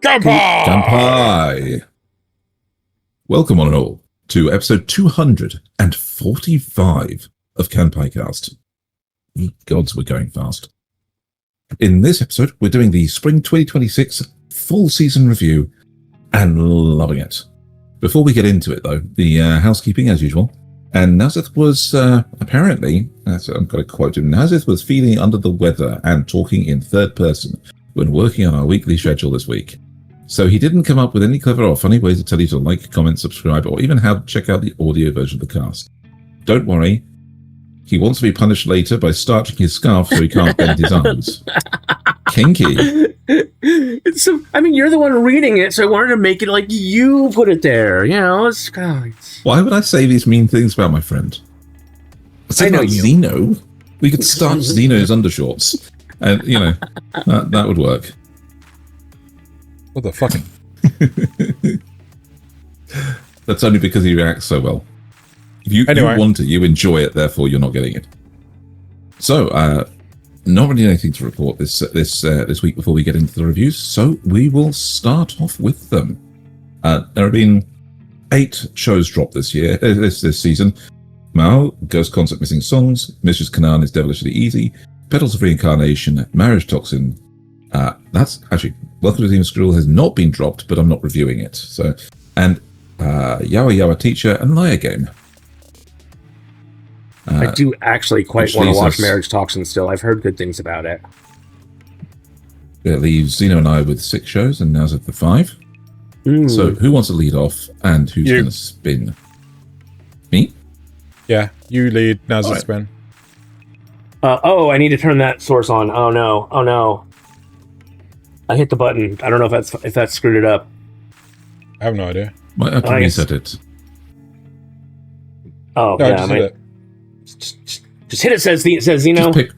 Kanpai! Welcome one and all to episode 245 of Kanpai Cast. Ye gods, we're going fast. In this episode, we're doing the Spring 2026 full season review and loving it. Before we get into it, though, the housekeeping as usual. And Nasuth was apparently, I've got a quote him, Nasuth was feeling under the weather and talking in third person when working on our weekly schedule this week. So he didn't come up with any clever or funny ways to tell you to like, comment, subscribe, or even how to check out the audio version of the cast. Don't worry, he wants to be punished later by starching his scarf so he can't bend his arms. Kinky. You're the one reading it, so I wanted to make it like you put it there. You know, it's Why would I say these mean things about my friend? I know Xeno. We could starch Xeno's undershorts. And, you know, that would work. What the fucking? That's only because he reacts so well. If you want it, you enjoy it, therefore you're not getting it. So, not really anything to report this week before we get into the reviews, so we will start off with them. There have been 8 shows dropped this year, this season. Mao, Ghost Concert Missing Songs, Mistress Kanan is Devilishly Easy, Petals of Reincarnation, Marriage Toxin. That's actually, Welcome to the Demon School has not been dropped, but I'm not reviewing it. So, and Yawa Yawa Teacher and Liar Game. I do actually quite want to watch Marriage Toxin still. I've heard good things about it. It leaves Xeno and I with 6 shows, and now's at the 5. So who wants to lead off, and who's going to spin? Me? Yeah, you lead. Now's the spin. I need to turn that source on. Oh no. I hit the button. I don't know if that screwed it up. I have no idea. Might have to reset it. Oh, no, yeah. Just hit it, says Xeno.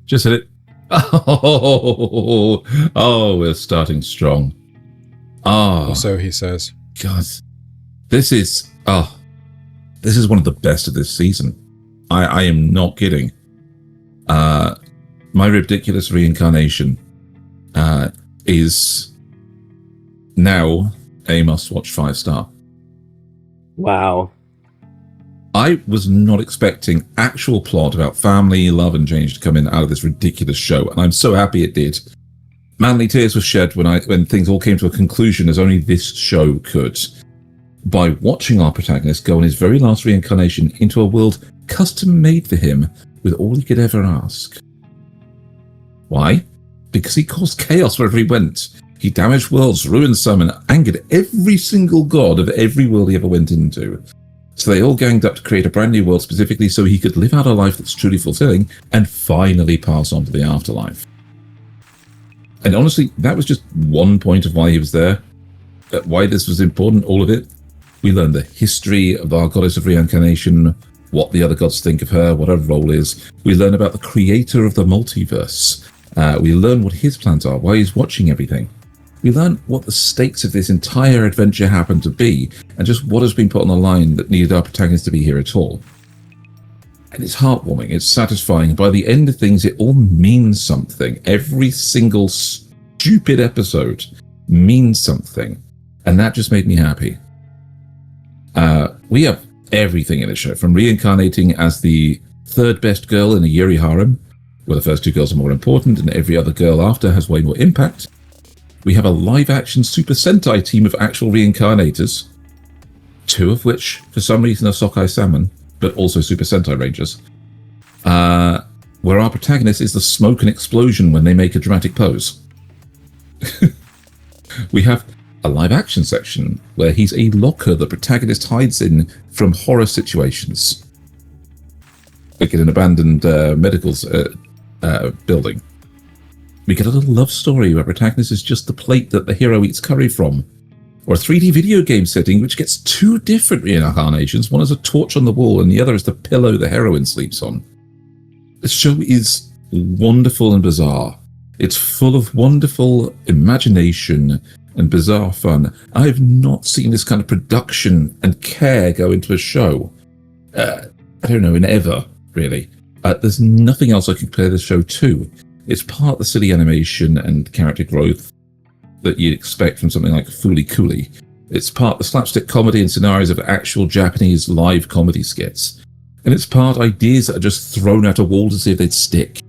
Just hit it. Oh, we're starting strong. Oh, so he says. God, this is one of the best of this season. I am not kidding. My Ribdiculous Reincarnation is now a must-watch 5-star. Wow. I was not expecting actual plot about family, love, and change to come in out of this ridiculous show, and I'm so happy it did. Manly tears were shed when things all came to a conclusion, as only this show could. By watching our protagonist go on his very last reincarnation into a world custom-made for him with all he could ever ask. Why? Because he caused chaos wherever he went. He damaged worlds, ruined some, and angered every single god of every world he ever went into. So they all ganged up to create a brand new world specifically so he could live out a life that's truly fulfilling and finally pass on to the afterlife. And honestly, that was just one point of why he was there. Why this was important, all of it. We learned the history of our goddess of reincarnation, what the other gods think of her, what her role is. We learn about the creator of the multiverse. We learn what his plans are, why he's watching everything. We learn what the stakes of this entire adventure happen to be, and just what has been put on the line that needed our protagonist to be here at all. And it's heartwarming, it's satisfying. By the end of things, it all means something. Every single stupid episode means something. And that just made me happy. We have everything in the show, from reincarnating as the 3rd best girl in a Yuri harem, where the first 2 girls are more important and every other girl after has way more impact. We have a live-action Super Sentai team of actual reincarnators, 2 of which, for some reason, are Sokai Salmon, but also Super Sentai Rangers, where our protagonist is the smoke and explosion when they make a dramatic pose. We have a live-action section where he's a locker the protagonist hides in from horror situations, like in an abandoned medical building. We get a little love story where protagonist is just the plate that the hero eats curry from, or a 3D video game setting which gets 2 different reincarnations. One is a torch on the wall and the other is the pillow the heroine sleeps on. The show is wonderful and bizarre. It's full of wonderful imagination and bizarre fun. I have not seen this kind of production and care go into a show. I don't know, in ever, really. There's nothing else I can compare this show to. It's part the silly animation and character growth, that you'd expect from something like Fooly Cooly. It's part the slapstick comedy and scenarios of actual Japanese live comedy skits. And it's part ideas that are just thrown at a wall to see if they'd stick.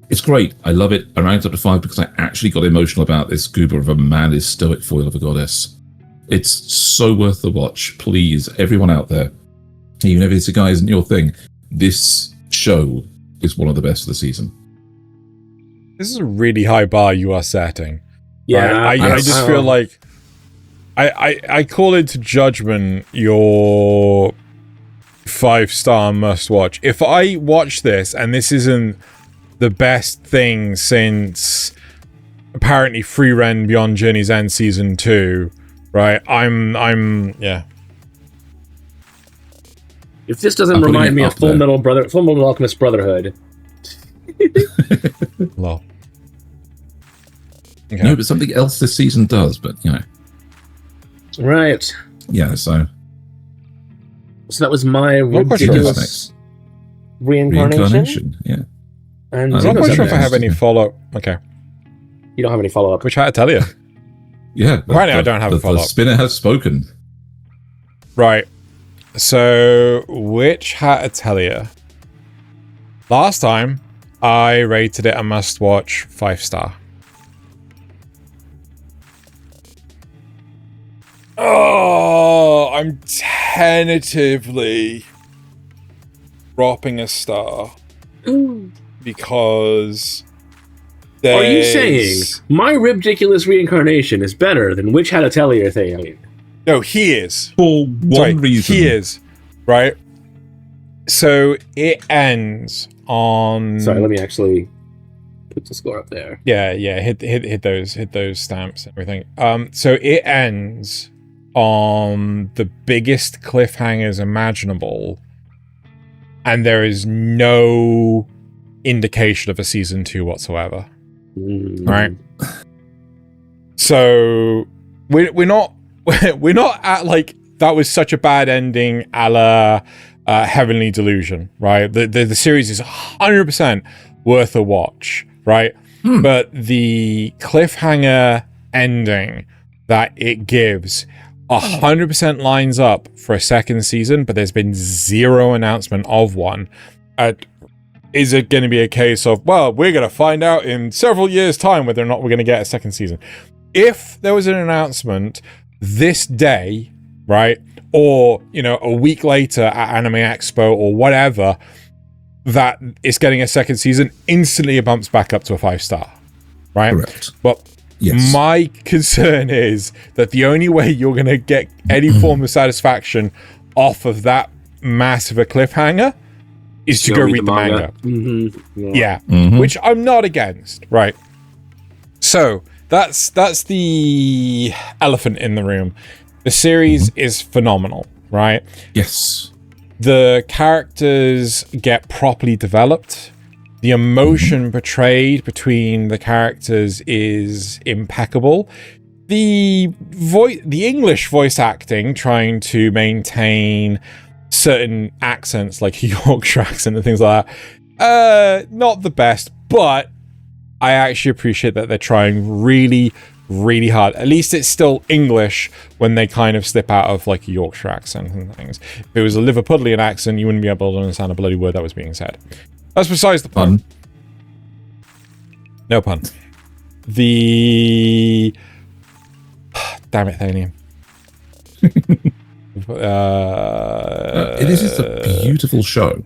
It's great. I love it. I ranked up to 5 because I actually got emotional about this goober of a man is stoic foil of a goddess. It's so worth the watch. Please, everyone out there, even if isekai isn't your thing, this show is one of the best of the season. This is a really high bar you are setting. Yeah, I just feel like I call into judgment your 5-star must watch. If I watch this and this isn't the best thing since apparently Free Ren Beyond Journey's End season 2, right? I'm yeah. If this doesn't remind me of Full Metal Alchemist Brotherhood. Lol. Okay. No, but something else this season does, but you know. Right. Yeah, so that was my ridiculous reincarnation. Yeah. I'm And not quite sure if I have any follow-up. Okay. You don't have any follow-up. Which Hat Atelier? Yeah. Apparently I don't have a follow-up. The spinner has spoken. Right. So, which Hat Atelier? Last time, I rated it a must-watch 5-star. Oh, I'm tentatively dropping a star because are you saying my Ribdiculous Reincarnation is better than which Hat Atelier thing? No, he is. For one reason. He is. Right? So it ends on... Sorry, let me actually put the score up there. Yeah, hit those stamps and everything. So it ends on the biggest cliffhangers imaginable, and there is no indication of a season 2 whatsoever. Right? So we're not at like that was such a bad ending a la Heavenly Delusion, right? The series is 100% worth a watch, right? But the cliffhanger ending that it gives 100% lines up for a second season, but there's been zero announcement of one. Is it going to be a case of, well, we're going to find out in several years' time whether or not we're going to get a second season? If there was an announcement this day, right, or, you know, a week later at Anime Expo or whatever, that it's getting a second season, instantly it bumps back up to a 5-star, right? Correct. But yes. My concern is that the only way you're going to get any form of satisfaction off of that massive a cliffhanger is to go read the manga. Yeah. Which I'm not against, right? So that's the elephant in the room. The series is phenomenal, right? Yes. The characters get properly developed. The emotion portrayed between the characters is impeccable. The English voice acting, trying to maintain certain accents like Yorkshire accent and things like that, not the best, but I actually appreciate that they're trying really, really hard. At least it's still English when they kind of slip out of like a Yorkshire accent and things. If it was a Liverpudlian accent, you wouldn't be able to understand a bloody word that was being said. That's besides the point. No pun. The... Damn it, Thaylien. It is a beautiful show.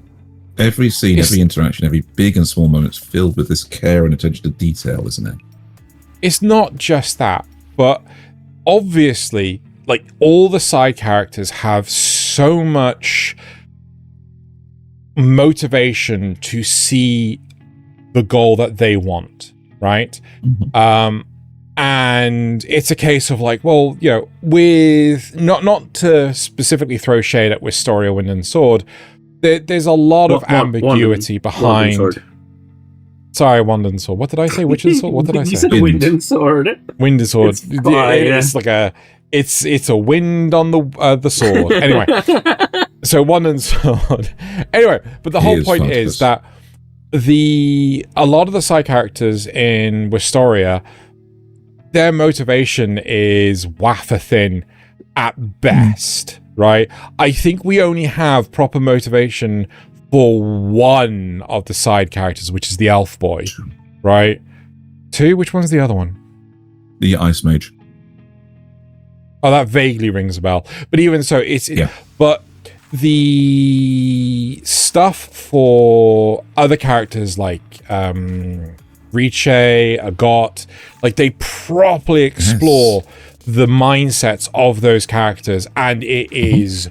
Every scene, every interaction, every big and small moment is filled with this care and attention to detail, isn't it? It's not just that, but obviously, like, all the side characters have so much motivation to see the goal that they want, right? And it's a case of like, well, you know, with not to specifically throw shade at Wistoria, Wind and Sword, there's a lot of ambiguity behind. Sorry, Wand and Sword. What did I say? Witch and Sword? What did I say? You said Wind and Sword. Wind and Sword. It's like a it's a wind on the sword. Anyway, so Wand and Sword. Anyway, but the whole point is that a lot of the side characters in Wistoria their motivation is wafer thin at best, right? I think we only have proper motivation for one of the side characters, which is the elf boy, right? 2, which one's the other one? The Ice Mage. Oh, that vaguely rings a bell. But even so, but the stuff for other characters like Riche, Agot, like they properly explore the mindsets of those characters, and it is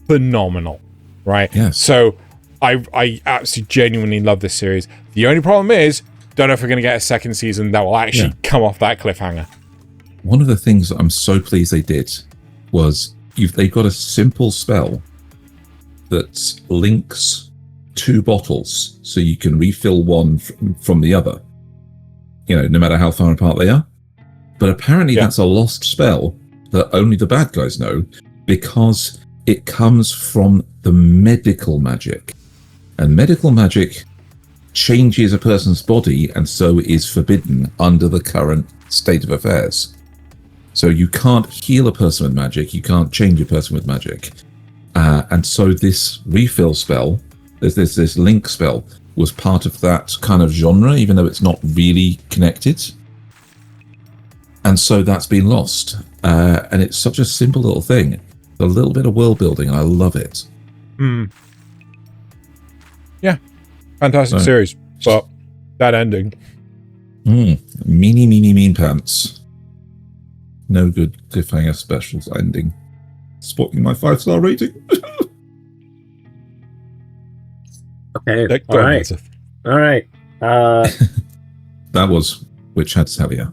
phenomenal, right? Yes. So I absolutely genuinely love this series. The only problem is, don't know if we're going to get a second season that will actually come off that cliffhanger. One of the things that I'm so pleased they did was they got a simple spell that links 2 bottles so you can refill one from the other, no matter how far apart they are. But apparently that's a lost spell that only the bad guys know, because it comes from the medical magic. And medical magic changes a person's body, and so is forbidden under the current state of affairs. So you can't heal a person with magic, you can't change a person with magic. And so this refill spell, this link spell, was part of that kind of genre, even though it's not really connected. And so that's been lost. And it's such a simple little thing. A little bit of world building, and I love it. Yeah. Fantastic series. But that ending. Mean pants. No good cliffhanger specials ending. Spoiling my 5-star rating. Okay. All right. That was which Hat Atelier.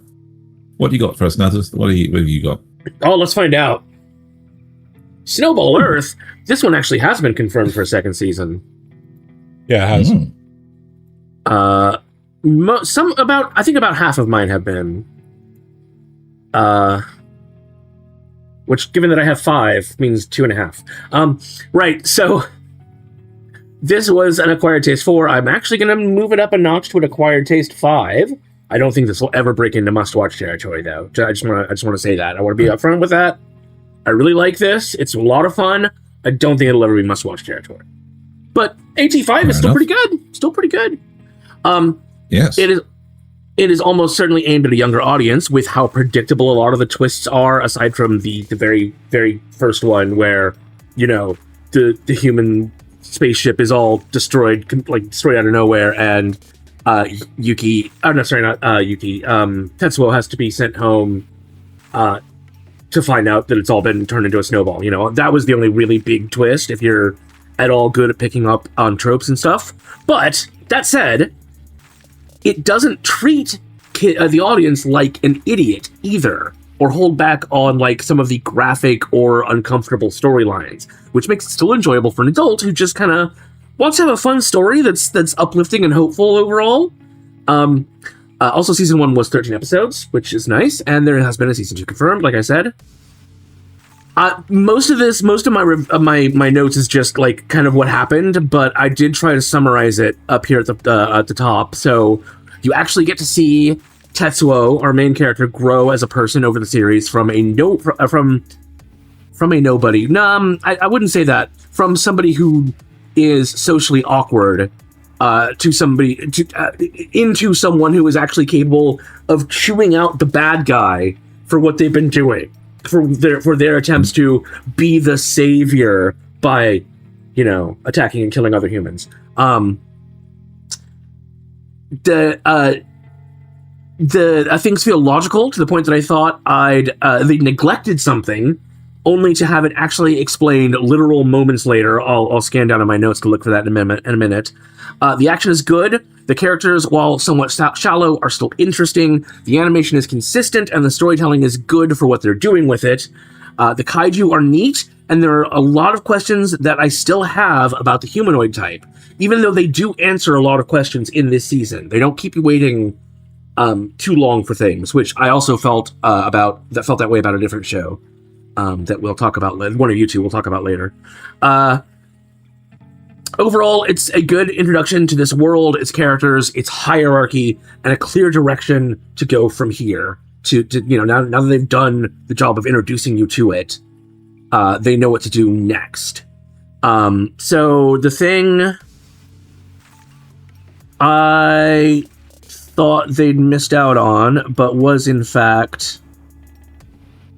What do you got for us, Nasuth? What have you got? Oh, let's find out. Snowball Earth. This one actually has been confirmed for a second season. Yeah, it has. I think about half of mine have been. Which, given that I have 5, means 2.5. Right. So this was an acquired taste 4. I'm actually going to move it up a notch to an acquired taste 5. I don't think this will ever break into must-watch territory, though. I just want to say that. I want to be upfront with that. I really like this. It's a lot of fun. I don't think it'll ever be must-watch territory. But AT5 is still pretty good. Still pretty good. Yes. It is almost certainly aimed at a younger audience, with how predictable a lot of the twists are, aside from the very, very first one where, the human spaceship is all destroyed out of nowhere, and Tetsuo has to be sent home to find out that it's all been turned into a snowball. That was the only really big twist, if you're at all good at picking up on tropes and stuff. But that said, it doesn't treat the audience like an idiot either, or hold back on some of the graphic or uncomfortable storylines, which makes it still enjoyable for an adult who just kind of wants to have a fun story that's uplifting and hopeful overall. Also, season 1 was 13 episodes, which is nice, and there has been a season 2 confirmed, like I said. Most of my notes is just kind of what happened, but I did try to summarize it up here at the top. So you actually get to see Tetsuo, our main character, grow as a person over the series from a nobody. No, I wouldn't say that. From somebody who is socially awkward into someone who is actually capable of chewing out the bad guy for what they've been doing, for their attempts to be the savior by, attacking and killing other humans. Things feel logical to the point that I thought they neglected something, only to have it actually explained literal moments later. I'll scan down in my notes to look for that in a minute. The action is good. The characters, while somewhat shallow, are still interesting. The animation is consistent, and the storytelling is good for what they're doing with it. The kaiju are neat, and there are a lot of questions that I still have about the humanoid type, even though they do answer a lot of questions in this season. They don't keep you waiting too long for things, which I also felt that way about a different show that we'll talk about later. One of you two will talk about later. Overall, it's a good introduction to this world, its characters, its hierarchy, and a clear direction to go from here. to now that they've done the job of introducing you to it, they know what to do next. So the thing I thought they'd missed out on, but was in fact,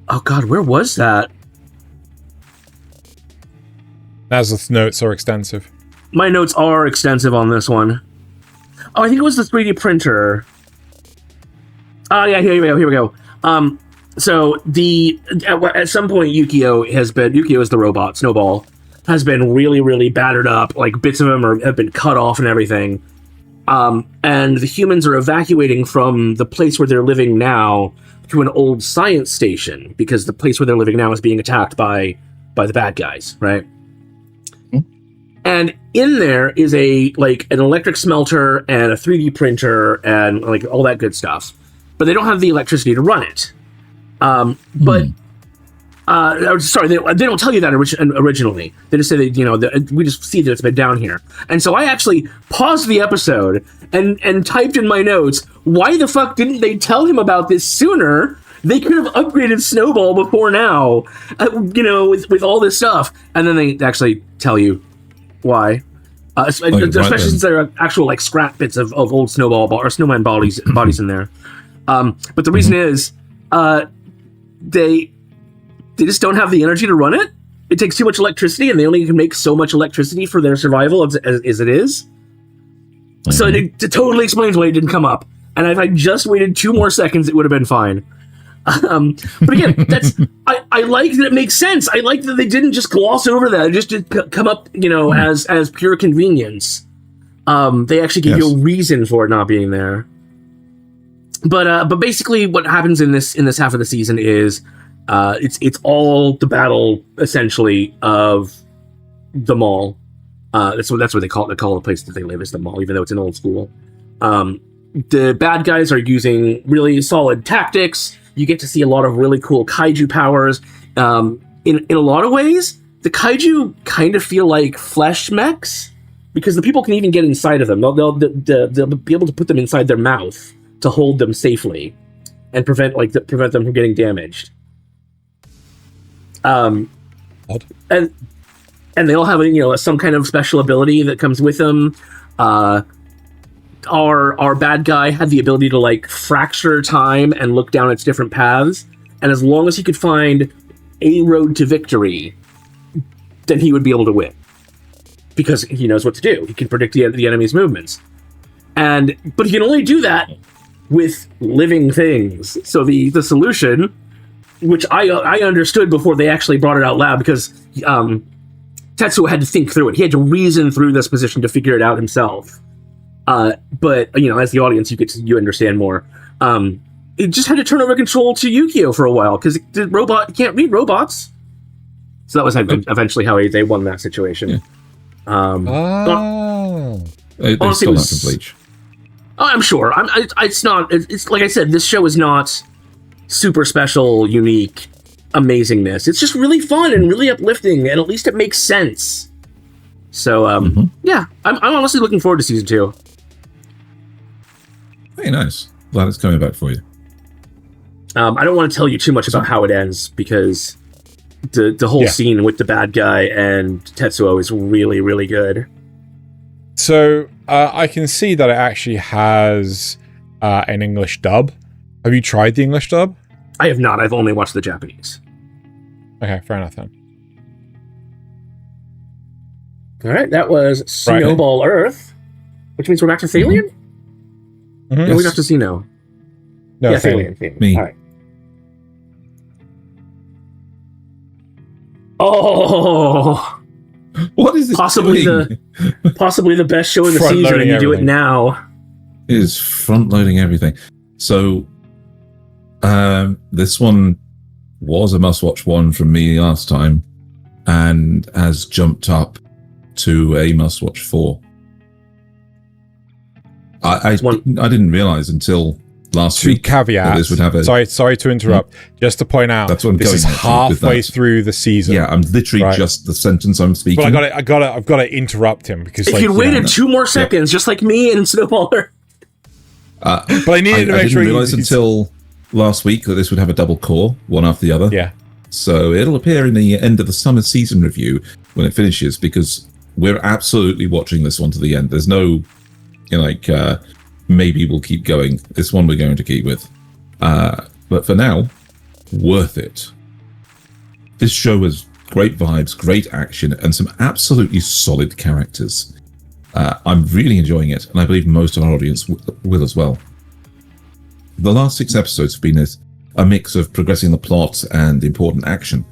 oh god, where was that? Nasuth's notes are extensive. My notes are extensive on this one. Oh, I think it was the 3D printer. Oh yeah, here we go. So at some point Yukio is the robot, Snowball, has been really, really battered up. Like bits of him have been cut off and everything. And the humans are evacuating from the place where they're living now to an old science station because the place where they're living now is being attacked by the bad guys, right? And in there is an electric smelter and a 3D printer and like all that good stuff. But they don't have the electricity to run it. Sorry, they don't tell you that originally. They just say that, we just see that it's been down here. And so I actually paused the episode and typed in my notes, why the fuck didn't they tell him about this sooner? They could have upgraded Snowball before now, with all this stuff. And then they actually tell you why. Especially since there are actual like scrap bits of old Snowball or Snowman bodies in there. But the reason is, they just don't have the energy to run it. It takes too much electricity, and they only can make so much electricity for their survival as it is. So it totally explains why it didn't come up. And if I just waited 2 more seconds, it would have been fine. But again, I like that it makes sense. I like that they didn't just gloss over that. It just did come up, as pure convenience. They actually give you a reason for it not being there. But basically, what happens in this half of the season is it's all the battle essentially of the mall. That's what they call it. They call the place that they live is the mall, even though it's an old school. The bad guys are using really solid tactics. You get to see a lot of really cool kaiju powers. In a lot of ways, the kaiju kind of feel like flesh mechs because the people can even get inside of them. They'll be able to put them inside their mouth to hold them safely and prevent them from getting damaged. And they all have some kind of special ability that comes with them. Our bad guy had the ability to like fracture time and look down its different paths, and as long as he could find a road to victory, then he would be able to win because he knows what to do. He can predict the enemy's movements, but he can only do that with living things. So the solution, which I understood before they actually brought it out loud, because Tetsuo had to think through it. He had to reason through this position to figure it out himself. But as the audience, you understand more. It just had to turn over control to Yukio for a while because the robot can't read robots. So that was eventually how they won that situation. Yeah. They honestly, stole that from Bleach. Oh, I'm sure. It's not. It's like I said. This show is not super special, unique, amazingness. It's just really fun and really uplifting, and at least it makes sense. So, yeah, I'm honestly looking forward to season 2. Hey, nice. Glad it's coming back for you. I don't want to tell you too much about how it ends because the whole scene with the bad guy and Tetsuo is really, really good. So I can see that it actually has an English dub. Have you tried the English dub? I have not. I've only watched the Japanese. Okay, fair enough then. All right, that was Snowball Earth, which means we're back to Thaylien? No, we have to see now. No, yeah, Thaylien. Me. All right. Oh, what is this? Possibly the best show in the season, and you do it now. It is front loading everything. So, this one was a must-watch one from me last time, and has jumped up to a must-watch 4. I didn't realize until last week. 2 caveats. This would have a, sorry to interrupt. Just to point out, that's what I'm this is halfway through the season. Yeah, I'm literally just the sentence I'm speaking. But I've got to interrupt him because if you'd waited 2 more seconds, just like me and Snowball Earth. But I needed to make sure. I didn't realize until last week that this would have a double core, one after the other. Yeah. So it'll appear in the end of the summer season review when it finishes, because we're absolutely watching this one to the end. There's no, maybe we'll keep going. This one we're going to keep with. But for now, worth it. This show has great vibes, great action, and some absolutely solid characters. I'm really enjoying it, and I believe most of our audience will as well. The last 6 episodes have been a mix of progressing the plot and important action.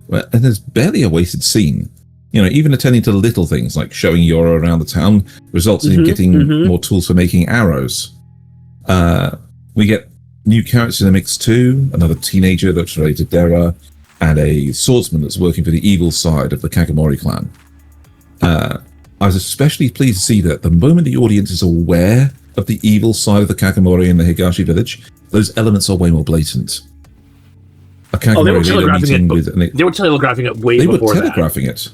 And there's barely a wasted scene. Even attending to little things like showing Yoro around the town results in getting more tools for making arrows. We get new characters in the mix too, another teenager that's related to Dera, and a swordsman that's working for the evil side of the Kakamori clan. I was especially pleased to see that the moment the audience is aware of the evil side of the Kakamori in the Higashi village, those elements are way more blatant. They were telegraphing it. They were telegraphing it way before that. They were telegraphing it.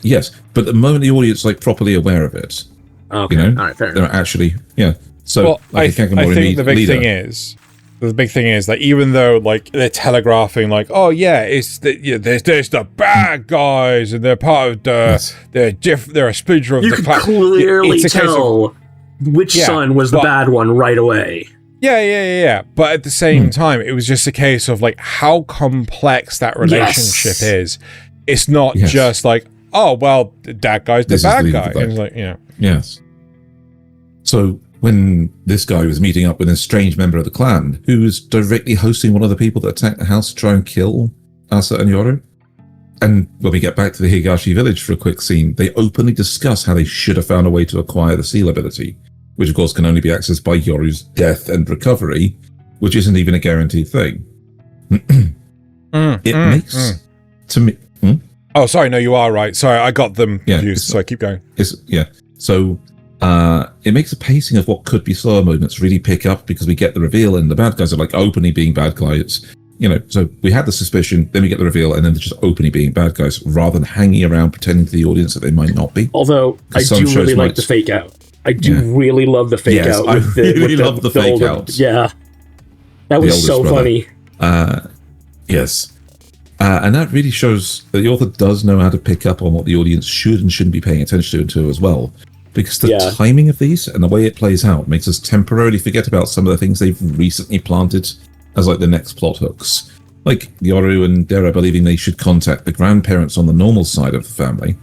Yes, but the moment the audience properly aware of it, okay, all right, fair enough. They're actually So I think the big thing is that even though they're telegraphing there's the bad guys and they're part of they're a splinter of the clan. You could clearly tell which son was the bad one right away. Yeah. But at the same time, it was just a case of how complex that relationship is. It's not just that guy's the bad guy. It's Yes. So when this guy was meeting up with a strange member of the clan who was directly hosting one of the people that attacked the house to try and kill Asa and Yoru. And when we get back to the Higashi village for a quick scene, they openly discuss how they should have found a way to acquire the seal ability, which of course can only be accessed by Yoru's death and recovery, which isn't even a guaranteed thing. To me... Oh, sorry, no, you are right. Sorry, I got them confused, so I keep going. So it makes the pacing of what could be slower moments really pick up, because we get the reveal and the bad guys are openly being bad guys. So we had the suspicion, then we get the reveal, and then they're just openly being bad guys rather than hanging around pretending to the audience that they might not be. Although I do really like the fake out. I do really love the fake out. I really love the fake out. Yeah. That was so funny. Yes. And that really shows that the author does know how to pick up on what the audience should and shouldn't be paying attention to as well. Because the timing of these and the way it plays out makes us temporarily forget about some of the things they've recently planted as the next plot hooks. Like Yoru and Dera believing they should contact the grandparents on the normal side of the family.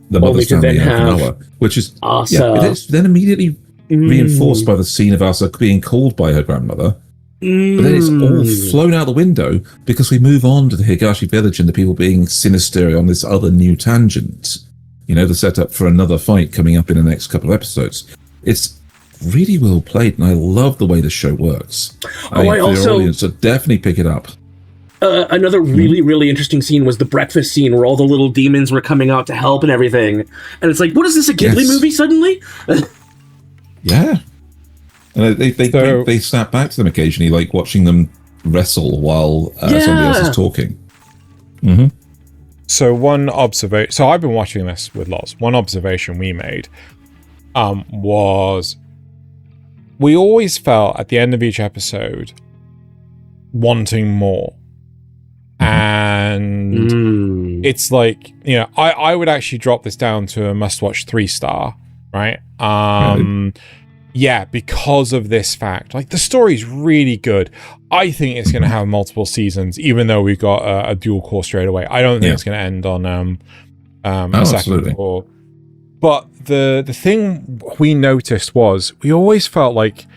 The mother's family in Okinawa, which is it's then immediately reinforced by the scene of Asa being called by her grandmother. But then it's all flown out the window because we move on to the Higashi village and the people being sinister on this other new tangent. The setup for another fight coming up in the next couple of episodes. It's really well played, and I love the way the show works. I also the audience to definitely pick it up. Another really, really interesting scene was the breakfast scene where all the little demons were coming out to help and everything. And it's what is this, a Ghibli movie suddenly? Yeah. And they snap back to them occasionally, watching them wrestle while somebody else is talking. Mm-hmm. So one observation. So I've been watching this with lots. One observation we made was we always felt at the end of each episode wanting more. And it's I would actually drop this down to a must-watch 3-star, right? Really? Yeah, because of this fact. The story's really good. I think it's going to have multiple seasons, even though we've got a dual core straight away. I don't think it's going to end on a second core. But the thing we noticed was we always felt like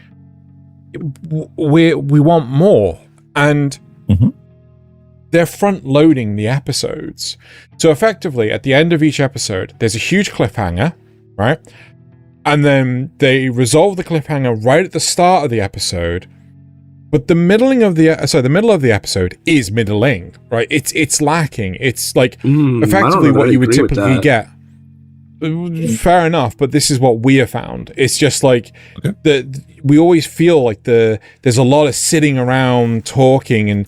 we want more. And they're front-loading the episodes. So effectively, at the end of each episode, there's a huge cliffhanger, right? And then they resolve the cliffhanger right at the start of the episode. But the middle of the episode is middling, right? It's lacking. It's effectively what you would typically get. Fair enough, but this is what we have found. It's just we always feel there's a lot of sitting around talking, and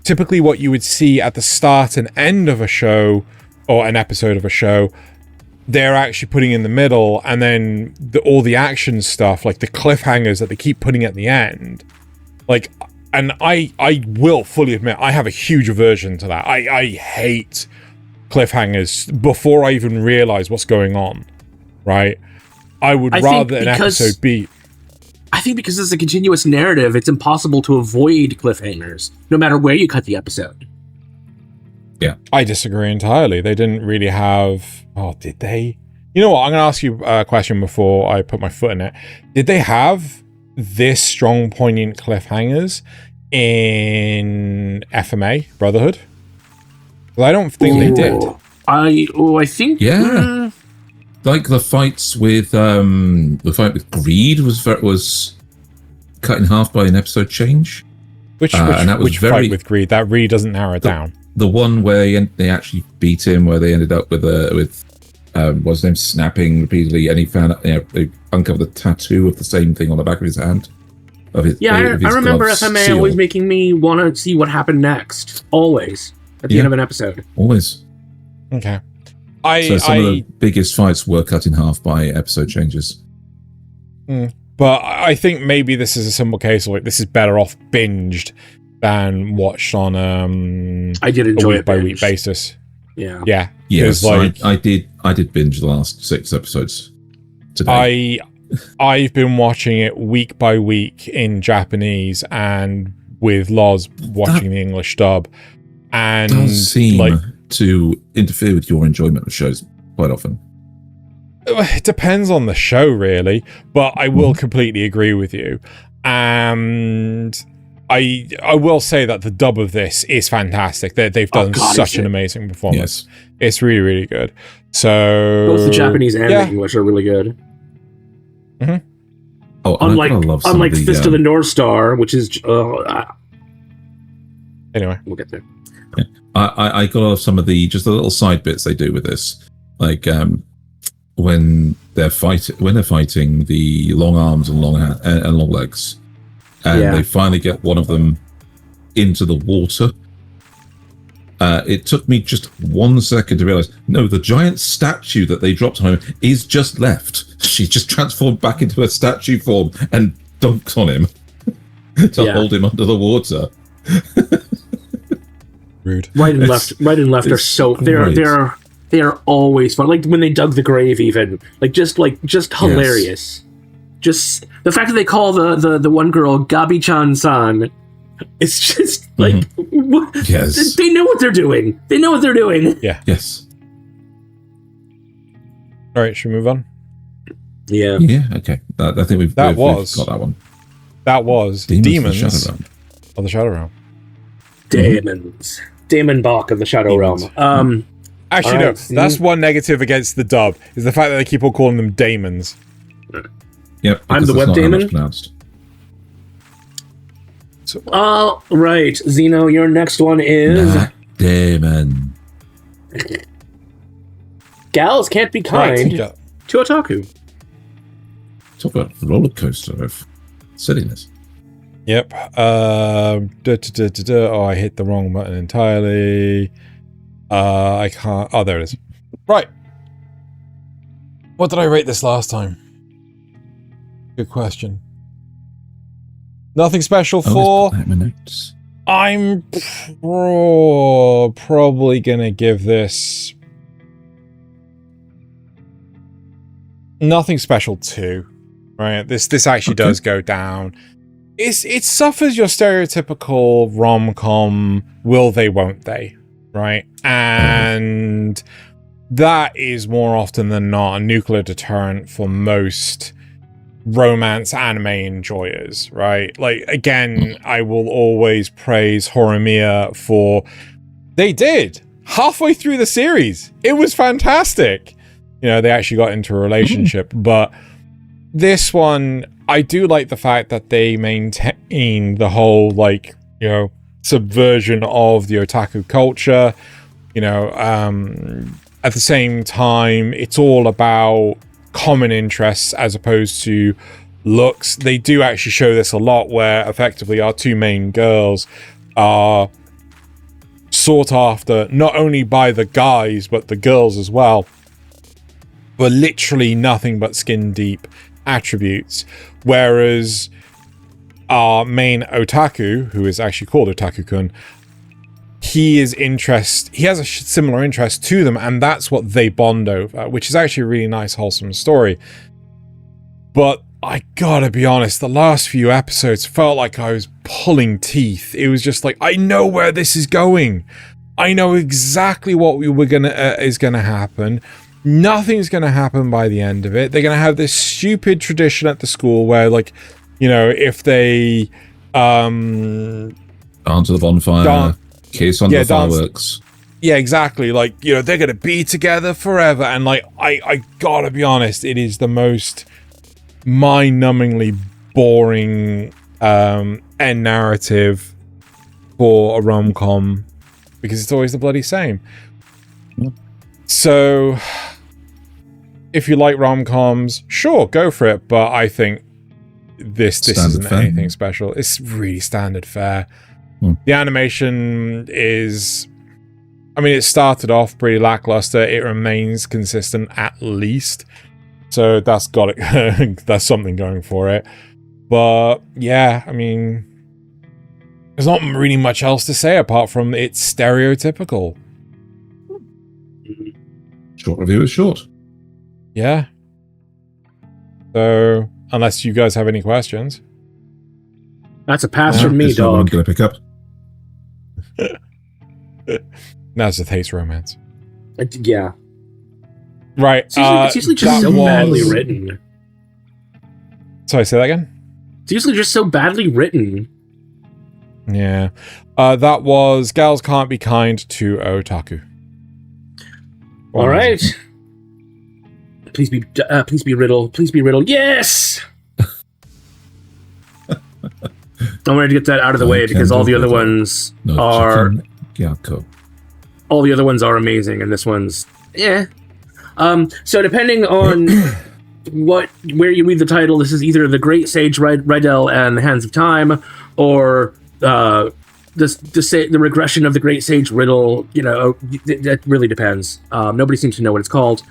typically what you would see at the start and end of a show or an episode of a show, they're actually putting in the middle, and then all the action stuff, the cliffhangers that they keep putting at the end, Like, and I will fully admit, I have a huge aversion to that. I hate cliffhangers before I even realize what's going on, right? I would rather an episode be... I think because it's a continuous narrative, it's impossible to avoid cliffhangers, no matter where you cut the episode. Yeah. I disagree entirely. They didn't really have... Oh, did they? You know what? I'm going to ask you a question before I put my foot in it. Did they have this strong, poignant cliffhangers in FMA, Brotherhood? Well, I don't think they did. I think... Yeah. Like the fights with the fight with Greed was cut in half by an episode change. Which fight with Greed? That really doesn't narrow it down. The one where they actually beat him, where they ended up with what's his name, snapping repeatedly, and he found they uncovered the tattoo of the same thing on the back of his hand. I remember FMA always making me want to see what happened next. Always at the end of an episode. Always. Okay. So some of the biggest fights were cut in half by episode changes. But I think maybe this is a simple case of like this is better off binged than watched on I did enjoy a week by week basis. Yeah. Yeah. Yes, like, I did binge the last 6 episodes today. I've been watching it week by week in Japanese and with Loz watching the English dub. And does seem to interfere with your enjoyment of shows quite often. It depends on the show, really, but I will completely agree with you. And I will say that the dub of this is fantastic. They've done such an amazing performance. Yes. It's really, really good. So both the Japanese and the English are really good. Mm-hmm. Oh, unlike Fist of the North Star, which is anyway, we'll get there. Yeah. I got off some of the little side bits they do with this, like when they're fighting the long arms and long legs, and they finally get one of them into the water. It took me just 1 second to realize, no, the giant statue that they dropped on him is just left. She just transformed back into a statue form and dunked on him to hold him under the water. Rude. Right and left are so they are always fun. Like when they dug the grave, even just hilarious. Yes. Just the fact that they call the one girl Gabi-chan-san. It's just like yes. They know what they're doing. They know what they're doing. Yeah. Yes. All right, should we move on? Yeah. Yeah. Okay. I think we've got that one. That was Demons of the Shadow Realm. Demons. Daemon Bach of the Shadow Realm. Actually, no. That's one negative against the dub, is the fact that they keep on calling them Daemons. Yep. I'm the web daemon. Right. Zeno, your next one is... Daemon. Gals can't be kind to Otaku. Talk about a roller coaster of silliness. Yep. Oh, I hit the wrong button entirely. I can't... Oh, there it is. Right. What did I rate this last time? Good question. Nothing special for... I'm probably gonna give this... Nothing special 2. Right? This actually does go down. It suffers your stereotypical rom-com will they, won't they, right? And that is more often than not a nuclear deterrent for most romance anime enjoyers, right? Like, again, I will always praise Horimiya for... They did! Halfway through the series! It was fantastic! You know, they actually got into a relationship, but this one... I do like the fact that they maintain the whole, like, you know, subversion of the otaku culture. You know, at the same time, it's all about common interests as opposed to looks. They do actually show this a lot, where effectively our two main girls are sought after not only by the guys, but the girls as well, for literally nothing but skin deep attributes. Whereas our main otaku, who is actually called Otaku-kun, he has a similar interest to them, and that's what they bond over, which is actually a really nice, wholesome story. But I gotta be honest, the last few episodes felt like I was pulling teeth. It was just like, I know where this is going. I know exactly what is gonna happen. Nothing's gonna happen by the end of it. They're gonna have this stupid tradition at the school where, like, you know, if they dance at the bonfire, kiss on the fireworks. Yeah, exactly. Like, you know, they're gonna be together forever. And like, I gotta be honest, it is the most mind-numbingly boring end narrative for a rom-com, because it's always the bloody same. So if you like rom-coms, sure, go for it, but I think this isn't anything special. It's really standard fare. The animation is, I mean, it started off pretty lackluster. It remains consistent at least, so that's got it. That's something going for it. But yeah, I mean, there's not really much else to say apart from it's stereotypical. Short review is short. Yeah. So, unless you guys have any questions. That's a pass from me, dog. I'm going to pick up. Nasuth hates romance. Yeah. Right. It's usually just so badly written. Sorry, say that again? It's usually just so badly written. Yeah. That was Gals Can't Be Kind to Otaku. All right. Please be Riddle. Please be Riddle. Yes! I wanted to get that out of the way because all the other ones are... Gyakkou. All the other ones are amazing, and this one's... So depending on where you read the title, this is either The Great Sage Riddle and the Hands of Time, or the regression of the Great Sage Riddle. You know, that really depends. Nobody seems to know what it's called.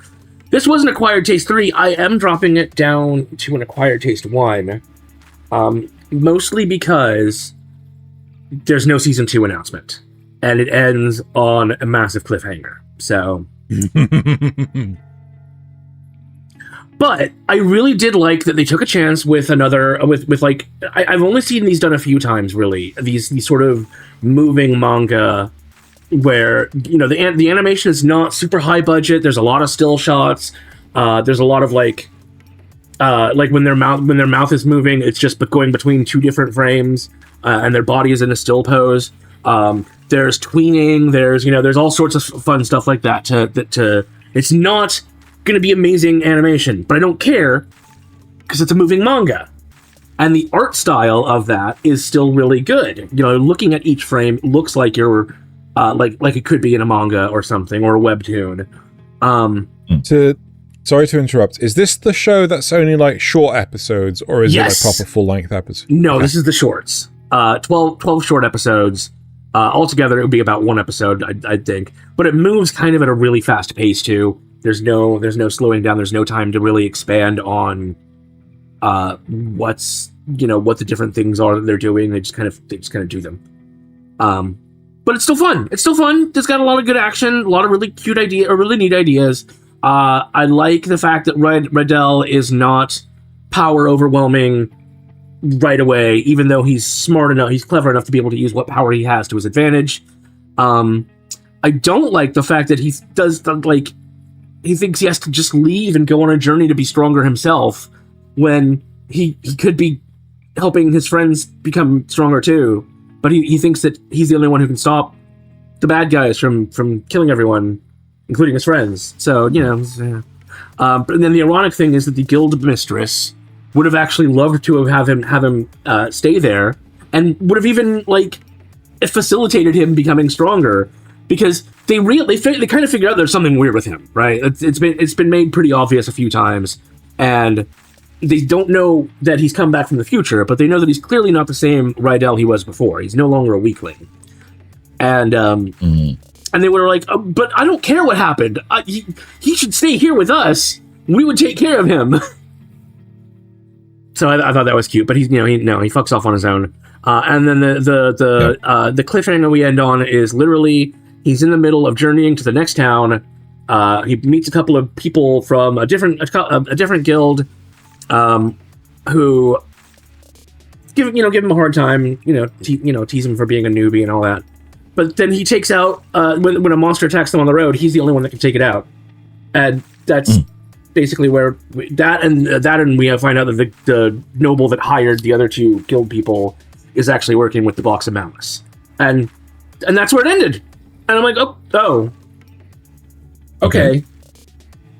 This was an Acquired Taste 3. I am dropping it down to an Acquired Taste 1. Mostly because there's no Season 2 announcement. And it ends on a massive cliffhanger. So... But I really did like that they took a chance with another with like I've only seen these done a few times, really, these sort of moving manga where, you know, the animation is not super high budget. There's a lot of still shots. There's a lot of like when their mouth is moving, it's just going between two different frames, and their body is in a still pose. There's tweening. There's all sorts of fun stuff like that. It's not going to be amazing animation, but I don't care because it's a moving manga, and the art style of that is still really good. You know, looking at each frame looks like you're like it could be in a manga or something, or a webtoon. Sorry to interrupt. Is this the show that's only like short episodes, or is it like proper full-length episodes? No, This is the shorts. 12 short episodes. Altogether, it would be about one episode, I think. But it moves kind of at a really fast pace too. There's no slowing down. There's no time to really expand on what the different things are that they're doing. They just kind of do them. But it's still fun. It's still fun. It's got a lot of good action, a lot of really cute ideas, or really neat ideas. I like the fact that Riddle is not power overwhelming right away, even though he's clever enough to be able to use what power he has to his advantage. I don't like the fact that he thinks he has to just leave and go on a journey to be stronger himself, when he could be helping his friends become stronger too. But he thinks that he's the only one who can stop the bad guys from killing everyone, including his friends. So, you know. But then the ironic thing is that the guild mistress would have actually loved to have him stay there, and would have even facilitated him becoming stronger, because they kind of figure out there's something weird with him, right? It's been made pretty obvious a few times, and they don't know that he's come back from the future, but they know that he's clearly not the same Riddle he was before. He's no longer a weakling, and they were like, oh, but I don't care what happened. He should stay here with us. We would take care of him. So I thought that was cute, but he fucks off on his own. And then the cliffhanger we end on is literally he's in the middle of journeying to the next town. He meets a couple of people from a different guild, who give him a hard time, tease him for being a newbie and all that. But then he takes out when a monster attacks them on the road, he's the only one that can take it out, and that's basically where we find out that the noble that hired the other two guild people is actually working with the Box of Malice, and that's where it ended. And I'm like, oh, okay.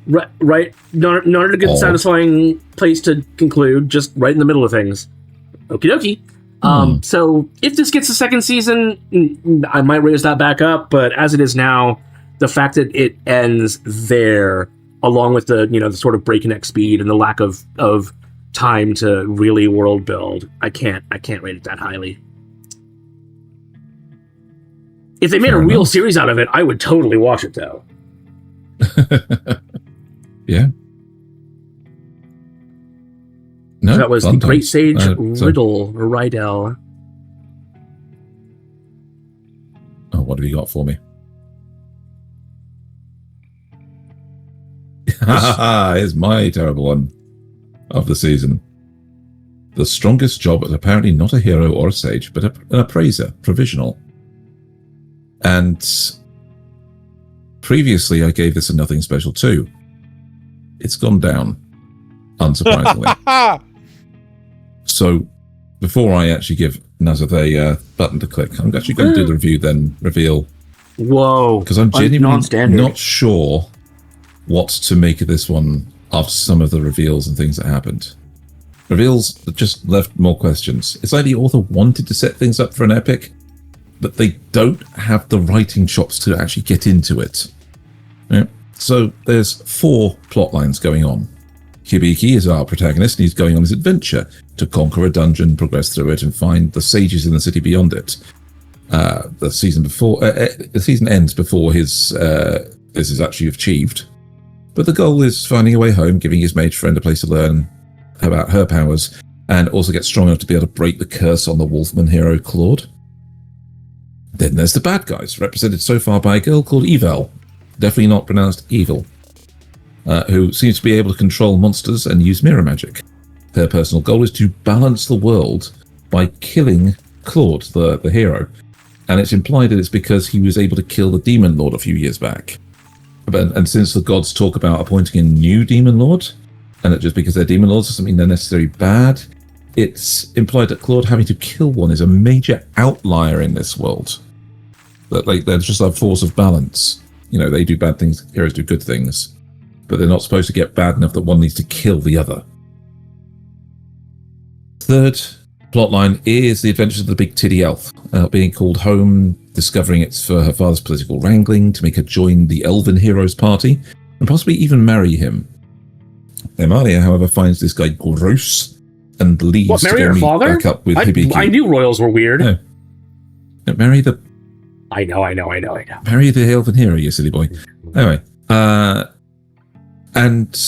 Right. Not a good, satisfying place to conclude. Just right in the middle of things. Okie dokie. So if this gets a second season, I might raise that back up. But as it is now, the fact that it ends there, along with the sort of breakneck speed and the lack of time to really world build, I can't rate it that highly. If they made a real series out of it, I would totally watch it though. Yeah. No, that was the Great Sage Riddle, or Rydell. Oh, what have you got for me? Here's my terrible one of the season. The strongest job is apparently not a hero or a sage, but an appraiser, provisional. And previously I gave this a nothing special too. It's gone down, unsurprisingly. So before I actually give Nasuth a button to click, I'm actually going to do the review, then reveal. Whoa. Because I'm genuinely not sure what to make of this one after some of the reveals and things that happened. Reveals that just left more questions. It's like the author wanted to set things up for an epic, but they don't have the writing chops to actually get into it. Yeah. So there's 4 plot lines going on. Hibiki is our protagonist, and he's going on his adventure to conquer a dungeon, progress through it, and find the sages in the city beyond it. The season ends before this is actually achieved. But the goal is finding a way home, giving his mage friend a place to learn about her powers, and also get strong enough to be able to break the curse on the Wolfman hero Claude. Then there's the bad guys, represented so far by a girl called Evel, definitely not pronounced evil, who seems to be able to control monsters and use mirror magic. Her personal goal is to balance the world by killing Claude, the hero, and it's implied that it's because he was able to kill the Demon Lord a few years back. And since the gods talk about appointing a new Demon Lord, and that just because they're Demon Lords doesn't mean they're necessarily bad, it's implied that Claude having to kill one is a major outlier in this world. That they're just a force of balance. They do bad things, heroes do good things, but they're not supposed to get bad enough that one needs to kill the other. Third plotline is the adventures of the big titty elf, being called home, discovering it's for her father's political wrangling, to make her join the elven heroes party, and possibly even marry him. Amalia, however, finds this guy gross and leaves to go meet back up with Hibiki. I knew royals were weird. No, marry the... I know. Marry the elven hero, you silly boy. Anyway, and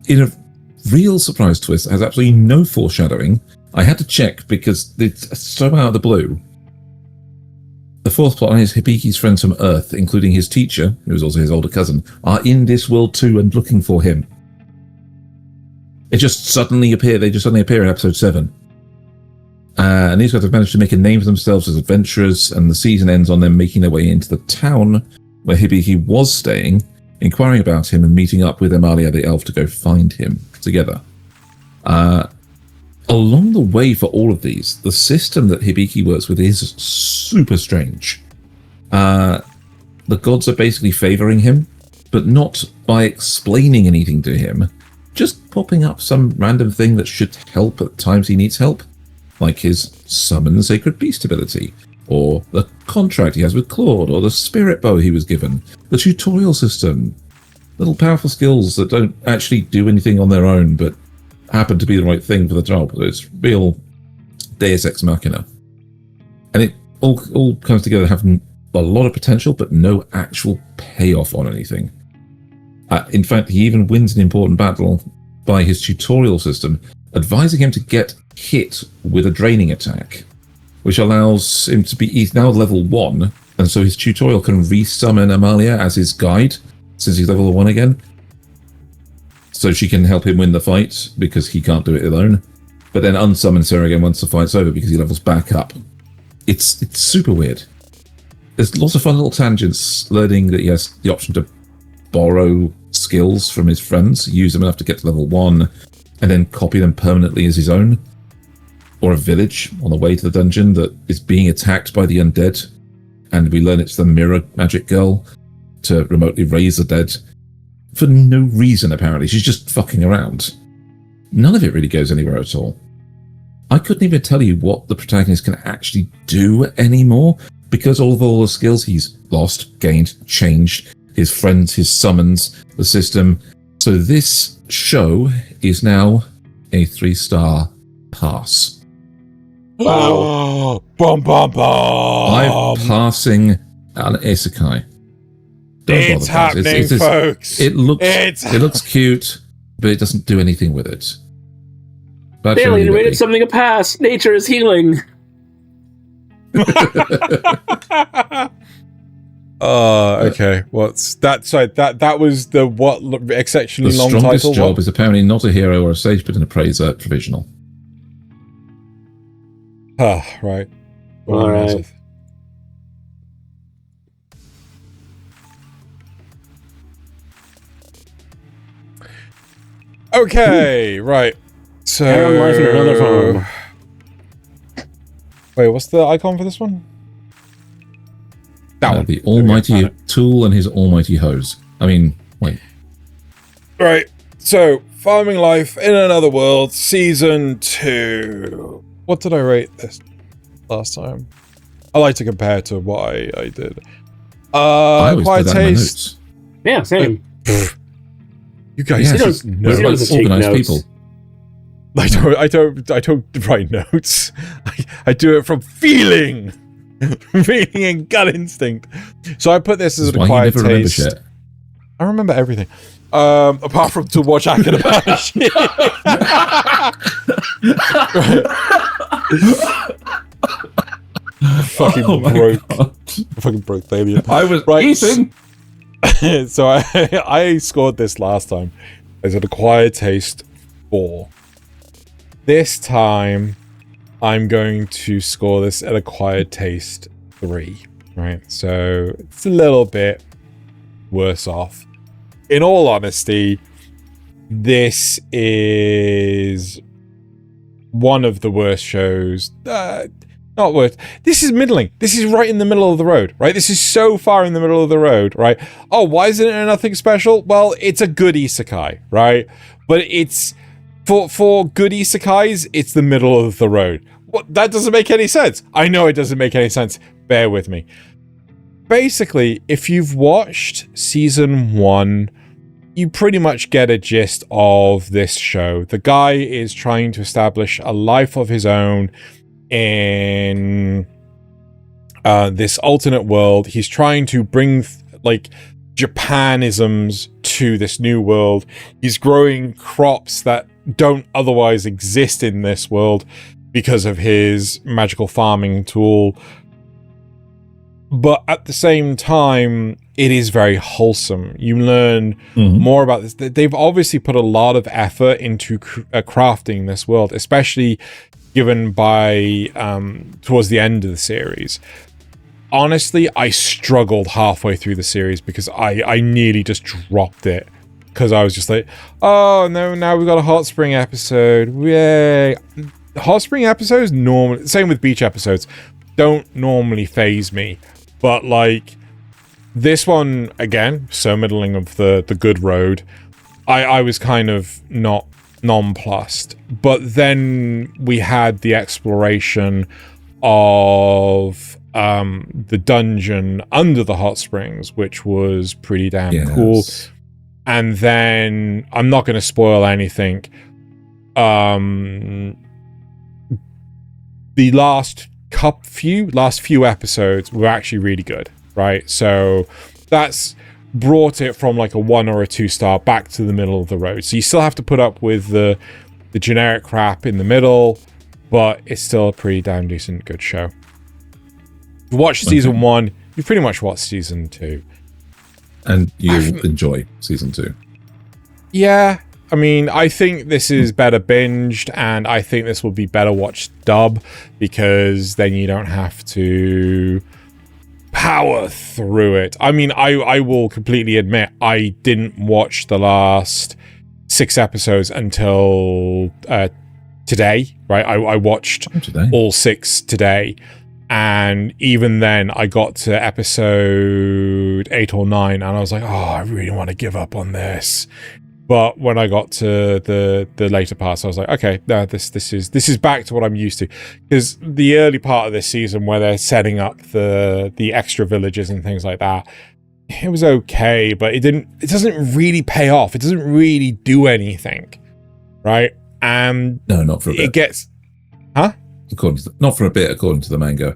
in a real surprise twist that has absolutely no foreshadowing, I had to check because it's so out of the blue. The fourth plotline is Hibiki's friends from Earth, including his teacher, who is also his older cousin, are in this world too and looking for him. They just suddenly appear in episode 7. And these guys have managed to make a name for themselves as adventurers, and the season ends on them making their way into the town where Hibiki was staying, inquiring about him and meeting up with Amalia the elf to go find him together. Along the way for all of these, the system that Hibiki works with is super strange. The gods are basically favoring him, but not by explaining anything to him, just popping up some random thing that should help at times he needs help, like his summon sacred beast ability, or the contract he has with Claude, or the spirit bow he was given, the tutorial system, little powerful skills that don't actually do anything on their own, but happen to be the right thing for the job. It's real Deus Ex Machina. And it all comes together having a lot of potential, but no actual payoff on anything. In fact, he even wins an important battle by his tutorial system advising him to get hit with a draining attack, which allows him to be, he's now level 1, and so his tutorial can resummon Amalia as his guide, since he's level 1 again. So she can help him win the fight, because he can't do it alone. But then unsummons her again once the fight's over, because he levels back up. It's super weird. There's lots of fun little tangents, learning that he has the option to borrow skills from his friends, use them enough to get to level 1, and then copy them permanently as his own. Or a village on the way to the dungeon that is being attacked by the undead, and we learn it's the mirror magic girl to remotely raise the dead. For no reason, apparently. She's just fucking around. None of it really goes anywhere at all. I couldn't even tell you what the protagonist can actually do anymore, because all the skills he's lost, gained, changed, his friends, his summons, the system. So this show is now a 3-star pass. Wow. Bum, bum, bum. I'm passing an isekai. It's happening, folks. It looks cute, but it doesn't do anything with it. Thaylien rated something a pass. Nature is healing. Okay. What's that? Sorry, that was the what exceptionally long title. The strongest job is apparently not a hero or a sage, but an appraiser provisional. Right. All right. Okay, right. So Aaron life in another farm. Wait, what's the icon for this one? That one. The almighty tool and his almighty hose. I mean, wait. Right. So, Farming Life in Another World, Season 2. What did I rate this last time? I like to compare to what I did. I always Quiet put that in my Taste. notes. Yeah, same. You guys just know. We're like organized people. I don't write notes. I do it from feeling. Feeling and gut instinct. So I put this as a quiet taste. Shit. I remember everything. Apart from to watch Akane-banashi. Fucking broke Thaylien. I was eating. So I scored this last time as an acquired taste 4. This time I'm going to score this at acquired taste 3. Right, so it's a little bit worse off. In all honesty, this is one of the worst shows. Not worth. This is middling. This is right in the middle of the road, right? This is so far in the middle of the road, right? Oh, why isn't it nothing special? Well, it's a good isekai, right? But it's for good isekais, it's the middle of the road. What? That doesn't make any sense. I know it doesn't make any sense. Bear with me. Basically, if you've watched season 1, you pretty much get a gist of this show. The guy is trying to establish a life of his own in this alternate world. He's trying to bring like Japanisms to this new world. He's growing crops that don't otherwise exist in this world because of his magical farming tool. But at the same time, it is very wholesome. You learn more about this. They've obviously put a lot of effort into crafting this world, especially given by towards the end of the series. Honestly, I struggled halfway through the series because I nearly just dropped it because I was just like, oh no, now we've got a hot spring episode. Yay. Hot spring episodes normally, same with beach episodes, don't normally faze me. But like this one, again, so middling of the good road, I was kind of not nonplussed. But then we had the exploration of the dungeon under the hot springs, which was pretty damn cool. And then I'm not going to spoil anything. The last few episodes were actually really good, right? So that's brought it from like a 1 or a 2 star back to the middle of the road. So you still have to put up with the the generic crap in the middle, but it's still a pretty damn decent, good show. You watch season 1, you pretty much watch season 2. And you'll enjoy season 2. Yeah, I mean, I think this is better binged, and I think this will be better watched dub, because then you don't have to power through it. I mean, I will completely admit, I didn't watch the last 6 episodes until today, right? I watched all 6 today. And even then, I got to episode 8 or 9, and I was like, oh, I really want to give up on this. But when I got to the later parts, I was like, okay, no, this is back to what I'm used to. Because the early part of this season, where they're setting up the extra villages and things like that, it was okay, but it doesn't really pay off. It doesn't really do anything, right? And no, not for a bit. It gets, huh? Not for a bit, according to the manga.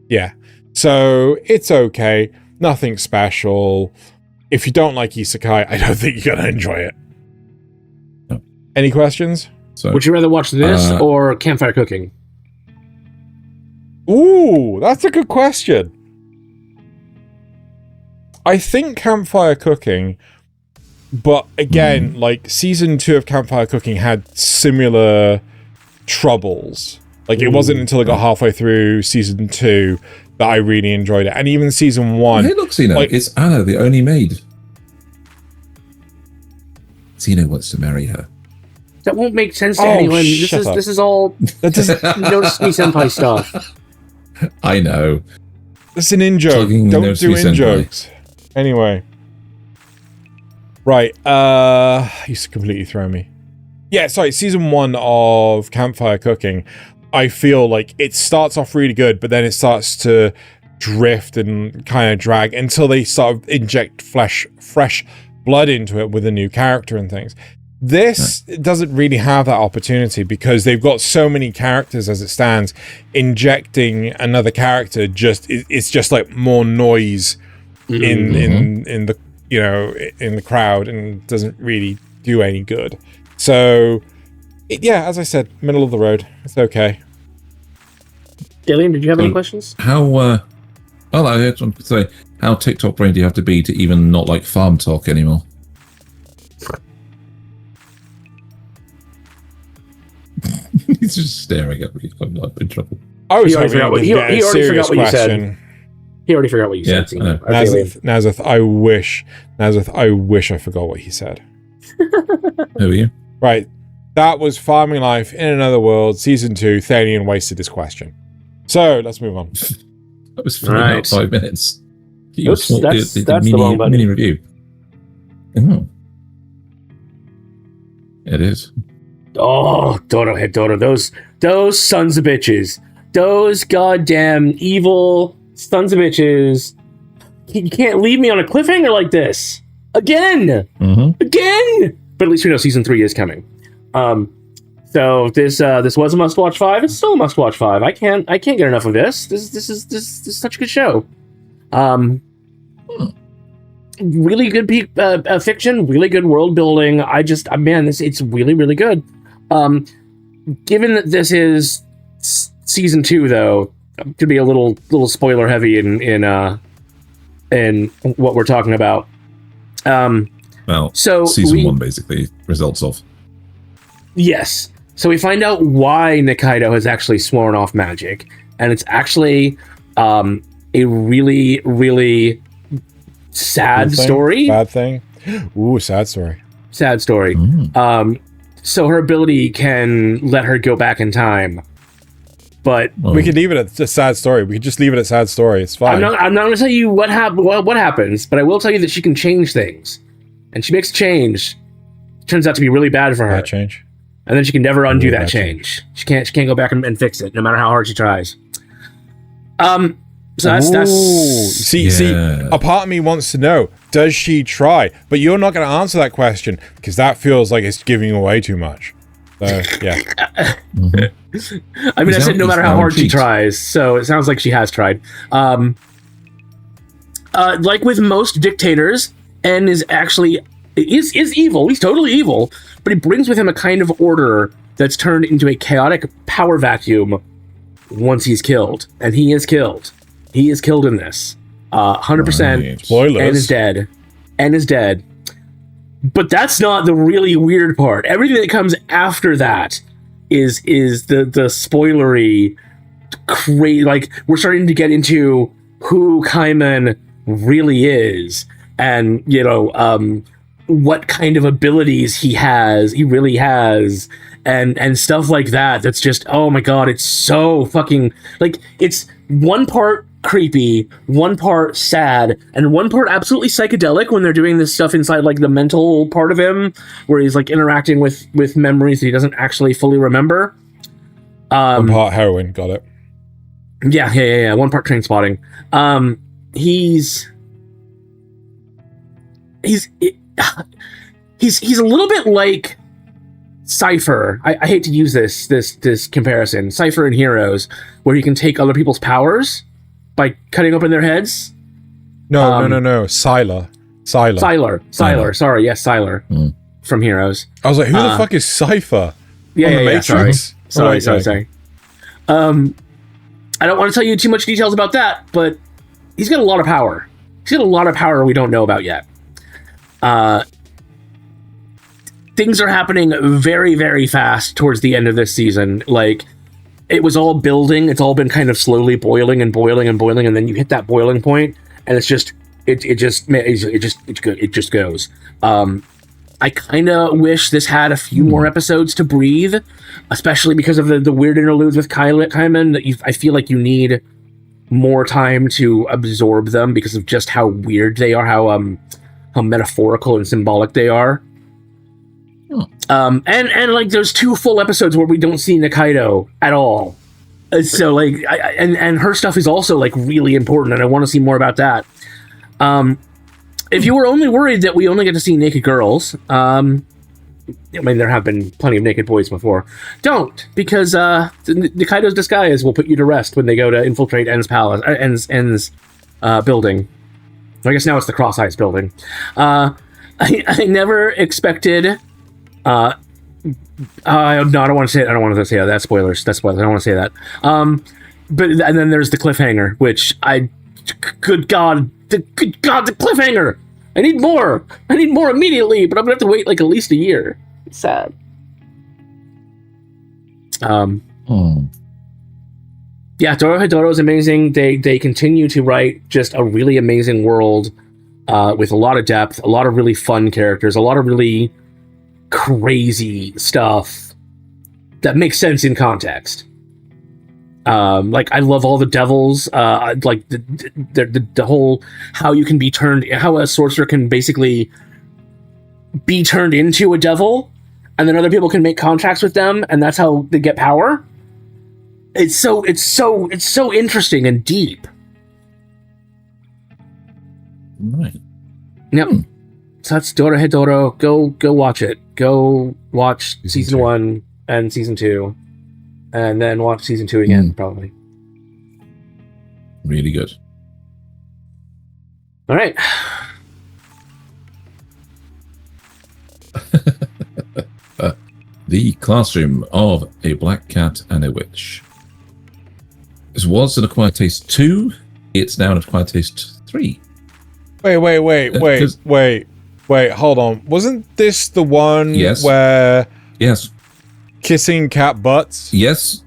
Yeah. So it's okay. Nothing special. If you don't like isekai, I don't think you're going to enjoy it. No. Any questions? So, would you rather watch this or Campfire Cooking? Ooh, that's a good question. I think Campfire Cooking, but again, like season 2 of Campfire Cooking had similar troubles. Like, it wasn't until I got halfway through season 2 that I really enjoyed it. And even season 1... Hey, look, Xeno, like, it's Anna, the only maid. Xeno wants to marry her. That won't make sense to anyone. This is all Notice Me Senpai stuff. I know. It's an in-joke. Don't do in-jokes. Anyway. Right. You completely throw me. Yeah, sorry. Season 1 of Campfire Cooking... I feel like it starts off really good, but then it starts to drift and kind of drag until they sort of inject fresh blood into it with a new character and things. This doesn't really have that opportunity because they've got so many characters as it stands. Injecting another character it's just like more noise in the in the crowd and doesn't really do any good. So. Yeah, as I said, middle of the road. It's okay. Thaylien, did you have any questions? I just want to say, how TikTok brain do you have to be to even not like farm talk anymore? He's just staring at me. I'm not in trouble. I was hoping I would get a serious question. He already forgot what you said. Nasuth, I wish I forgot what he said. Who are you? Right. That was Farming Life in Another World, Season 2. Thaylien wasted his question. So, let's move on. That was about 5 minutes. Oops, that's the wrong button. Mini review. Oh. It is. Oh, Dorohedoro, those sons of bitches. Those goddamn evil sons of bitches. You can't leave me on a cliffhanger like this. Again! Again! But at least we know Season 3 is coming. So this was a must-watch 5. It's still a must-watch 5. I can't get enough of this. This is such a good show. Really good fiction, really good world building. It's really, really good. Given that this is season 2, though, could be a little spoiler heavy in what we're talking about. So season 1 basically results of. Yes. So we find out why Nikaido has actually sworn off magic, and it's actually a really, really sad story. Bad thing. Ooh, sad story. Sad story. So her ability can let her go back in time, but we could leave it at a sad story. We could just leave it at sad story. It's fine. I'm not going to tell you what happens, but I will tell you that she can change things, and she makes a change. It turns out to be really bad for her. Bad change. And then she can never undo that change. She can't go back and fix it, no matter how hard she tries. So that's see, a part of me wants to know, does she try? But you're not going to answer that question because that feels like it's giving away too much. So yeah. I mean, I said no matter how hard she tries, so it sounds like she has tried. Like with most dictators, N is actually is evil. He's totally evil, but he brings with him a kind of order that's turned into a chaotic power vacuum once he's killed. And he is killed. He is killed in this. 100%. Right. Spoilers. And is dead. And is dead. But that's not the really weird part. Everything that comes after that is the spoilery crazy. Like, we're starting to get into who Kaiman really is, and what kind of abilities he really has, and stuff like that. That's just, oh my god, it's so fucking, like, it's one part creepy, one part sad, and one part absolutely psychedelic when they're doing this stuff inside, like, the mental part of him, where he's, like, interacting with memories that he doesn't actually fully remember. One part heroin, got it. Yeah. One part train spotting. He's a little bit like Cypher. I hate to use this comparison. Cypher in Heroes, where he can take other people's powers by cutting open their heads. No. Sylar. Sorry, yes, Sylar from Heroes. I was like, who the fuck is Cypher? Yeah, Matrix? Sorry. I don't want to tell you too much details about that, but he's got a lot of power. He's got a lot of power we don't know about yet. Things are happening very, very fast towards the end of this season. Like, it was all building. It's all been kind of slowly boiling, and then you hit that boiling point, and it's just good. It just goes. I kind of wish this had a few more episodes to breathe, especially because of the weird interludes with Kaiman. I feel like you need more time to absorb them because of just how weird they are, how metaphorical and symbolic they are. And like, there's 2 full episodes where we don't see Nikaido at all. So like, and her stuff is also like really important, and I want to see more about that. If you were only worried that we only get to see naked girls, I mean, there have been plenty of naked boys before. Don't, because Nikaido's disguise will put you to rest when they go to infiltrate En's palace, En's building. I guess now it's the Cross Eyes building. I never expected. I don't want to say it. I don't want to say that. That's spoilers. I don't want to say that. But and then there's the cliffhanger, which good God, the cliffhanger. I need more immediately, but I'm gonna have to wait like at least a year. It's sad. Yeah, Dorohedoro is amazing. They continue to write just a really amazing world with a lot of depth, a lot of really fun characters, a lot of really crazy stuff that makes sense in context. Like, I love all the devils, like the whole how you can be turned, how a sorcerer can basically be turned into a devil, and then other people can make contracts with them, and that's how they get power. It's so interesting and deep. Right. Yep. So that's Dorohedoro. Go watch it. Go watch season 1 and season 2. And then watch season 2 again, probably. Really good. All right. The Classroom of a Black Cat and a Witch. This was an Acquired Taste 2. It's now an Acquired Taste 3. Wait, hold on. Wasn't this the one where... Yes. Kissing cat butts? Yes.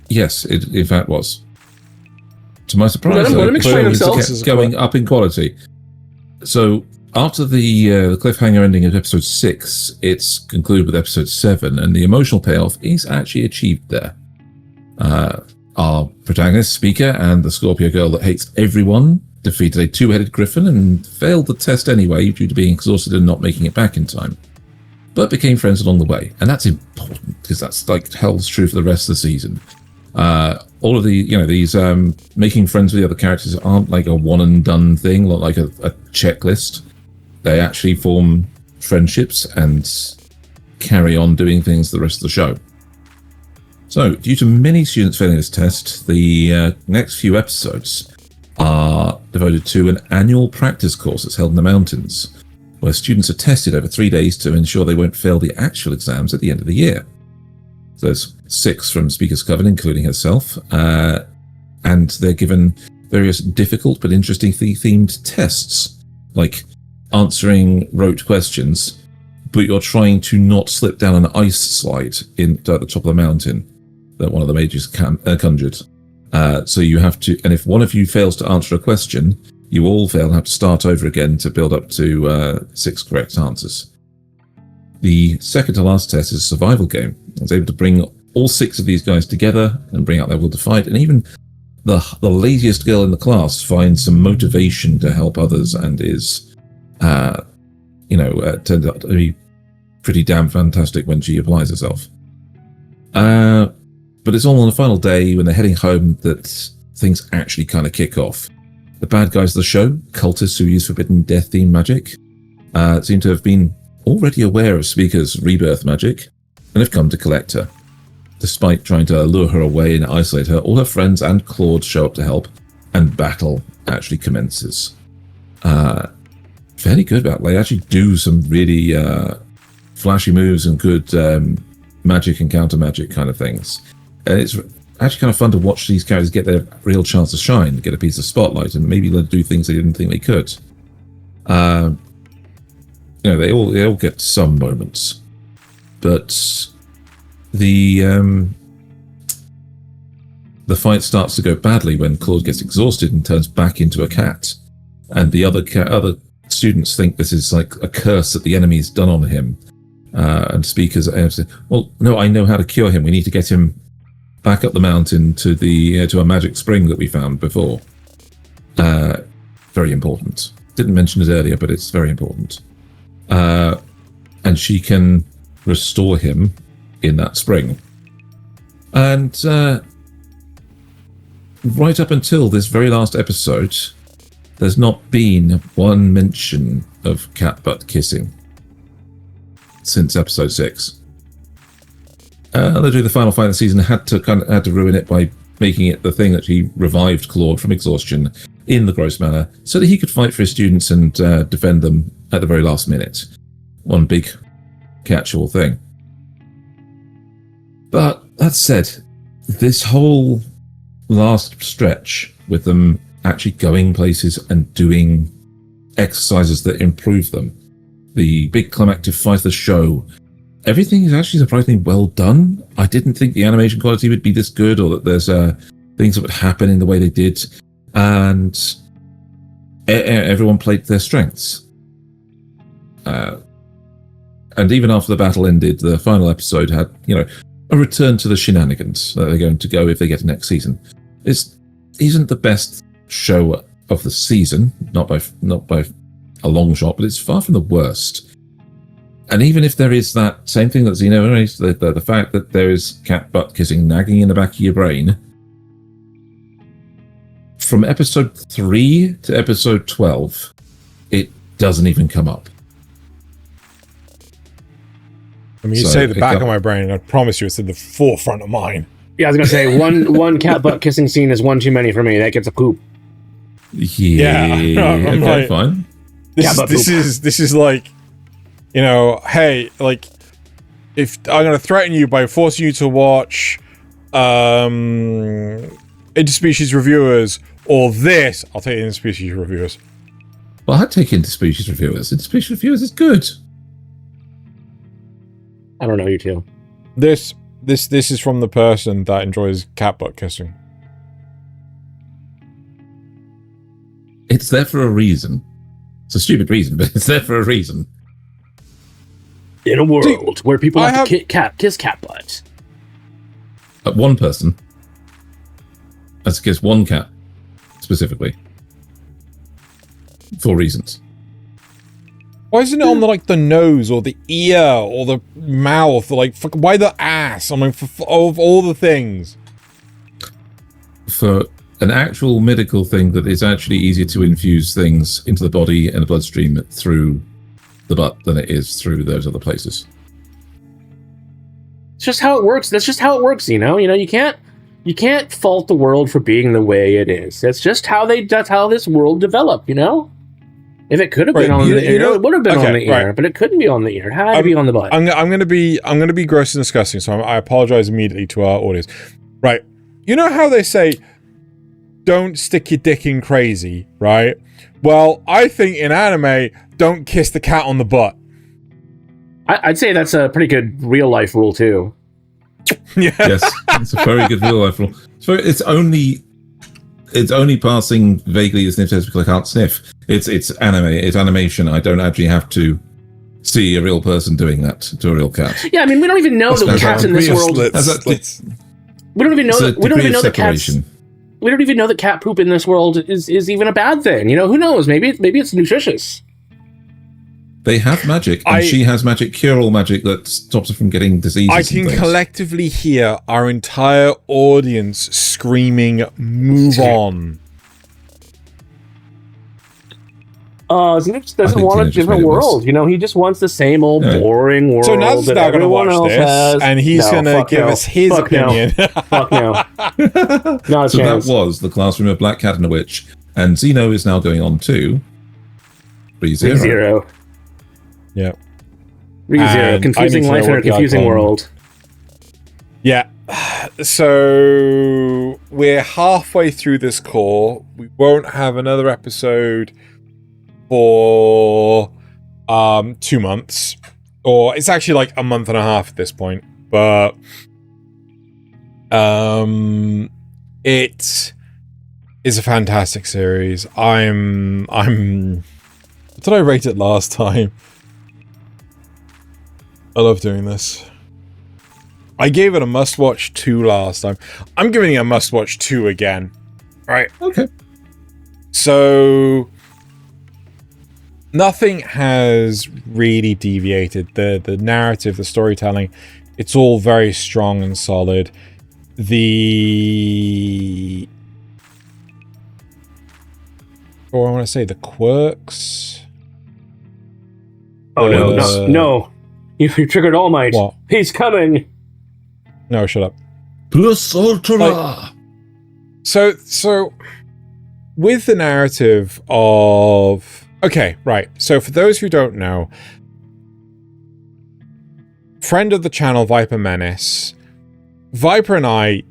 Yes, it in fact was. To my surprise, let him explain himself. Kept going up in quality. So after the cliffhanger ending of episode 6, it's concluded with episode 7, and the emotional payoff is actually achieved there. Our protagonist, Speaker, and the Scorpio girl that hates everyone defeated a 2-headed griffin and failed the test anyway due to being exhausted and not making it back in time, but became friends along the way. And that's important because that's like holds true for the rest of the season. All of the these making friends with the other characters aren't like a one and done thing, not like a checklist. They actually form friendships and carry on doing things the rest of the show. So due to many students failing this test, the next few episodes are devoted to an annual practice course that's held in the mountains, where students are tested over 3 days to ensure they won't fail the actual exams at the end of the year. So there's 6 from Speaker's Coven, including herself, and they're given various difficult but interestingly themed tests, like answering rote questions, but you're trying to not slip down an ice slide at the top of the mountain that one of the mages conjured. So you have to, and if one of you fails to answer a question, you all fail and have to start over again to build up to 6 correct answers. The second to last test is a survival game. I was able to bring all 6 of these guys together and bring out their will to fight, and even the laziest girl in the class finds some motivation to help others and is, turns out to be pretty damn fantastic when she applies herself. But it's all on the final day when they're heading home that things actually kind of kick off. The bad guys of the show, cultists who use forbidden death-themed magic, seem to have been already aware of Speaker's rebirth magic and have come to collect her. Despite trying to lure her away and isolate her, all her friends and Claude show up to help, and battle actually commences. Fairly good battle. They actually do some really flashy moves and good magic and counter magic kind of things. And it's actually kind of fun to watch these characters get their real chance to shine, get a piece of spotlight, and maybe do things they didn't think they could. They all get some moments, but the fight starts to go badly when Claude gets exhausted and turns back into a cat, and the other students think this is like a curse that the enemy's done on him. And Speakers say, "Well, no, I know how to cure him. We need to get him back up the mountain to the to a magic spring that we found before." Very important. Didn't mention it earlier, but it's very important. And she can restore him in that spring. And right up until this very last episode, there's not been one mention of cat butt kissing since episode 6. Literally, the final fight of the season had to ruin it by making it the thing that he revived Claude from exhaustion in the gross manner, so that he could fight for his students and defend them at the very last minute. One big catch-all thing. But that said, this whole last stretch with them actually going places and doing exercises that improve them, the big climactic fight of the show, everything is actually surprisingly well done. I didn't think the animation quality would be this good, or that there's things that would happen in the way they did, and everyone played their strengths. And even after the battle ended, the final episode had, a return to the shenanigans that they're going to go if they get to next season. It isn't the best show of the season, not by a long shot, but it's far from the worst. And even if there is that same thing that Xeno raised, the fact that there is cat butt kissing nagging in the back of your brain, from episode 3 to episode 12, it doesn't even come up. I mean, you say the back of my brain, and I promise you it's in the forefront of mine. Yeah, I was going to say, one cat butt kissing scene is one too many for me. That gets a poop. Yeah, I'm okay, fine. This is like, hey, like, if I'm going to threaten you by forcing you to watch interspecies reviewers or this, I'll take interspecies reviewers. Well, I'd take interspecies reviewers. Interspecies reviewers is good. I don't know you two. This is from the person that enjoys cat butt kissing. It's there for a reason. It's a stupid reason, but it's there for a reason. In a world where people have to kiss cat butts. One person has to kiss one cat, specifically. For reasons. Why isn't it on the nose or the ear or the mouth? Or why the ass? I mean, of all the things. For an actual medical thing that is actually easier to infuse things into the body and the bloodstream through the butt than it is through those other places. It's just how it works. That's just how it works, you can't you can't fault the world for being the way it is. That's just that's how this world developed, you know? If it could have been on the ear, it would have been on the ear, but it couldn't be on the ear. It had to be on the butt. I'm gonna be gross and disgusting, so I apologize immediately to our audience. Right. You know how they say, don't stick your dick in crazy, right? Well, I think in anime, don't kiss the cat on the butt. I'd say that's a pretty good real life rule too. Yeah. Yes, it's a very good real life rule. It's only passing vaguely the sniff test because I can't sniff. It's anime. It's animation. I don't actually have to see a real person doing that to a real cat. Yeah, I mean, we don't even know that cats in this world. We don't even know that. We don't even know that cats. We don't even know that cat poop in this world is even a bad thing. You know, who knows? Maybe it's nutritious. They have magic, and she has magic, cure-all magic that stops her from getting diseases. I can collectively hear our entire audience screaming, "Move on!" Xenogelion doesn't want a different world. You know, he just wants the same old boring world. So Nasuth's now going to watch this, and he's going to give us his opinion. Fuck no. Not a chance. That was the classroom of Black Cat and a Witch, and Xeno is now going on to ReZERO. Yeah. ReZERO. Confusing life in a confusing world. Yeah. So we're halfway through this core. We won't have another episode for 2 months. Or it's actually like a month and a half at this point. But it is a fantastic series. What did I rate it last time? I love doing this. I gave it a must-watch 2 last time. I'm giving it a must-watch 2 again. Right. Okay. So nothing has really deviated. The narrative, the storytelling, it's all very strong and solid. What do I want to say? The quirks? Oh, no. You triggered All Might. What? He's coming. No, shut up. Plus ultra. So with the narrative of... Okay, right. So for those who don't know, friend of the channel, Viper Menace, Viper and I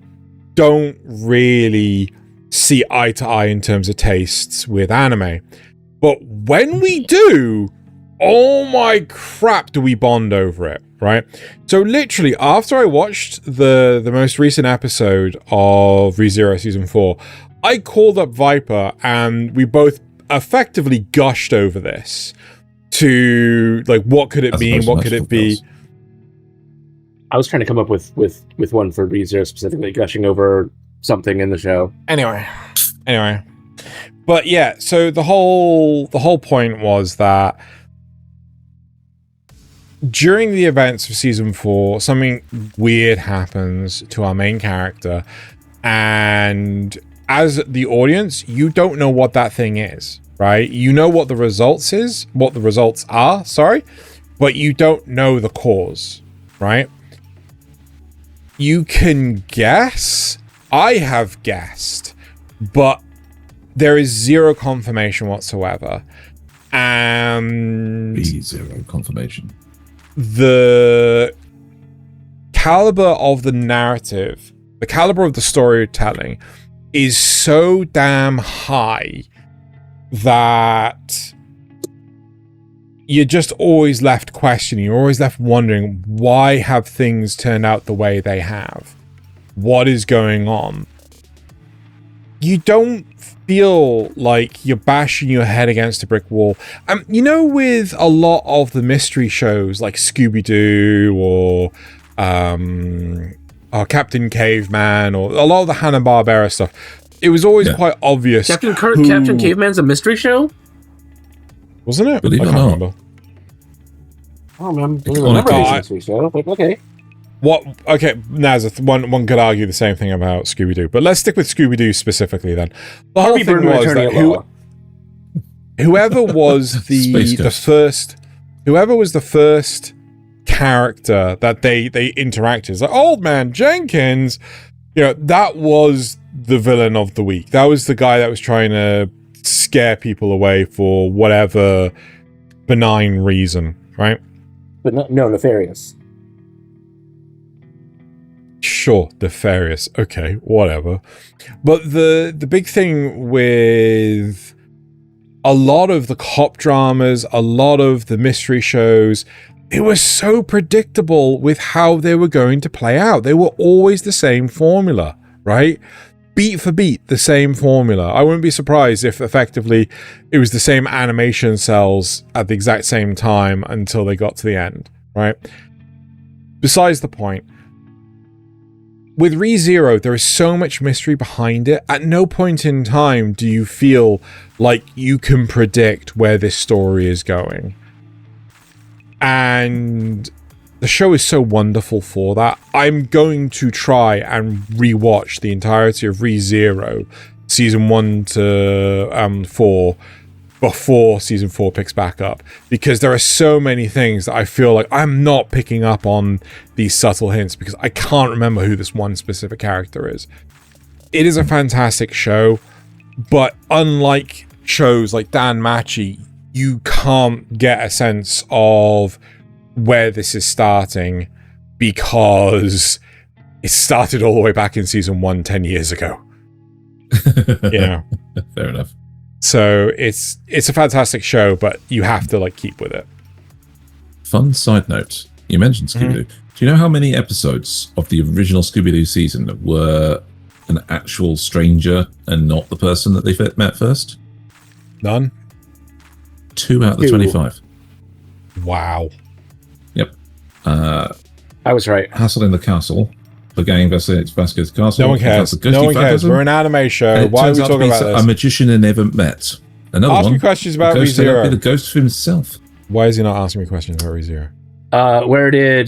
don't really see eye to eye in terms of tastes with anime. But when we do, oh my crap, do we bond over it, right? So literally, after I watched the most recent episode of ReZERO Season 4, I called up Viper and we both effectively gushed over this to, like, what could it mean? What could it be? I was trying to come up with one for ReZERO specifically, gushing over something in the show. Anyway. But yeah, so the whole point was that during the events of season 4, something weird happens to our main character, and as the audience, you don't know what that thing is, right? You know what the results are, but you don't know the cause, right? You can guess. I have guessed, but there is zero confirmation whatsoever. And zero confirmation. The caliber of the narrative, the caliber of the storytelling is so damn high that you're just always left questioning. You're always left wondering, why have things turned out the way they have? What is going on? You don't feel like you're bashing your head against a brick wall. You know, with a lot of the mystery shows like Scooby-Doo or Captain Caveman or a lot of the Hanna-Barbera stuff, it was always quite obvious. Captain Caveman's a mystery show? Wasn't it? Believe it or remember. not. Oh, man, I don't remember a mystery show, but okay. What? Okay, Nasuth, one could argue the same thing about Scooby-Doo, but let's stick with Scooby-Doo specifically then. The whole thing was that whoever was the first character that they interacted, like Old Man Jenkins, that was the villain of the week. That was the guy that was trying to scare people away for whatever benign reason, right? But no, nefarious. Sure, nefarious. Okay, whatever. But the big thing with a lot of the cop dramas, a lot of the mystery shows, it was so predictable with how they were going to play out. They were always the same formula, right? Beat for beat, the same formula. I wouldn't be surprised if effectively it was the same animation cells at the exact same time until they got to the end, right? Besides the point, with ReZERO, there is so much mystery behind it. At no point in time do you feel like you can predict where this story is going. And the show is so wonderful for that. I'm going to try and rewatch the entirety of ReZERO, season 1 to 4, before season 4 picks back up, because there are so many things that I feel like I'm not picking up on these subtle hints because I can't remember who this one specific character is. It is a fantastic show, but unlike shows like Danmachi, you can't get a sense of where this is starting because it started all the way back in season 1 10 years ago. Fair enough. So it's a fantastic show, but you have to keep with it. Fun side note: you mentioned Scooby-Doo. Do you know how many episodes of the original Scooby-Doo season were an actual stranger and not the person that they met first? None. 2 out of the 25. Wow. Yep. I was right. Hassle in the Castle. The gang investigates Vasquez Castle. No one cares. No one cares. We're an anime show. Why are we talking about this? A magician I never met. Another Ask one. me questions about ReZERO. ReZERO. The ghost of himself. Why is he not asking me questions about ReZERO? Where did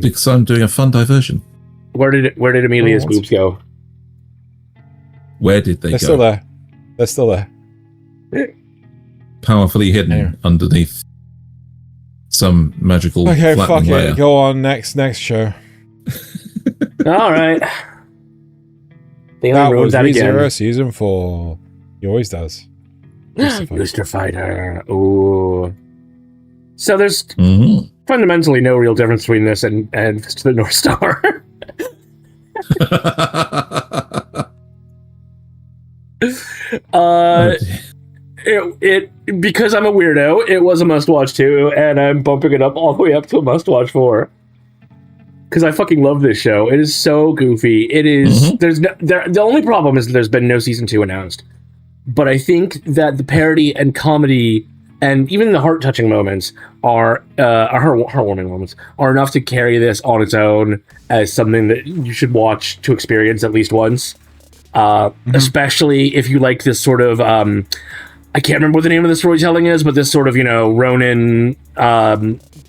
Because I'm doing a fun diversion. where did Amelia's boobs go? Where did they They're go? still there. They're still there. Powerfully hidden underneath some magical Okay, fuck flattening layer. it. Go on. Next show. All right. They That ruined was that again. ReZERO season 4. He always does. Rooster Fighter. Ooh. So there's Mhm. fundamentally no real difference between this and Fist of the North Star. It because I'm a weirdo, it was a must-watch too, and I'm bumping it up all the way up to a must-watch 4. Because I fucking love this show. It is so goofy. It is. The only problem is that there's been no season 2 announced. But I think that the parody and comedy and even the heart-touching moments are heartwarming moments are enough to carry this on its own as something that you should watch to experience at least once. Especially if you like this sort of I can't remember what the name of the storytelling is, but this sort of Ronin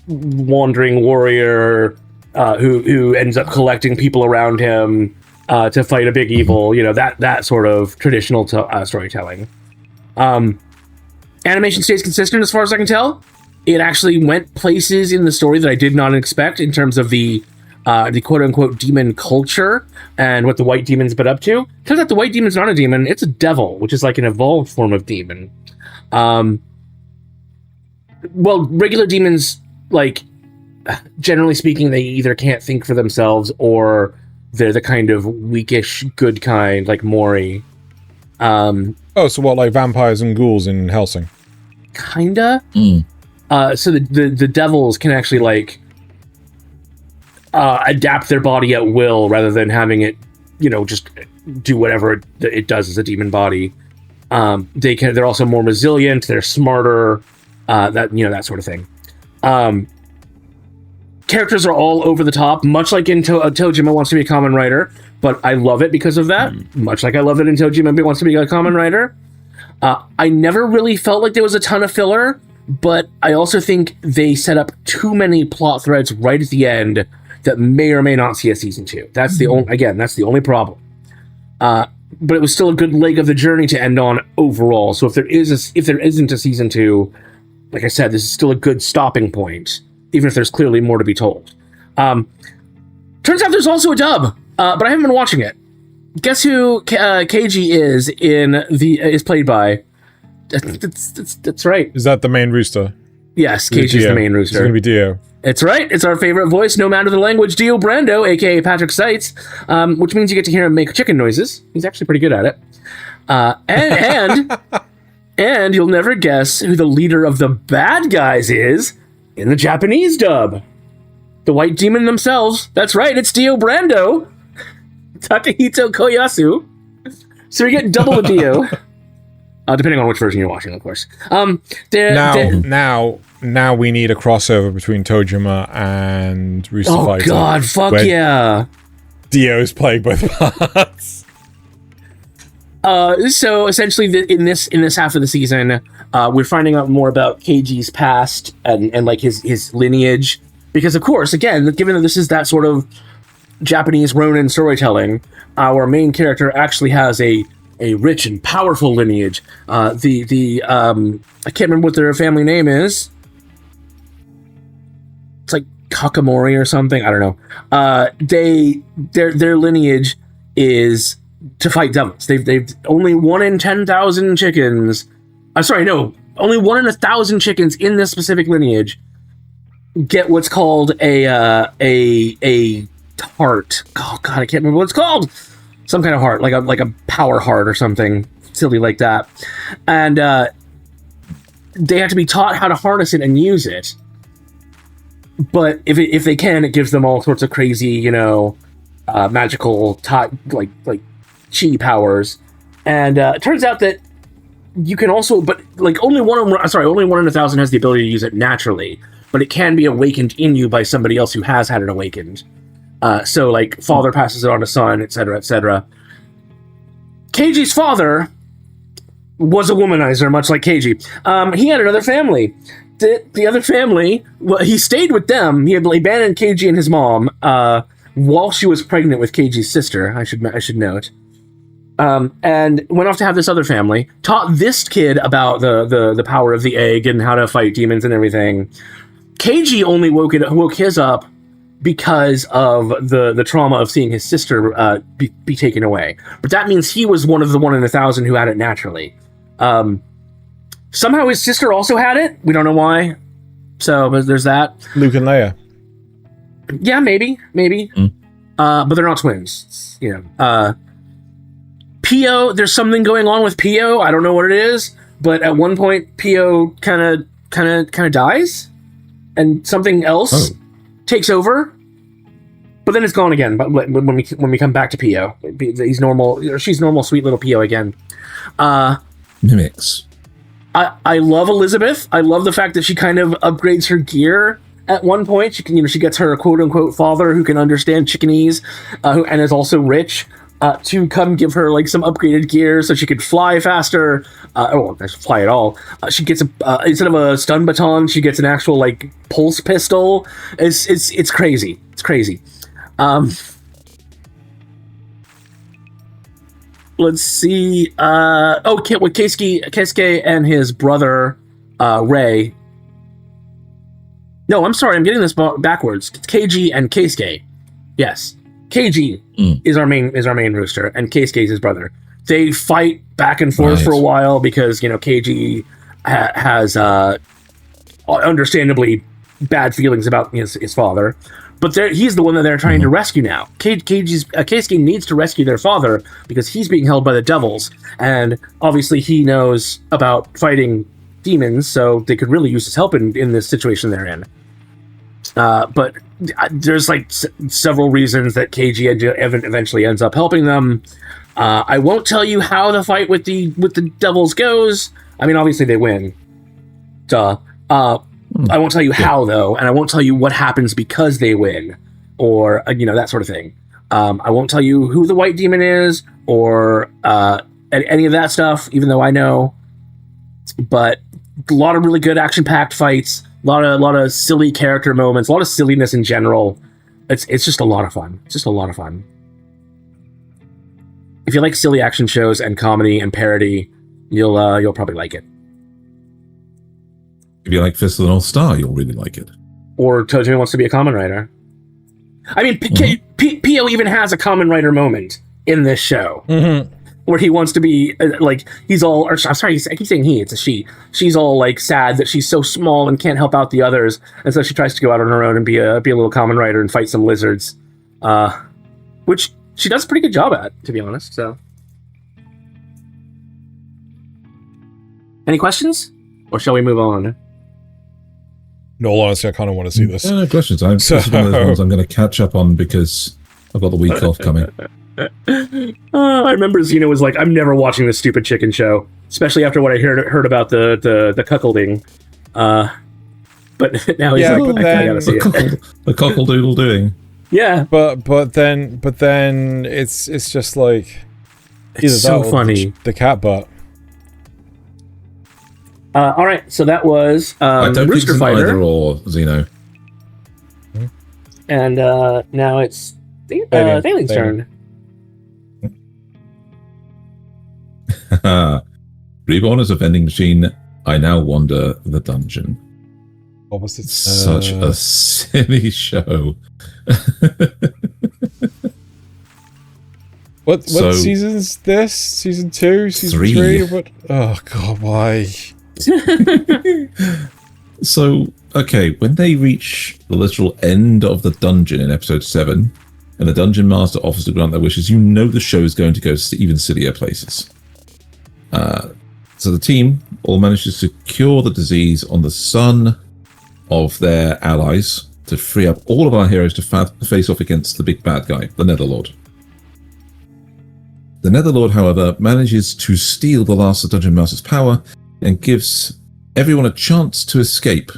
wandering warrior who ends up collecting people around him to fight a big evil. That sort of traditional storytelling. Animation stays consistent as far as I can tell. It actually went places in the story that I did not expect in terms of the quote-unquote demon culture and what the white demon's been up to. Turns out the white demon's not a demon, it's a devil, which is like an evolved form of demon. Well, regular demons, generally speaking, they either can't think for themselves or they're the kind of weakish good kind, like Mori. So what, like vampires and ghouls in Hellsing? Kinda. So the devils can actually adapt their body at will rather than having it, just do whatever it does as a demon body. They're also more resilient. They're smarter. That sort of thing. Characters are all over the top, much like in Tojima Wants to Be a Kamen Rider, but I love it because of that. Much like I love it in Tojima Wants to Be a Kamen Rider. I never really felt like there was a ton of filler, but I also think they set up too many plot threads right at the end that may or may not see a season 2. That's the only problem. But it was still a good leg of the journey to end on overall. So if there isn't a season 2, like I said, this is still a good stopping point, even if there's clearly more to be told. Turns out there's also a dub. but I haven't been watching it. Guess who Keiji is played by? That's right. Is that the main rooster? Yes, Keiji's the main rooster. It's going to be Dio. It's right. It's our favorite voice, no matter the language, Dio Brando, a.k.a. Patrick Seitz, which means you get to hear him make chicken noises. He's actually pretty good at it. And you'll never guess who the leader of the bad guys is in the Japanese dub. The white demon themselves. That's right, it's Dio Brando. Takahito Koyasu. So you get double the Dio. Depending on which version you're watching, of course. Now we need a crossover between Tojima and Rooster Fighter. Oh god, fuck yeah. Dio's playing both parts. So essentially, in this half of the season, we're finding out more about Keiji's past and like his lineage, because of course, again, given that this is that sort of Japanese Ronin storytelling, our main character actually has a rich and powerful lineage. I can't remember what their family name is. It's like Kakamori or something. I don't know. Their lineage is to fight devils. They've only 1 in 10,000 chickens. Only 1 in 1,000 chickens in this specific lineage get what's called a heart. Oh god, I can't remember what it's called. Some kind of heart, like a power heart or something silly like that, and they have to be taught how to harness it and use it. But if they can, it gives them all sorts of crazy, magical like chi powers. And it turns out that you can also, but like only 1 in 1,000 has the ability to use it naturally, but it can be awakened in you by somebody else who has had it awakened. So like father passes it on to son, etc., etc. Keiji's father was a womanizer, much like Keiji. He had another family. The other family, well, he stayed with them. He had abandoned Keiji and his mom while she was pregnant with Keiji's sister. I should note. And went off to have this other family. Taught this kid about the power of the egg and how to fight demons and everything. Keiji only woke his up because of the trauma of seeing his sister be taken away. But that means he was one of the 1 in 1,000 who had it naturally. Somehow his sister also had it. We don't know why. So there's that. Luke and Leia. Yeah, maybe. But they're not twins. Pio, there's something going on with Pio. I don't know what it is. But at one point, Pio kind of dies. And something else takes over. But then it's gone again. But when we come back to Pio, he's normal. Or she's normal, sweet little Pio again. Mimics. I love Elizabeth. I love the fact that she kind of upgrades her gear at one point. She can, she gets her quote unquote father who can understand Chickenese, and is also rich, to come give her like some upgraded gear so she could fly faster. Not fly at all. She gets instead of a stun baton, she gets an actual like pulse pistol. It's crazy. It's crazy. Let's see. With Keisuke and his brother, Rei. No, I'm sorry. I'm getting this backwards. It's Keiji and Keisuke. Yes. Keiji is our main rooster, and Keisuke is his brother. They fight back and forth for a while because, Keiji has understandably bad feelings about his father. But he's the one that they're trying to rescue now. Keisuke needs to rescue their father because he's being held by the devils. And obviously he knows about fighting demons, so they could really use his help in this situation they're in. But there's like several reasons that Keiji eventually ends up helping them. I won't tell you how the fight with the devils goes. I mean, obviously they win. Duh. I won't tell you how, though, and I won't tell you what happens because they win, or, that sort of thing. I won't tell you who the white demon is, or any of that stuff, even though I know. But a lot of really good action-packed fights, a lot of silly character moments, a lot of silliness in general. It's just a lot of fun. It's just a lot of fun. If you like silly action shows and comedy and parody, you'll probably like it. If you like Fist of the North Star, you'll really like it. Or Tojima Wants to Be a Kamen Rider. I mean, Pio even has a Common Writer moment in this show. Mm-hmm. Where he wants to be he's all, or I'm sorry, I keep saying he, it's a she. She's all sad that she's so small and can't help out the others, and so she tries to go out on her own and be a little common writer and fight some lizards, which she does a pretty good job at, to be honest. So, any questions, or shall we move on? In all honesty, I kind of want to see this. No questions. This is one of those ones I'm going to catch up on because I've got the week off coming. I remember Xeno was like, I'm never watching this stupid chicken show, especially after what I heard about the cuckolding. But now he's I gotta see it. The cockle-doodle doing. Yeah, but then it's just like it's so funny. The cat butt. All right, so that was I don't Rooster think it's Fighter, either or Xeno. and now it's Thaylien's turn. Reborn as a vending machine. I now wander the dungeon. What was it? Such a silly show. What season is this? Season 2? Season 3? What? Oh god, why? So, okay, when they reach the literal end of the dungeon in episode 7, and the dungeon master offers to grant their wishes, you know the show is going to go to even sillier places. So the team all managed to secure the disease on the son of their allies to free up all of our heroes to face off against the big bad guy, the Netherlord. The Netherlord, however, manages to steal the last of the Dungeon Master's power and gives everyone a chance to escape.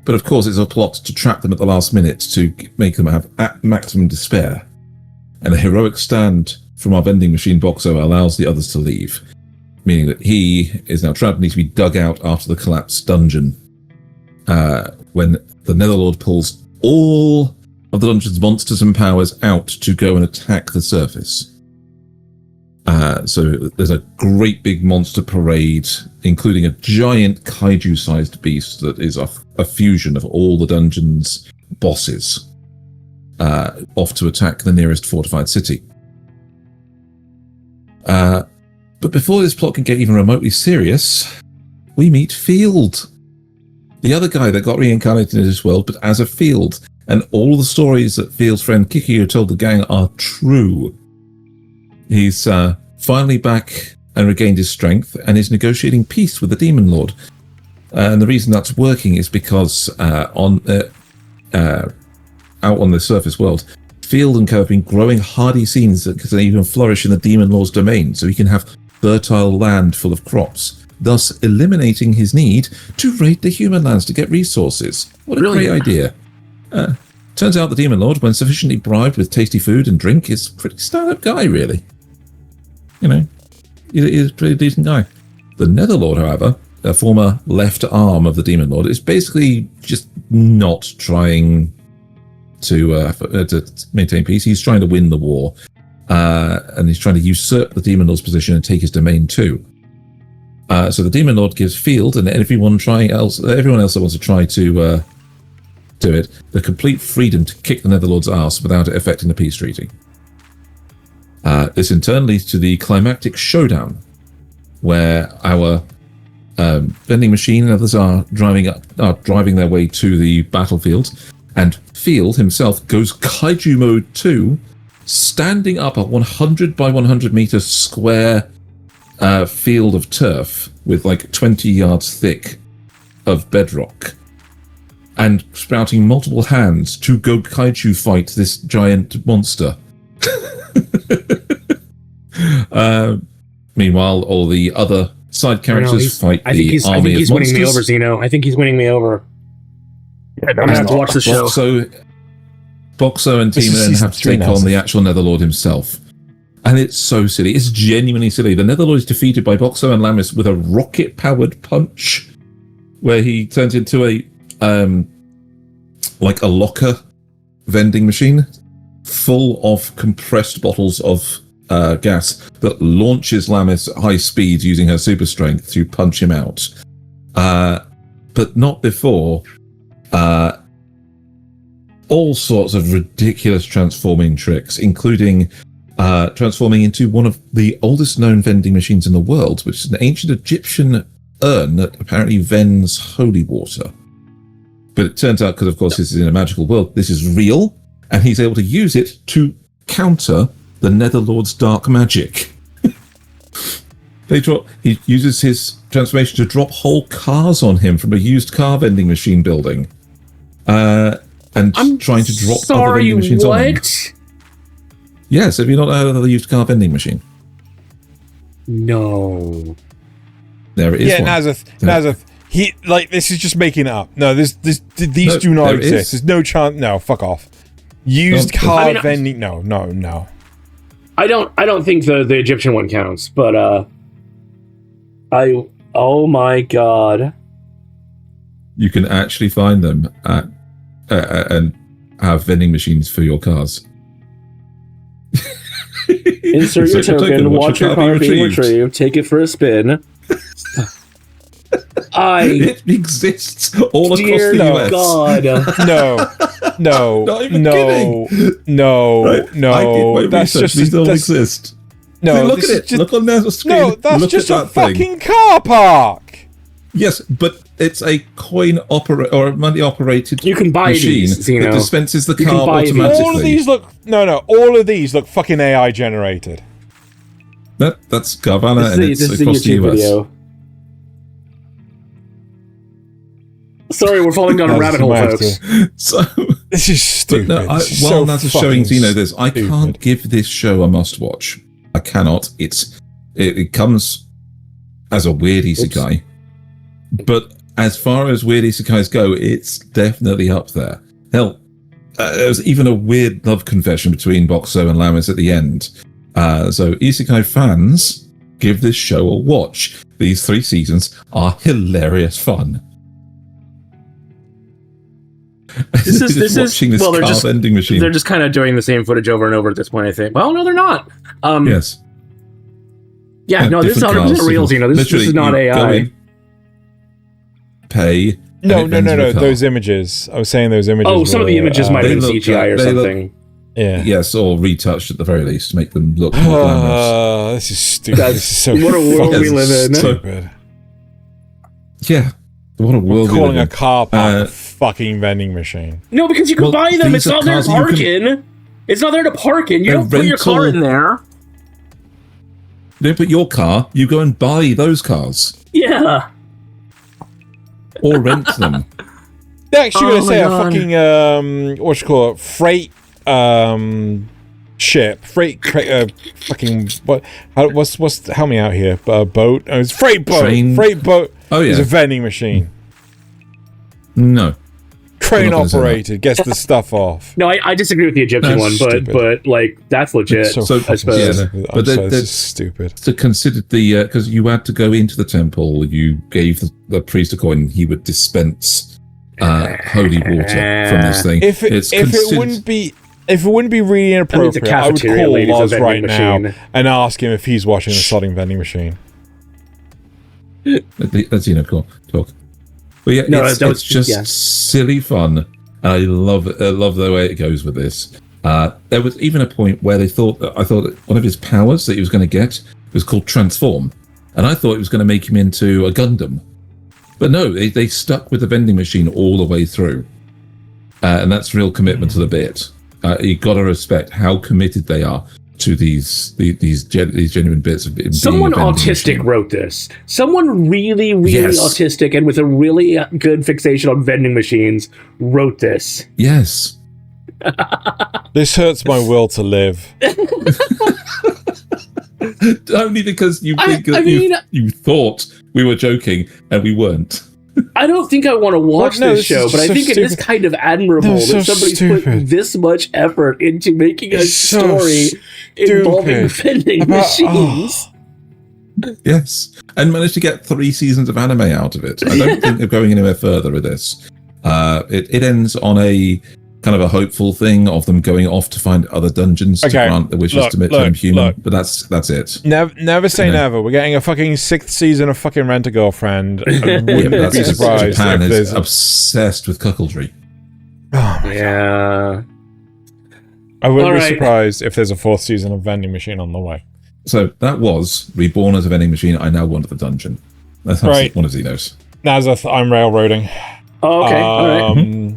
But of course, it's a plot to trap them at the last minute to make them have maximum despair. And a heroic stand from our vending machine Boxo allows the others to leave, meaning that he is now trapped and needs to be dug out after the collapsed dungeon. When the Netherlord pulls all of the dungeon's monsters and powers out to go and attack the surface. So there's a great big monster parade, including a giant kaiju-sized beast that is a fusion of all the dungeon's bosses, off to attack the nearest fortified city. But before this plot can get even remotely serious, we meet Field, the other guy that got reincarnated in this world, but as a Field. And all the stories that Field's friend Kikyo told the gang are true. He's finally back and regained his strength and is negotiating peace with the Demon Lord. And the reason that's working is because out on the surface world, Field and Co have been growing hardy seeds that can even flourish in the Demon Lord's domain, so he can have fertile land full of crops, thus eliminating his need to raid the human lands to get resources. What a great idea. Turns out the Demon Lord, when sufficiently bribed with tasty food and drink, is a pretty stand-up guy, really. You know, he's a pretty decent guy. The Netherlord, however, a former left arm of the Demon Lord, is basically just not trying to maintain peace. He's trying to win the war. And he's trying to usurp the Demon Lord's position and take his domain too. So the Demon Lord gives Field and everyone else that wants to try to do it the complete freedom to kick the Netherlord's ass without it affecting the peace treaty. This in turn leads to the climactic showdown, where our vending machine and others are driving their way to the battlefield, and Field himself goes kaiju mode too, standing up a 100 by 100 meter square field of turf with like 20 yards thick of bedrock, and sprouting multiple hands to go kaiju fight this giant monster. Meanwhile, all the other side characters fight the army of monsters. I think he's winning me over, Xeno. I think he's winning me over. I'm going to have to watch the show. Boxo and Team then have to take on the actual Netherlord himself. And it's so silly. It's genuinely silly. The Netherlord is defeated by Boxo and Lamis with a rocket-powered punch, where he turns into a locker vending machine full of compressed bottles of gas that launches Lamis at high speed using her super strength to punch him out. But not before all sorts of ridiculous transforming tricks, including transforming into one of the oldest known vending machines in the world, which is an ancient Egyptian urn that apparently vends holy water. But it turns out, because of course this is in a magical world, this is real, and he's able to use it to counter the Netherlord's dark magic. He uses his transformation to drop whole cars on him from a used car vending machine building. And I'm trying to drop other vending machines on him. Yes, have you not heard of the used car vending machine? No. There it is. Yeah, one. Nasuth. He this is just making it up. No, these do not exist. There's no chance. No, fuck off. Used car vending. No. I don't think the Egyptian one counts, but oh my god. You can actually find them at and have vending machines for your cars. Insert your token, watch your car being retrieved, take it for a spin. It exists all across the US. God. No. Not even kidding. No. Right, That's just these don't exist. No, See, look at it. Look on the screen. No, that's look just at a fucking thing. car park. Yes, but it's a coin or a money operated You can buy machine these, you that know. dispenses the You can car buy these. automatically. All of these look all of these look fucking AI generated. That's Carvana, and This it's is a across the YouTube US. video. Sorry, we're falling down a rabbit hole, folks. So This is stupid. no, while Naz is showing Xeno this, I can't give this show a must watch. I cannot. It comes as a weird isekai, but as far as weird isekais go, it's definitely up there. Hell, there was even a weird love confession between Boxo and Lamis at the end. So isekai fans, give this show a watch. These 3 seasons are hilarious fun. This is watching this well, car vending machine. they're just kind of doing the same footage over and over at this point, I think. Well, no, they're not. Yes. Yeah, no, this is 100% real, Xeno. This is not you AI. go in, pay. No. and it vends you a car. Those images. I was saying those images. Oh, some of the images might have been look- CGI or they look- something. Yeah. Yes, or retouched at the very least to make them look more glamorous. This is stupid. That's- This is so what a world we live in. Stupid. Yeah. What a world we Calling live a in. car park a fucking vending machine. No, because you can Well, buy them. these It's are not there to cars you park can- in. It's not there to park in. You A don't put your car rental- in there. You don't put your car, you go and buy those cars. Yeah. Or rent them. They're actually going Oh to my say God. a fucking what you call it, freight ship, fucking what? What's help me out here? Boat? Oh, it's freight boat. Train. Freight boat. Oh, yeah. Is a vending machine. No. Train I'm not gonna say operated gets the stuff off. No, I disagree with the Egyptian That's one, stupid. but like that's legit. So So- I suppose. yeah, stupid. but I'm sorry, that- this is that's- stupid. To consider the because you had to go into the temple, you gave the priest a coin, he would dispense holy water from this thing. If it wouldn't be really inappropriate, I would cafeteria call ladies a Loz vending right now machine. and ask him if he's watching the sodding vending machine. That's talk. But yeah, No, it's just silly fun. I love the way it goes with this. There was even a point where I thought that one of his powers that he was going to get was called Transform, and I thought it was going to make him into a Gundam. But no, they stuck with the vending machine all the way through, and that's real commitment to the bit. You got to respect how committed they are to these genuine bits of being Someone a vending autistic machine. wrote this. Someone really Yes. autistic and with a really good fixation on vending machines wrote this. Yes. This hurts my will to live. Only because you I think mean- you thought we were joking and we weren't. I don't think I want to watch No, this this show, is but I so think it is stupid. kind of admirable No, it's that so somebody's stupid. put this much effort into making a It's so story involving vending machines. Yes, and managed to get 3 seasons of anime out of it. I don't think they're going anywhere further with this. It ends on a kind of a hopeful thing of them going off to find other dungeons to Okay, grant the wishes to make them human. But that's it. Never say Yeah. never. We're getting a fucking 6th season of fucking Rent a Girlfriend. I Yeah, wouldn't but be surprised Japan if is there's obsessed with cuckoldry. Oh my Yeah. I wouldn't All be right. surprised if there's a 4th season of Vending Machine on the way. So that was Reborn as a vending machine. I now want the dungeon. That's Right. one of Xenos. Nasuth, I'm railroading. Oh, okay. All right.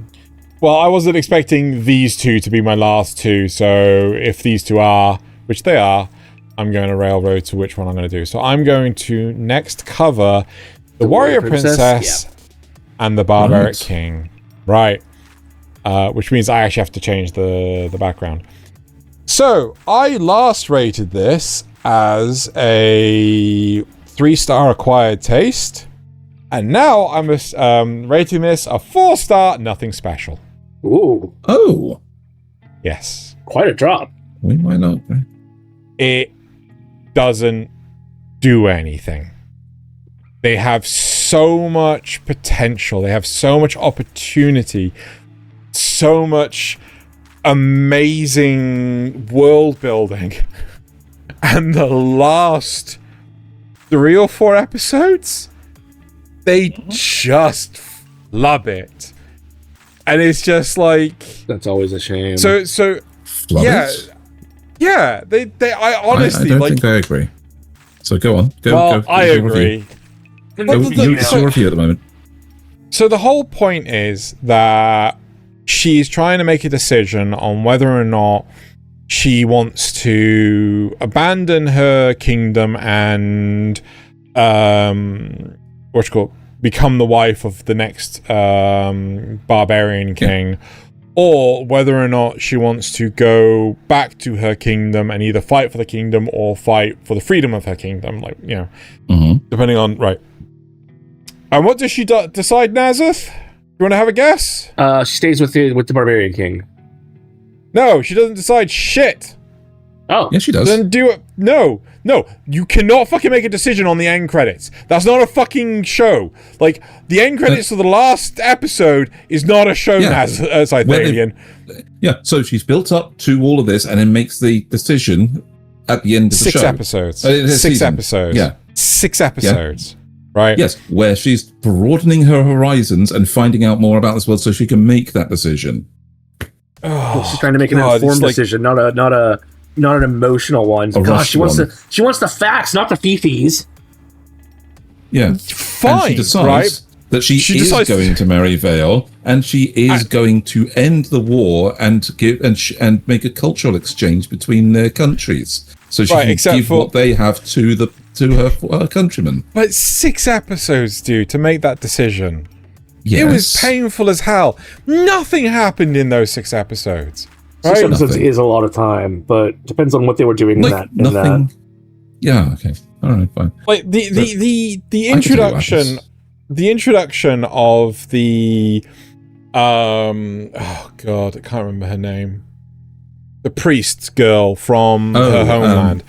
Well, I wasn't expecting these two to be my last two, so if these two are, which they are, I'm going to railroad to which one I'm going to do. So I'm going to next cover the Warrior Princess and the Barbaric King. Right. Which means I actually have to change the background. So, I last rated this as a 3-star acquired taste, and now I'm rating this a 4-star nothing special. Ooh. Oh, Yes. Quite a drop. we might not. It doesn't do anything. They have so much potential. They have so much opportunity. So much amazing world building. And the last 3 or 4 episodes, they just flub it. And it's just like... That's always a shame. So Flub yeah. it? Yeah, I honestly... I don't think I agree. So go on. Well, go. I Use your agree. review. It's your review at the moment. So the whole point is that she's trying to make a decision on whether or not she wants to abandon her kingdom and become the wife of the next barbarian king, or whether or not she wants to go back to her kingdom and either fight for the kingdom or fight for the freedom of her kingdom, like, you know, depending on, right. And what does she decide, Nasuth? You want to have a guess? She stays with the Barbarian King. No, she doesn't decide shit. Oh. Yes, she does. Then do it. No, you cannot fucking make a decision on the end credits. That's not a fucking show. Like, the end credits of the last episode is not a show, Thaylien. Yeah, so she's built up to all of this and then makes the decision at the end of the show. 6 episodes. Six 6 episodes. Yeah. 6 episodes. Right? Yes, where she's broadening her horizons and finding out more about this world so she can make that decision. Oh, she's trying to make an informed decision, not an emotional one. Gosh, she wants the facts, not the fifis. Yeah, fine. And she decides right? that she is going to marry Vale, and she is going to end the war and give and make a cultural exchange between their countries, so she can give what they have to her countrymen. But 6 episodes, dude, to make that decision. Yes. It was painful as hell. Nothing happened in those 6 episodes. Right? 6 episodes is a lot of time, but depends on what they were doing in that. Yeah. Okay. All right. Fine. Like the introduction, of the oh god, I can't remember her name. The priest girl from her homeland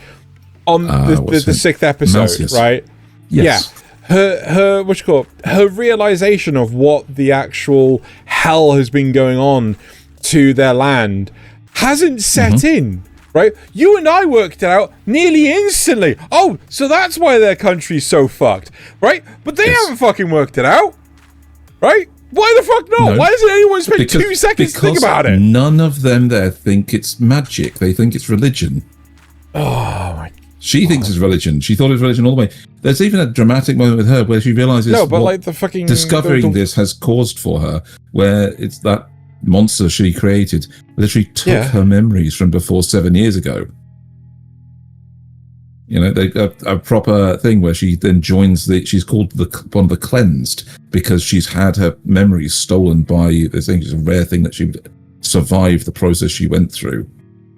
on the 6th episode, Malcius. Right? Yes. Yeah. Her realization of what the actual hell has been going on to their land hasn't set in, right? You and I worked it out nearly instantly. Oh, so that's why their country's so fucked, right? But they haven't fucking worked it out, right? Why the fuck not? No, why doesn't anyone spend 2 seconds to think about it? None of them there think it's magic. They think it's religion. Oh my. She thinks it's religion. She thought it was religion all the way. There's even a dramatic moment with her where she realizes like the fucking discovering this has caused for her, where it's that monster she created literally took her memories from before 7 years ago. You know, a proper thing where she then joins she's called one of the cleansed because she's had her memories stolen by this thing. It's a rare thing that she would survive the process she went through.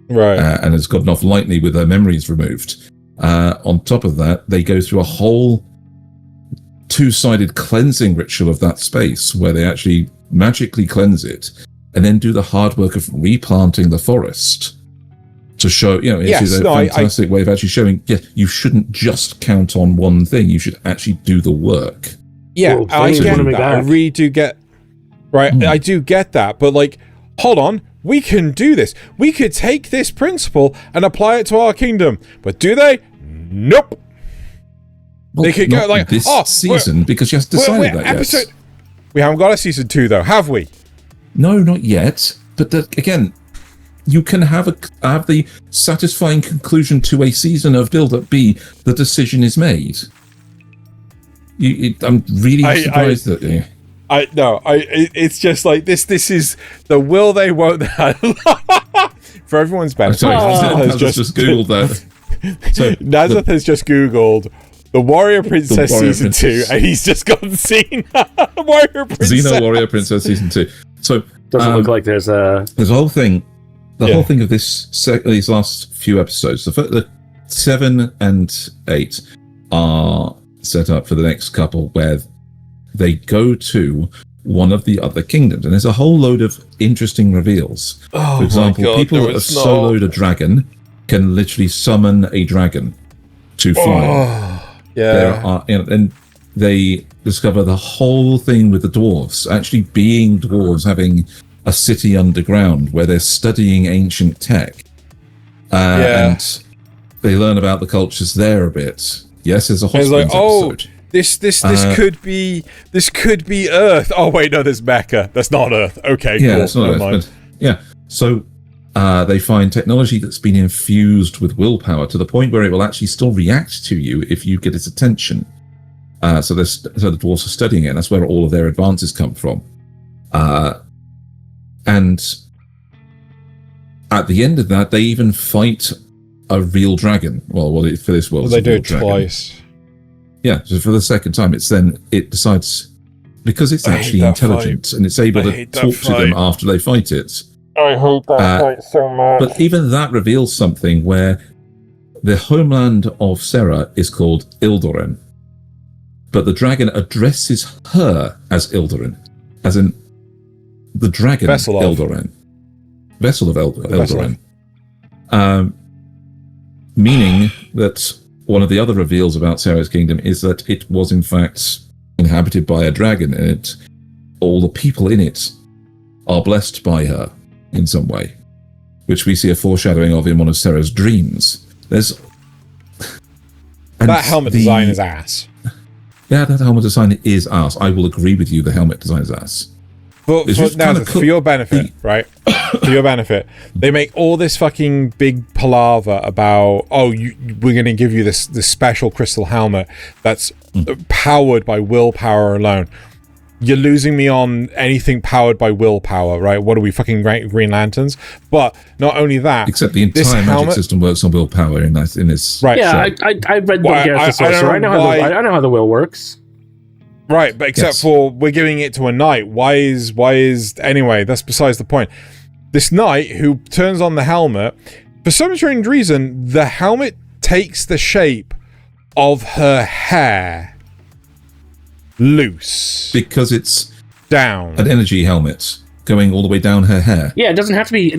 Right. And has gotten off lightly with her memories removed. On top of that, they go through a whole 2-sided cleansing ritual of that space where they actually magically cleanse it and then do the hard work of replanting the forest to show, you know, it is a fantastic way of actually showing, you shouldn't just count on one thing. You should actually do the work. Yeah, well, I get that. I really do get, right? I do get that. But like, hold on. We can do this. We could take this principle and apply it to our kingdom. But do they? Nope. Well, they could go like this season because you have decided that episode. Yet. We haven't got a season 2 though, have we? No, not yet. But again, you can have the satisfying conclusion to a season of build-up be the decision is made. I'm really surprised that... It's just like this. This is the will they, won't they. For everyone's benefit, Nasuth just googled that. So Nasuth has just googled the Warrior Princess season 2, and he's just gone seen Warrior Princess. Xeno Warrior Princess season 2. So doesn't look like there's a whole thing. The whole thing of these last few episodes, the 7 and 8 are set up for the next couple where they go to one of the other kingdoms, and there's a whole load of interesting reveals. For example, people that have soloed a dragon can literally summon a dragon to fly. And they discover the whole thing with the dwarves actually being dwarves, having a city underground where they're studying ancient tech, and they learn about the cultures there a bit. Yes, there's a hot springs episode. This could be Earth. Oh wait, no, there's Mecca. That's not Earth. Okay, yeah, cool. that's not Earth. So they find technology that's been infused with willpower to the point where it will actually still react to you if you get its attention. So the dwarves are studying it, and that's where all of their advances come from. And at the end of that, they even fight a real dragon. Well, for this world, they do it twice. Yeah, so for the second time, it decides, because it's actually intelligent and it's able to talk to them after they fight it. I hate that fight so much. But even that reveals something where the homeland of Serra is called Ildoren, but the dragon addresses her as Ildoren, as in the dragon Vessel of Ildoren. Vessel of Ildoren. Meaning that one of the other reveals about Serra's kingdom is that it was in fact inhabited by a dragon, and all the people in it are blessed by her in some way, which we see a foreshadowing of in one of Serra's dreams. That helmet design is ass. Yeah, that helmet design is ass. I will agree with you, the helmet design is ass. But for your benefit, right? For your benefit, they make all this fucking big palaver about, we're going to give you this special crystal helmet that's powered by willpower alone. You're losing me on anything powered by willpower, right? What are we, fucking Green Lanterns? But not only that, except the entire magic system works on willpower in this. Right? Yeah, I read the Gareth the Sorcerer. I know how the will works. Right, but except for we're giving it to a knight. Why is anyway, that's besides the point. This knight who turns on the helmet, for some strange reason, the helmet takes the shape of her hair. Loose. Because it's down. An energy helmet going all the way down her hair. Yeah, it doesn't have to be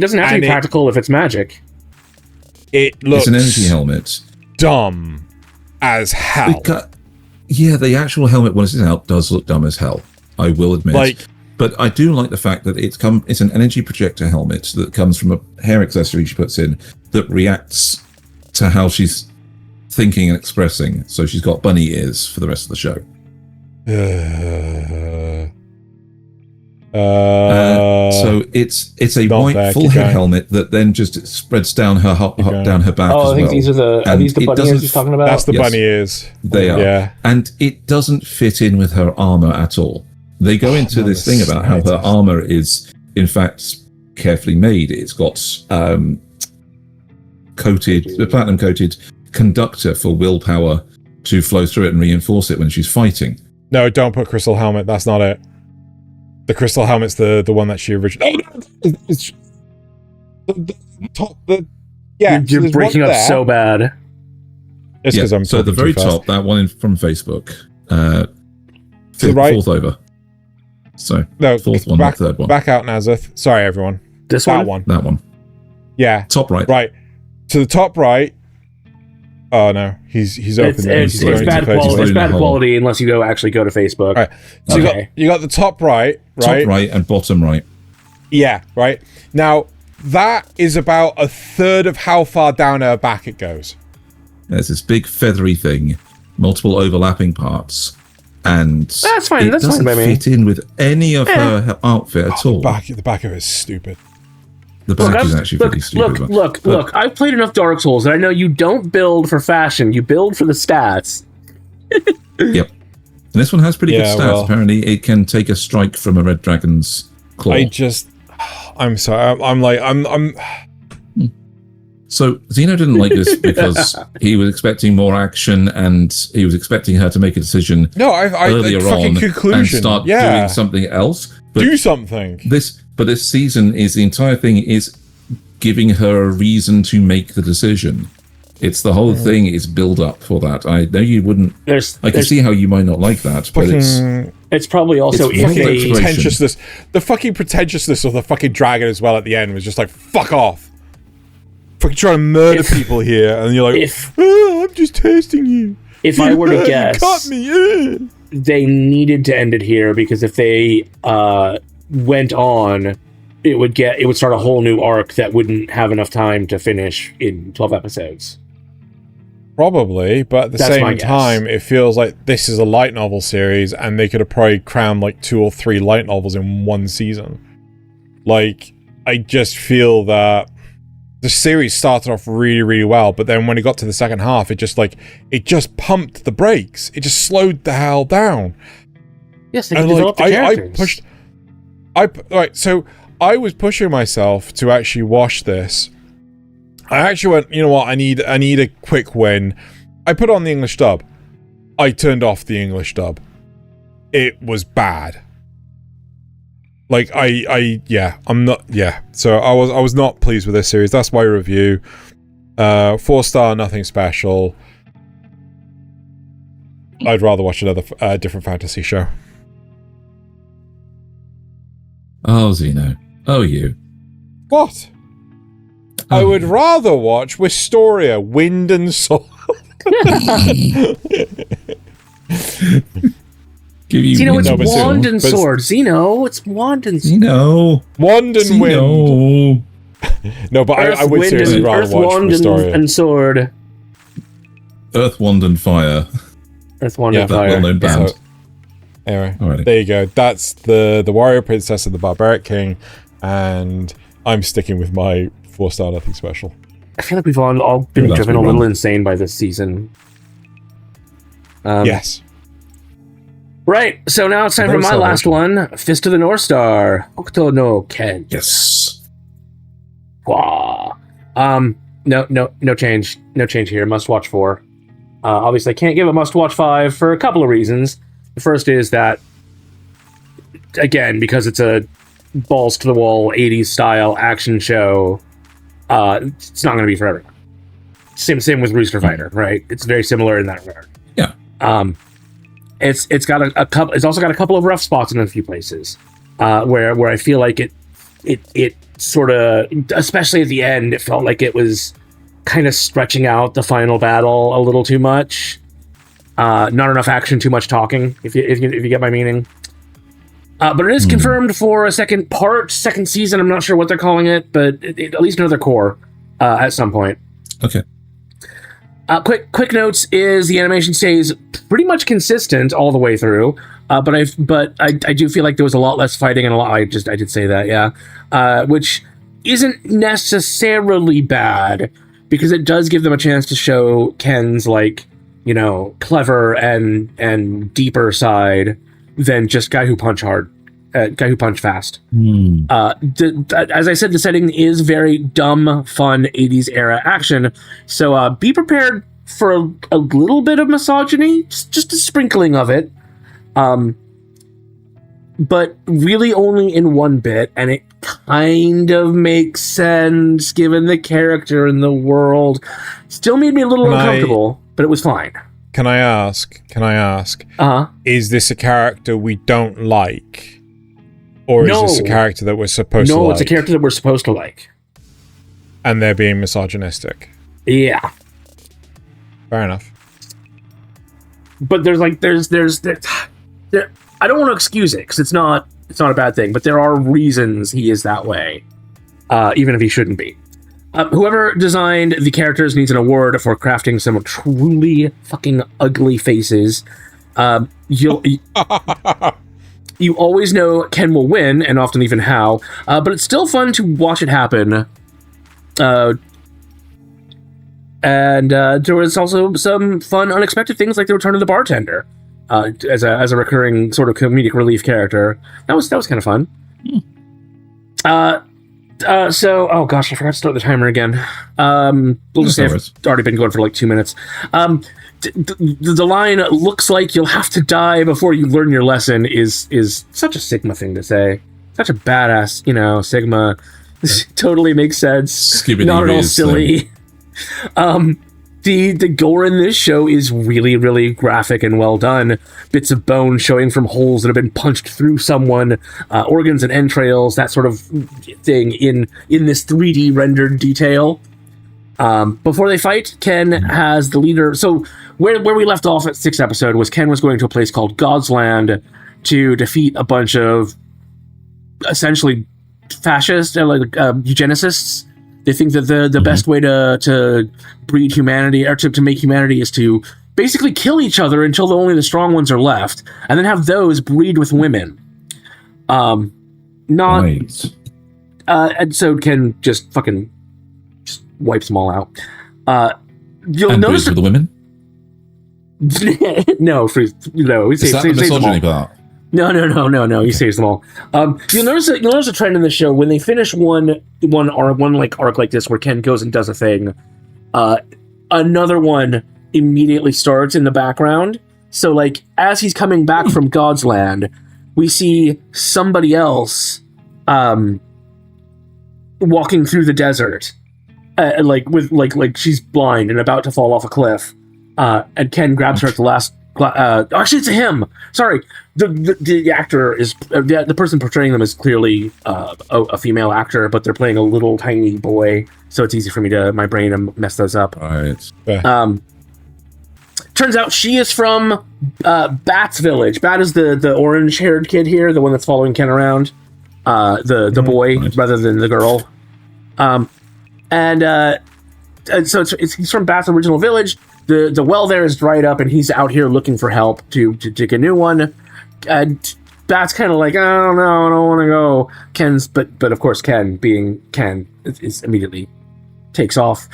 practical if it's magic. It looks it's an energy helmet. Dumb as hell. Yeah, the actual helmet when it's out does look dumb as hell, I will admit. But I do like the fact that it's an energy projector helmet that comes from a hair accessory she puts in that reacts to how she's thinking and expressing. So she's got bunny ears for the rest of the show. So it's a white full head helmet that then just spreads down her down her back. I think these are these the bunny ears you're talking about? That's the bunny ears. They are. Yeah. And it doesn't fit in with her armor at all. They go into this thing about how her armor is in fact carefully made. It's got platinum coated conductor for willpower to flow through it and reinforce it when she's fighting. No, don't put crystal helmet. That's not it. The crystal helmet's the one that she originally. It's the top. You're breaking up so bad. It's because I'm so at the very top. That one from Facebook. Fourth over. So no, fourth one, not third one. Back out, Nasuth. Sorry, everyone. That one. That one. Yeah. Top right. Right. To the top right. Oh no, he's open. It's bad quality. It's bad quality unless you actually go to Facebook. Right. So you got the top right, top right, and bottom right. Yeah, right. Now that is about a third of how far down her back it goes. There's this big feathery thing, multiple overlapping parts, and that's fine. it That's doesn't fine by me. fit in with any of her outfit at all. The back of it is stupid. The back is actually pretty stupid. Look. I've played enough Dark Souls, and I know you don't build for fashion. You build for the stats. Yep. And this one has pretty good stats. well. Apparently, it can take a strike from a red dragon's claw. I'm sorry. I'm So Xeno didn't like this because he was expecting more action, and he was expecting her to make a decision earlier on and start doing something else. But do something. This season is the entire thing is giving her a reason to make the decision. It's the whole thing is build up for that. I know you wouldn't. I can see how you might not like that, but it's probably also pretentiousness. The fucking pretentiousness of the fucking dragon as well at the end was just like, fuck off. Fucking trying to murder people here, and you're like, I'm just testing you. If I were to guess, cut me. They needed to end it here, because if they went on, it would start a whole new arc that wouldn't have enough time to finish in 12 episodes. Probably, but at the same time, it feels like this is a light novel series, and they could have probably crammed like 2 or 3 light novels in one season. Like, I just feel that the series started off really, really well, but then when it got to the second half, it just pumped the brakes. It just slowed the hell down. Yes, they developed the characters. So I was pushing myself to actually watch this. I actually went, you know what, I need a quick win. I put on the English dub. I turned off the English dub. It was bad. Like, I'm not, So I was not pleased with this series. That's my review. 4-star, nothing special. I'd rather watch another different fantasy show. Oh, Xeno. Oh, you. What? I would rather watch Wistoria, Wind and Soul. Xeno, it's Wand and Sword. Xeno, it's Wand and Sword. Xeno. Wand and Wind. No, but I would seriously rather Earth, watch Wand Wistoria. and Sword. Earth, Wand and Fire. Earth, Wand and Fire. Well-known band. So, anyway, there you go. That's the Warrior Princess and the Barbaric King, and I'm sticking with my 4-star nothing special. I feel like we've all been driven a little insane by this season. Yes. Right, so now it's time for my last one. Fist of the North Star. Hokuto no Ken. Yes. Wow. No change. No change here. Must watch 4. Obviously, I can't give it must watch 5 for a couple of reasons. The first is that, again, because it's a balls to the wall 80s style action show, it's not going to be for everyone. Same with Rooster Fighter, right? It's very similar in that regard. Yeah. It's got a couple. It's also got a couple of rough spots in a few places, where I feel like it sort of, especially at the end, it felt like it was kind of stretching out the final battle a little too much. Not enough action, too much talking. If you get my meaning. But it is confirmed for a second season. I'm not sure what they're calling it, but at least another core at some point. Okay. Quick notes is the animation stays pretty much consistent all the way through, but I do feel like there was a lot less fighting and a lot. I did say that, yeah, which isn't necessarily bad because it does give them a chance to show Ken's clever and deeper side than just guy who punch hard, guy who punch fast. As I said, the setting is very dumb, fun 80s era action. So be prepared for a little bit of misogyny, just a sprinkling of it. But really only in one bit, and it kind of makes sense given the character in the world. Still made me a little uncomfortable, but it was fine. Can I ask? Is this a character we don't like? Or is this a character that we're supposed to like? No, it's a character that we're supposed to like. And they're being misogynistic. Yeah. Fair enough. But there's I don't want to excuse it, because it's not a bad thing, but there are reasons he is that way, even if he shouldn't be. Whoever designed the characters needs an award for crafting some truly fucking ugly faces. You always know Ken will win, and often even how, but it's still fun to watch it happen. And there was also some fun, unexpected things like the return of the bartender as a recurring sort of comedic relief character. That was kind of fun. So, oh gosh, I forgot to start the timer again. We'll just say it's already been going for like 2 minutes. The line "looks like you'll have to die before you learn your lesson" is such a Sigma thing to say. Such a badass, Sigma. Totally makes sense. Not at all silly. The gore in this show is really, really graphic and well done. Bits of bone showing from holes that have been punched through someone, organs and entrails, that sort of thing in this 3D rendered detail. Before they fight, Ken has the leader. So where we left off at 6th episode was Ken was going to a place called God's Land to defeat a bunch of essentially fascist, eugenicists. They think that the best way to breed humanity, or to make humanity, is to basically kill each other until only the strong ones are left, and then have those breed with women. Right. And so Ken just wipes them all out. You'll And notice with the women? no, he Is that the misogyny part? No. He saves them all. You'll notice a trend in the show when they finish one arc like this, where Ken goes and does a thing. Another one immediately starts in the background. So, like, as he's coming back from God's Land, we see somebody else walking through the desert, like she's blind and about to fall off a cliff. And Ken grabs her at the last. Actually, it's him. Sorry, the actor is the person portraying them is clearly a female actor, but they're playing a little tiny boy, so it's easy for my brain to mess those up. Right. Turns out she is from Bat's village. Bat is the orange-haired kid here, the one that's following Ken around, the boy rather than the girl. And so he's from Bat's original village. The well there is dried up, and he's out here looking for help to dig a new one. And Bat's kind of like, I don't know, I don't want to go. But of course, Ken, being Ken, is immediately takes off.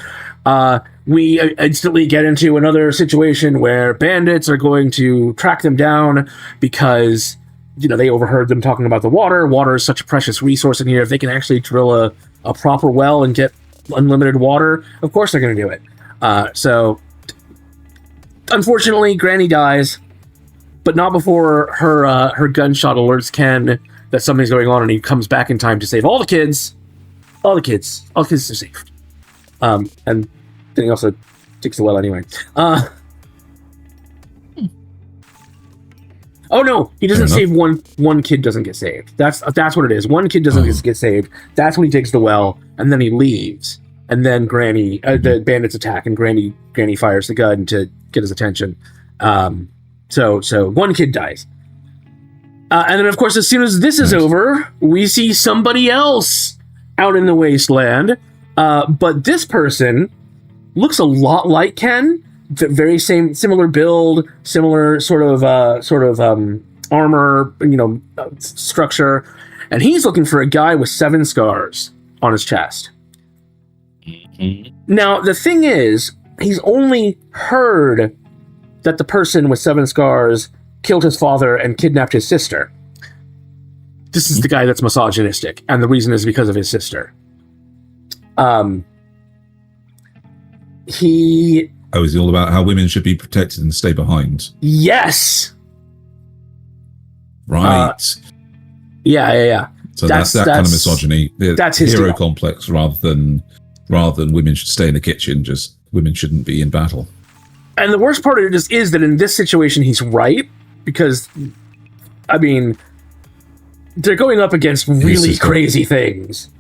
We instantly get into another situation where bandits are going to track them down because they overheard them talking about the water. Water is such a precious resource in here. If they can actually drill a proper well and get unlimited water, of course they're going to do it. So unfortunately, Granny dies, but not before her gunshot alerts Ken that something's going on, and he comes back in time to save all the kids. All the kids are saved. And then he also takes the well anyway. Oh no, he doesn't save one kid. Doesn't get saved. That's what it is. One kid doesn't get saved. That's when he takes the well, and then he leaves. And then Granny, the bandits attack, and Granny fires the gun to get his attention. So one kid dies. And then, of course, as soon as this is over, we see somebody else out in the wasteland. But this person looks a lot like Ken. Very similar build, similar sort of armor, structure. And he's looking for a guy with 7 scars on his chest. Now, the thing is, he's only heard that the person with 7 scars killed his father and kidnapped his sister. This is the guy that's misogynistic, and the reason is because of his sister. Is he all about how women should be protected and stay behind? Yes! Right. Yeah. So that's kind of misogyny. That's his hero deal. complex rather than women should stay in the kitchen, just women shouldn't be in battle. And the worst part of it is that in this situation, he's right, because, I mean, they're going up against really crazy things.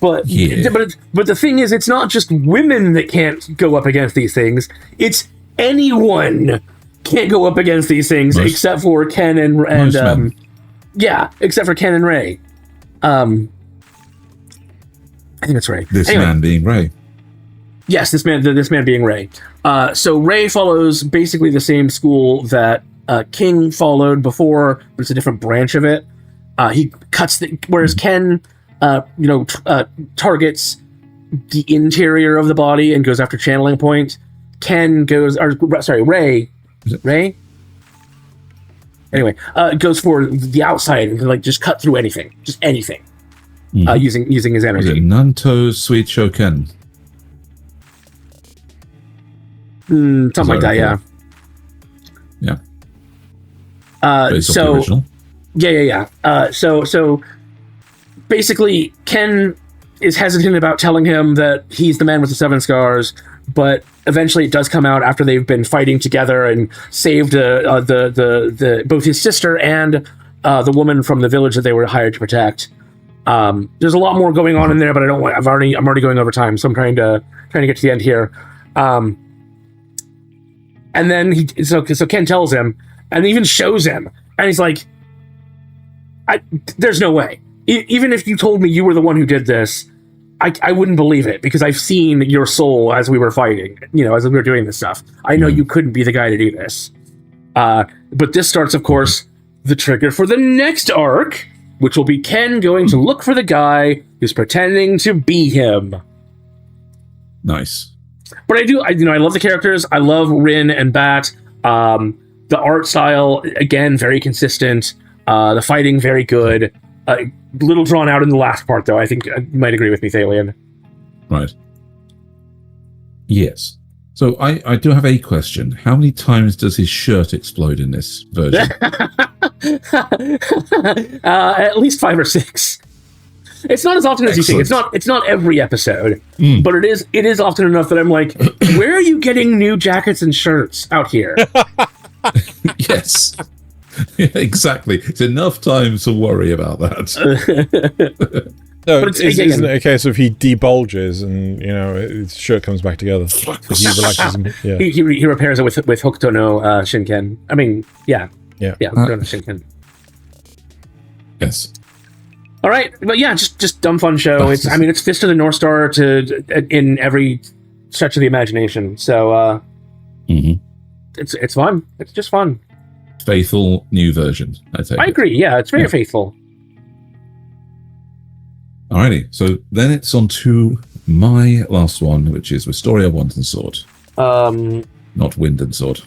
But the thing is, it's not just women that can't go up against these things. It's anyone can't go up against these things except for Ken and except for Ken and Ray. I think it's Ray. This man being Ray. Yes, this man being Ray. So Ray follows basically the same school that King followed before, but it's a different branch of it. He cuts whereas Ken, targets the interior of the body and goes after channeling point. Ray. Anyway, goes for the outside and can just cut through anything, just anything, using his energy. Is it Nanto Sweet Shoken? Something like that, yeah. Based off the original. Yeah. So basically, Ken is hesitant about telling him that he's the man with the 7 scars, but eventually it does come out after they've been fighting together and saved both his sister and the woman from the village that they were hired to protect. There's a lot more going on in there, but I'm already going over time, so I'm trying to get to the end here. And then so Ken tells him, and even shows him, and he's like, "There's no way. Even if you told me you were the one who did this, I wouldn't believe it, because I've seen your soul as we were fighting, as we were doing this stuff. I know you couldn't be the guy to do this." But this starts, of course, the trigger for the next arc, which will be Ken going to look for the guy who's pretending to be him. Nice. But I love the characters. I love Rin and Bat. The art style, again, very consistent. The fighting, very good. Little drawn out in the last part, though. I think you might agree with me, Thaylien. Right. Yes. So I do have a question. How many times does his shirt explode in this version? At least 5 or 6. It's not as often as you think. It's not every episode, but it is often enough that I'm like, where are you getting new jackets and shirts out here? Yes. Yeah, exactly. It's enough time to worry about that. No, isn't it a case of he debulges and his shirt comes back together? He relaxes him. Yeah. He repairs it with Hokuto no Shinken. I mean, yeah, Hokuto no Shinken. Yes. All right, but yeah, just dumb fun show. It's Fist of the North Star in every stretch of the imagination. So it's fun. It's just fun. Faithful new version. I agree. Yeah, it's very faithful. Alrighty, so then it's on to my last one, which is Wistoria Wand and Sword. Not Wind and Sword.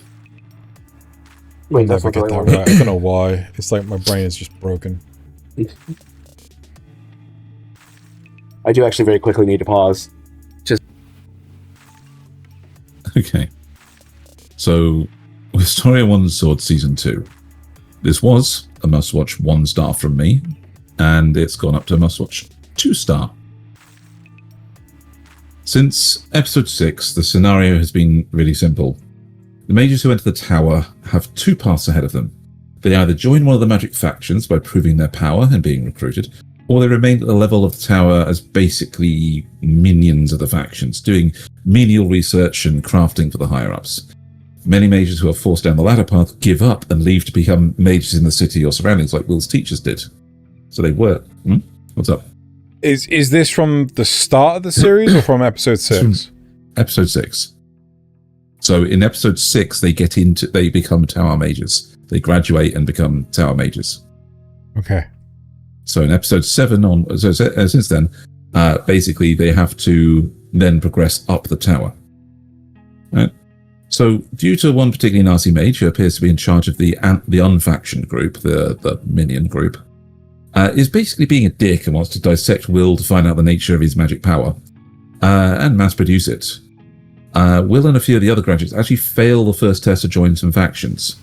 Wait, that's not the right one. Right. I don't know why. It's like my brain is just broken. I do actually very quickly need to pause. Okay. So, Wistoria Wand and Sword Season 2. This was a must-watch 1-star from me, and it's gone up to a must-watch 2-star. Since episode 6, the scenario has been really simple. The mages who enter the tower have 2 paths ahead of them. They either join one of the magic factions by proving their power and being recruited, or they remain at the level of the tower as basically minions of the factions, doing menial research and crafting for the higher-ups. Many mages who are forced down the latter path give up and leave to become mages in the city or surroundings like Will's teachers did. So they were. What's up? Is this from the start of the series or from episode 6? Episode 6. So in episode 6, they become tower mages. They graduate and become tower mages. Okay. So in episode 7 since then, basically they have to then progress up the tower. Right? So due to one particularly nasty mage who appears to be in charge of the unfactioned group, the minion group, is basically being a dick and wants to dissect Will to find out the nature of his magic power and mass produce it. Will and a few of the other graduates actually fail the first test to join some factions.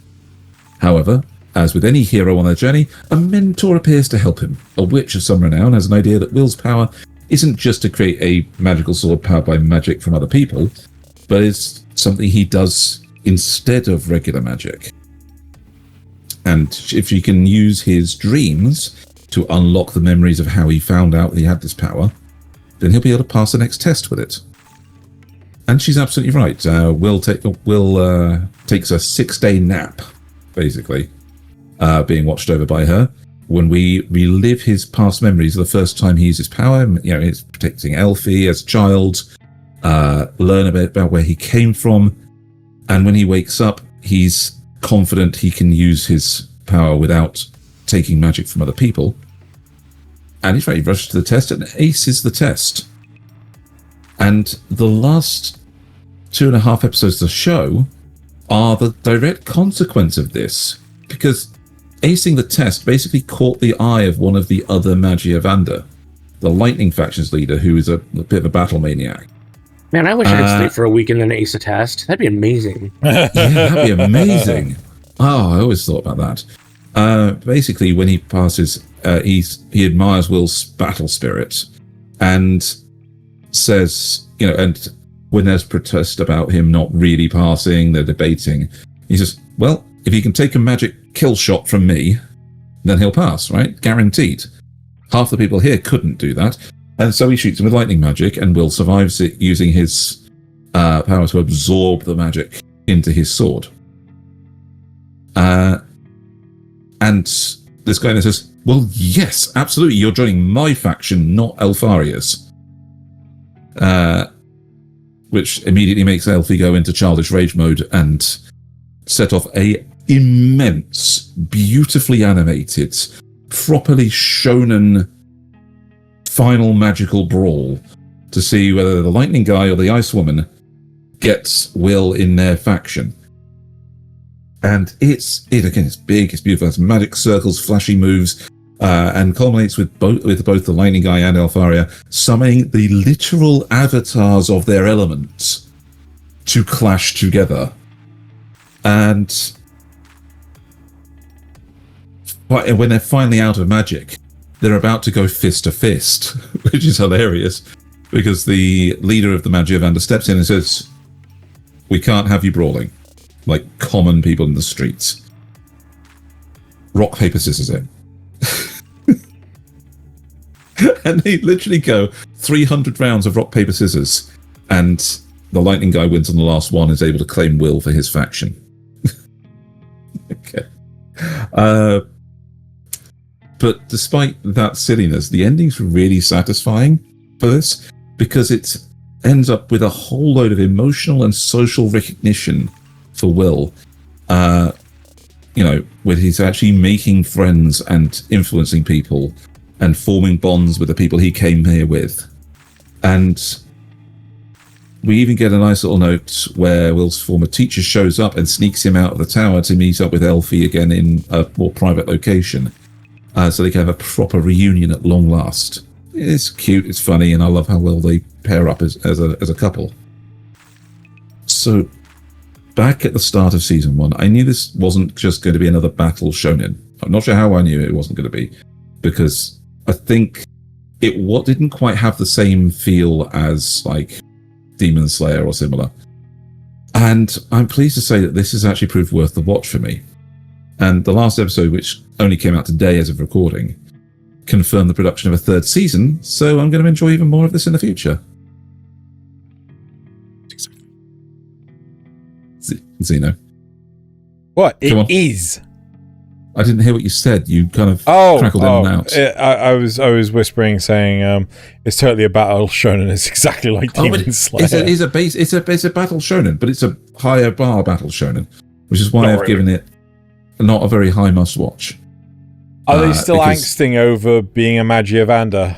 However, as with any hero on their journey, a mentor appears to help him. A witch of some renown has an idea that Will's power isn't just to create a magical sword powered by magic from other people, but is something he does instead of regular magic. And if he can use his dreams to unlock the memories of how he found out he had this power, then he'll be able to pass the next test with it. And she's absolutely right. Will takes a 6-day nap, basically, being watched over by her. When we relive his past memories of the first time he used his power, he's protecting Elfie as a child, learn a bit about where he came from, and when he wakes up, he's confident he can use his power without taking magic from other people. And in fact, he rushes to the test and aces the test. And the last 2.5 episodes of the show are the direct consequence of this, because acing the test basically caught the eye of one of the other Magia Vanda, the Lightning Faction's leader, who is a bit of a battle maniac. Man, I wish I could sleep for a week and then ace a test. That'd be amazing. Yeah, that'd be amazing. Oh, I always thought about that. Basically, when he passes, he admires Will's battle spirit and says, and when there's protest about him not really passing, they're debating, he says, well, if he can take a magic kill shot from me, then he'll pass, right? Guaranteed. Half the people here couldn't do that. And so he shoots him with lightning magic, and Will survives it using his power to absorb the magic into his sword. And this guy then says, well, yes, absolutely, you're joining my faction, not Elfaria's. Which immediately makes Elfie go into childish rage mode and set off a immense, beautifully animated, properly shonen final magical brawl to see whether the lightning guy or the ice woman gets Will in their faction. And it's big, it's beautiful, it's magic circles, flashy moves, and culminates with both the lightning guy and Elfaria summoning the literal avatars of their elements to clash together. And when they're finally out of magic, they're about to go fist to fist, which is hilarious, because the leader of the Magia Vanda steps in and says, we can't have you brawling like common people in the streets. Rock, paper, scissors it. And they literally go 300 rounds of rock, paper, scissors, and the lightning guy wins on the last one, is able to claim Will for his faction. Okay. But despite that silliness, the ending's really satisfying for this, because it ends up with a whole load of emotional and social recognition for Will. Where he's actually making friends and influencing people and forming bonds with the people he came here with. And we even get a nice little note where Will's former teacher shows up and sneaks him out of the tower to meet up with Elfie again in a more private location. So they can have a proper reunion at long last. It's cute, it's funny, and I love how well they pair up as a couple. So, back at the start of season 1, I knew this wasn't just going to be another battle shonen. I'm not sure how I knew it wasn't going to be, because I think it didn't quite have the same feel as like Demon Slayer or similar. And I'm pleased to say that this has actually proved worth the watch for me. And the last episode, which only came out today as of recording, confirmed the production of a 3rd season, so I'm going to enjoy even more of this in the future. Xeno. What? It is. I didn't hear what you said. You kind of crackled in and out. I was whispering, saying it's totally a battle shonen. It's exactly like Demon Slayer. It's a battle shonen, but it's a higher bar battle shonen, which is why I've given it not a very high must watch. Are they still angsting over being a Magia Vanda?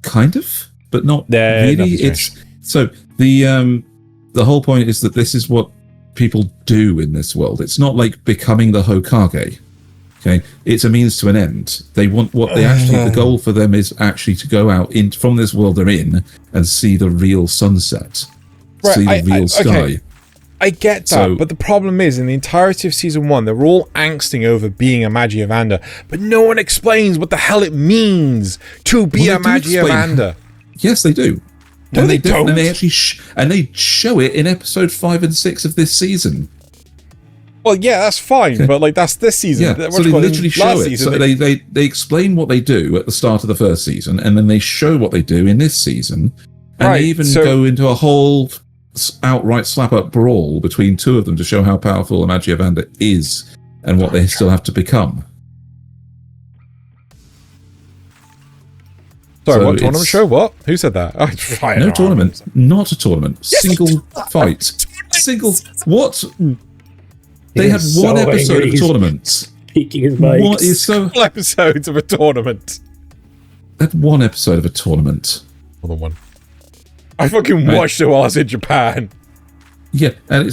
Kind of, but not really. It's so the whole point is that this is what people do in this world. It's not like becoming the Hokage. Okay, it's a means to an end. They want the goal for them is actually to go out from this world they're in and see the real sunset, see the real sky. Okay. I get that, but the problem is, in the entirety of season 1, they're all angsting over being a Magia Vanda, but no one explains what the hell it means to be a Magia Vanda. Yes, they do. No, they don't. And they actually they show it in episode 5 and 6 of this season. Well, yeah, that's fine, but like that's this season. Yeah, so they literally show it. So they explain what they do at the start of the 1st season, and then they show what they do in this season, and they even go into a whole outright slap-up brawl between two of them to show how powerful a Magia Vanda is and what they still have to become. Sorry, what tournament show? What? Who said that? No tournament. Not a tournament. Single fight. single what? They had one episode of tournaments. Peeking his mic. What is so? Episodes of a tournament. They had one episode of a tournament. More than one. I fucking watched it while I was in Japan. Yeah, and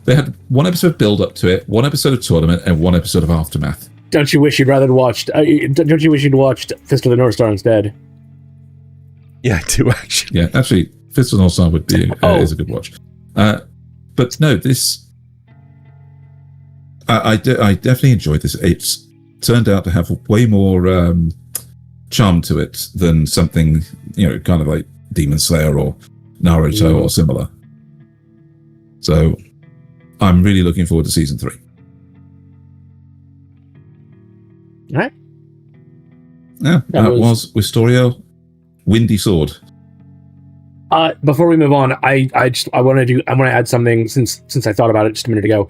they had one episode of build up to it, one episode of tournament, and one episode of aftermath. Don't you wish you'd rather watched? Don't you wish you'd watched Fist of the North Star instead? Yeah, I do actually. Yeah, actually, Fist of the North Star would be is a good watch. But no, this. I definitely enjoyed this. It's turned out to have way more charm to it than something, kind of like Demon Slayer or Naruto or similar. So I'm really looking forward to season 3. All right. Yeah, that was Wistoria, Windy Sword. Before we move on, I want to add something since I thought about it just a minute ago.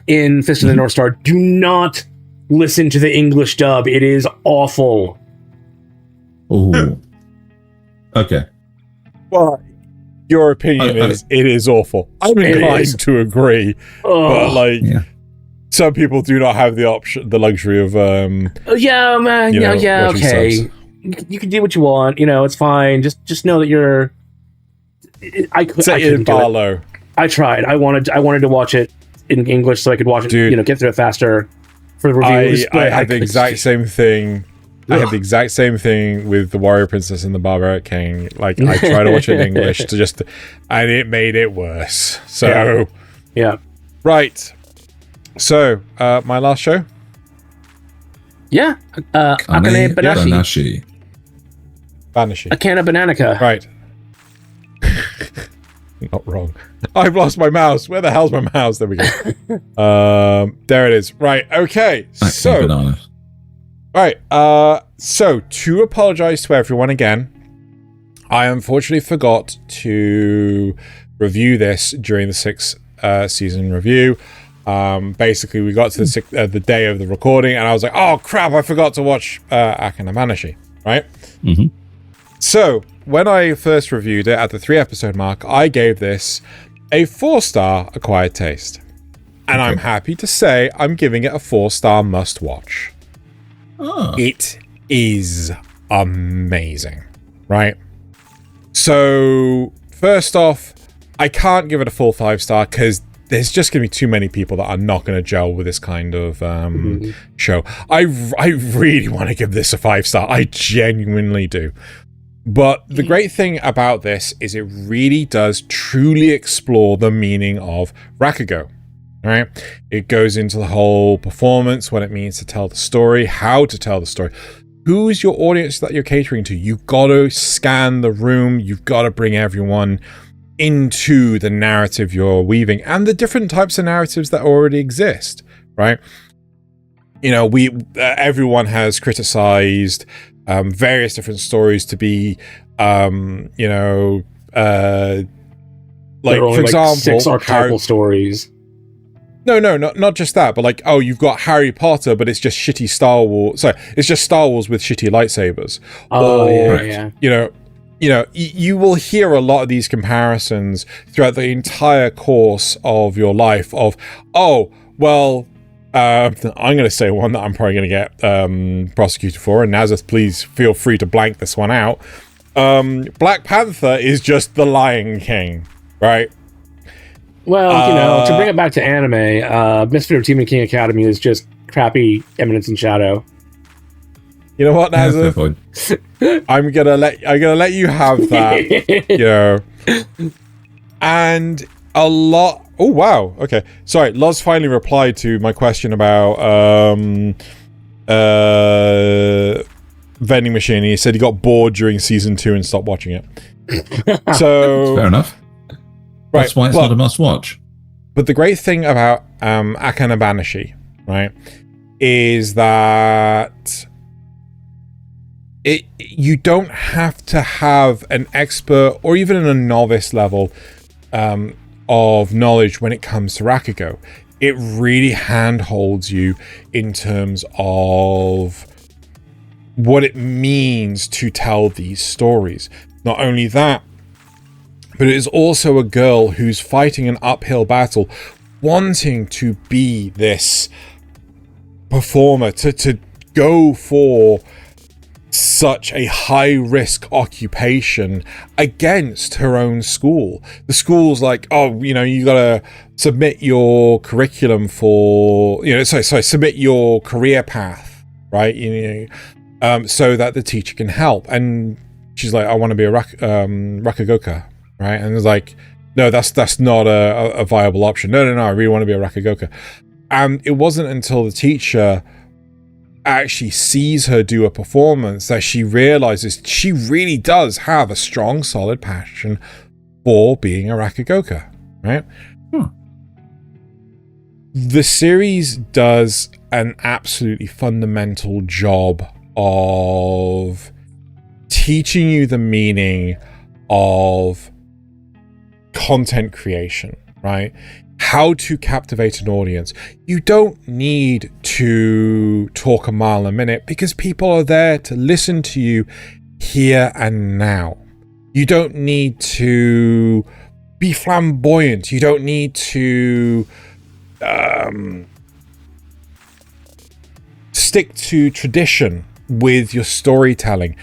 In Fist of the North Star, do not listen to the English dub. It is awful. Oh. Okay. Well, your opinion is it is awful. I'm inclined to agree, but some people do not have the luxury of yeah, man, okay. You can do what you want. It's fine. Just know that you're. I couldn't do it. I tried. I wanted to watch it in English so I could watch it. Dude, get through it faster for the reviews. I had the exact same thing. I had the exact same thing with the Warrior Princess and the Barbaric King. Like, I tried to watch it in English and it made it worse. So, yeah. Right. So, my last show. Yeah. Akane-banashi. Akane-banashi. Right. Not wrong. I've lost my mouse. Where the hell's my mouse? There we go. There it is. Right. Okay. So, banana. Right. So to apologize to everyone again, I unfortunately forgot to review this during the 6th season review. Basically, we got to the day of the recording, and I was like, "Oh crap! I forgot to watch Akane-banashi." Right. Mm-hmm. So when I first reviewed it at the 3-episode mark, I gave this a 4-star acquired taste, and I'm happy to say I'm giving it a 4-star must-watch. Oh. It is amazing, right? So first off, I can't give it a full 5-star because there's just going to be too many people that are not going to gel with this kind of show. I really want to give this a 5-star. I genuinely do. But the great thing about this is it really does truly explore the meaning of Rakugo. Right? It goes into the whole performance, what it means to tell the story, how to tell the story. Who is your audience that you're catering to? You've got to scan the room. You've got to bring everyone into the narrative you're weaving and the different types of narratives that already exist, right? Everyone has criticized various different stories to be, like, for example, 6 archetypal stories. No, not just that, but like, you've got Harry Potter, but it's just shitty Star Wars. Sorry, it's just Star Wars with shitty lightsabers. You will hear a lot of these comparisons throughout the entire course of your life of, I'm going to say one that I'm probably going to get prosecuted for, and Nasuth, please feel free to blank this one out. Black Panther is just the Lion King, right? Well, to bring it back to anime, Misfit of Team and King Academy is just crappy Eminence and Shadow. You know what, Nasuth? I'm gonna let you have that. And a lot. Oh wow. Okay. Sorry. Loz finally replied to my question about vending machine. He said he got bored during season 2 and stopped watching it. So fair enough. That's why it's not a must-watch. But the great thing about Akane-banashi, right, is that you don't have to have an expert or even a novice level of knowledge when it comes to Rakugo. It really handholds you in terms of what it means to tell these stories. Not only that, but it is also a girl who's fighting an uphill battle, wanting to be this performer, to go for such a high-risk occupation against her own school. The school's like, oh, you gotta submit your curriculum for, submit your career path, right? So that the teacher can help. And she's like, I want to be a rakugoka, right? And it's like, no, that's not a viable option. No, I really want to be a rakugoka. And it wasn't until the teacher actually sees her do a performance that she realizes she really does have a strong, solid passion for being a rakugoka, right? The series does an absolutely fundamental job of teaching you the meaning of content creation, right? How to captivate an audience. You don't need to talk a mile a minute because people are there to listen to you here and now. You don't need to be flamboyant. You don't need to stick to tradition with your storytelling.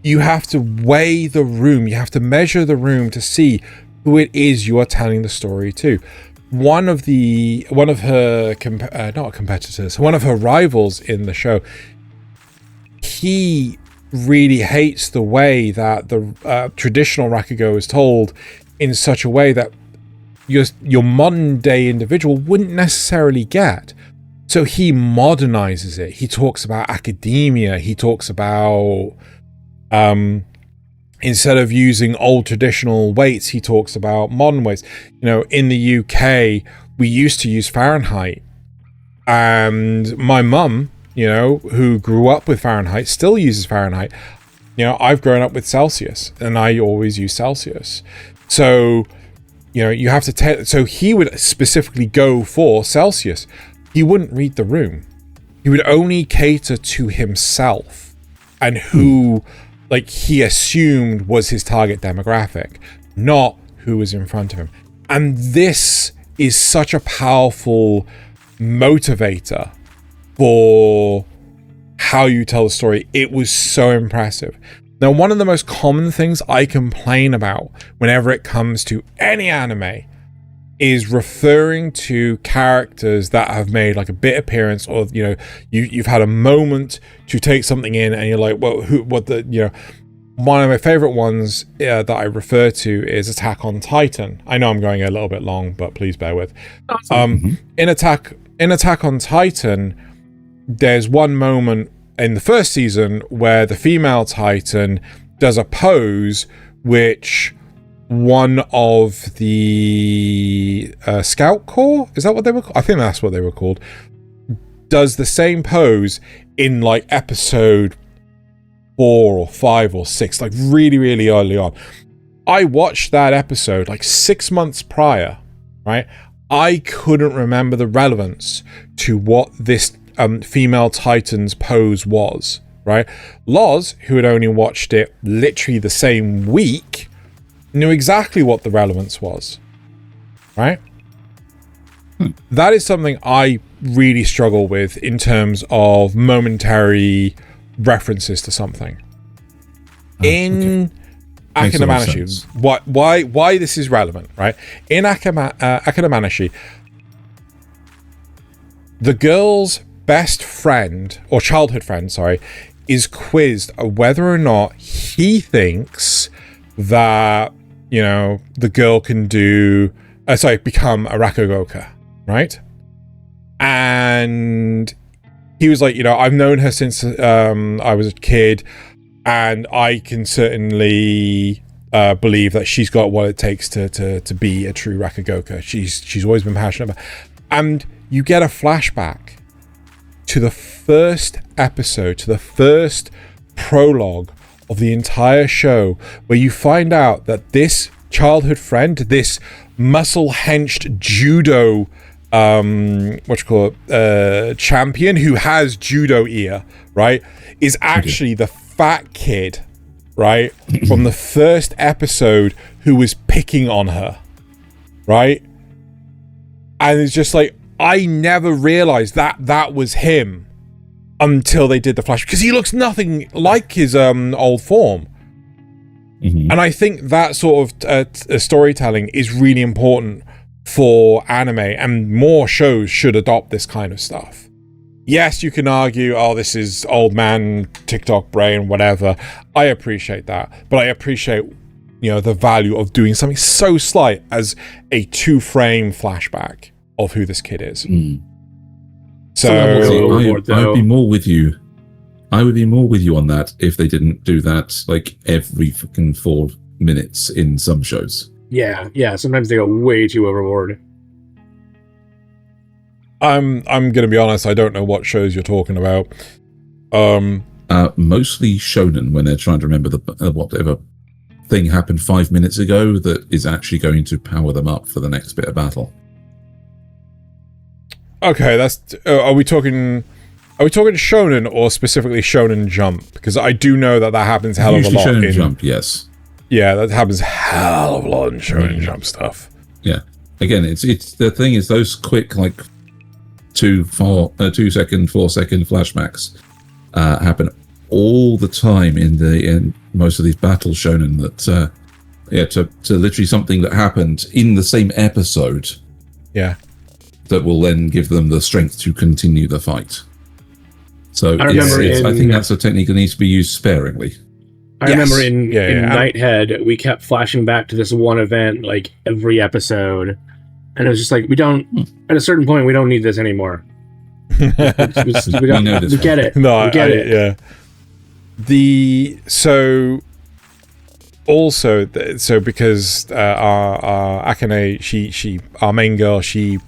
You have to weigh the room. You have to measure the room to see who it is you are telling the story to. One of her competitors, one of her rivals in the show, he really hates the way that the traditional rakugo is told in such a way that your modern day individual wouldn't necessarily get. So he modernizes it. He talks about academia. He talks about instead of using old traditional weights, he talks about modern weights. In the UK, we used to use Fahrenheit. And my mum, who grew up with Fahrenheit, still uses Fahrenheit. I've grown up with Celsius, and I always use Celsius. So, you have to so he would specifically go for Celsius. He wouldn't read the room. He would only cater to himself and who he assumed was his target demographic, not who was in front of him. And this is such a powerful motivator for how you tell the story. It was so impressive. Now, one of the most common things I complain about whenever it comes to any anime is referring to characters that have made a bit appearance, or you've had a moment to take something in, and you're like, well, one of my favorite ones that I refer to is Attack on Titan. I know I'm going a little bit long, but please bear with. In Attack on Titan, there's one moment in the first season where the female Titan does a pose which one of the Scout Corps, is that what they were called? I think that's what they were called, does the same pose in episode 4 or 5 or 6, really, really early on. I watched that episode 6 months prior, right? I couldn't remember the relevance to what this female Titan's pose was, right? Loz, who had only watched it literally the same week, knew exactly what the relevance was, right? That is something I really struggle with in terms of momentary references to something. In Akane-banashi, why this is relevant, right? In Akane-banashi, the girl's best friend, or childhood friend, is quizzed whether or not he thinks that the girl can become a rakugoka, right? And he was like, I've known her since I was a kid, and I can certainly believe that she's got what it takes to be a true rakugoka. She's always been passionate about. And you get a flashback to the first episode, to the first prologue of the entire show, where you find out that this childhood friend, this muscle-henched judo champion who has judo ear, right, is actually the fat kid right, from the first episode who was picking on her, right? And it's just like, I never realized that was him until they did the flash, because he looks nothing like his old form. Mm-hmm. And I think that sort of storytelling is really important for anime, and more shows should adopt this kind of stuff. Yes, you can argue, oh, this is old man TikTok brain, whatever. I appreciate that, but I appreciate, the value of doing something so slight as a 2-frame flashback of who this kid is. So I would be more with you. I would be more with you on that if they didn't do that like every fucking 4 minutes in some shows. Yeah. Sometimes they go way too overboard. I'm gonna be honest, I don't know what shows you're talking about. Mostly shonen, when they're trying to remember the whatever thing happened 5 minutes ago that is actually going to power them up for the next bit of battle. Okay, that's. Are we talking shonen or specifically Shonen Jump? Because I do know that happens hell of a lot. Shonen Jump, yes. Yeah, that happens hell of a lot in Shonen Jump stuff. Yeah. Again, it's the thing is those quick 2 second, 4 second flashbacks happen all the time in most of these battle shonen. That to literally something that happened in the same episode. Yeah. That will then give them the strength to continue the fight. So I think that's a technique that needs to be used sparingly. I remember in Nighthead, we kept flashing back to this one event every episode, and it was just we don't. At a certain point, we don't need this anymore. we get it. No, we get it. Yeah. Because our Akane, she our main girl, she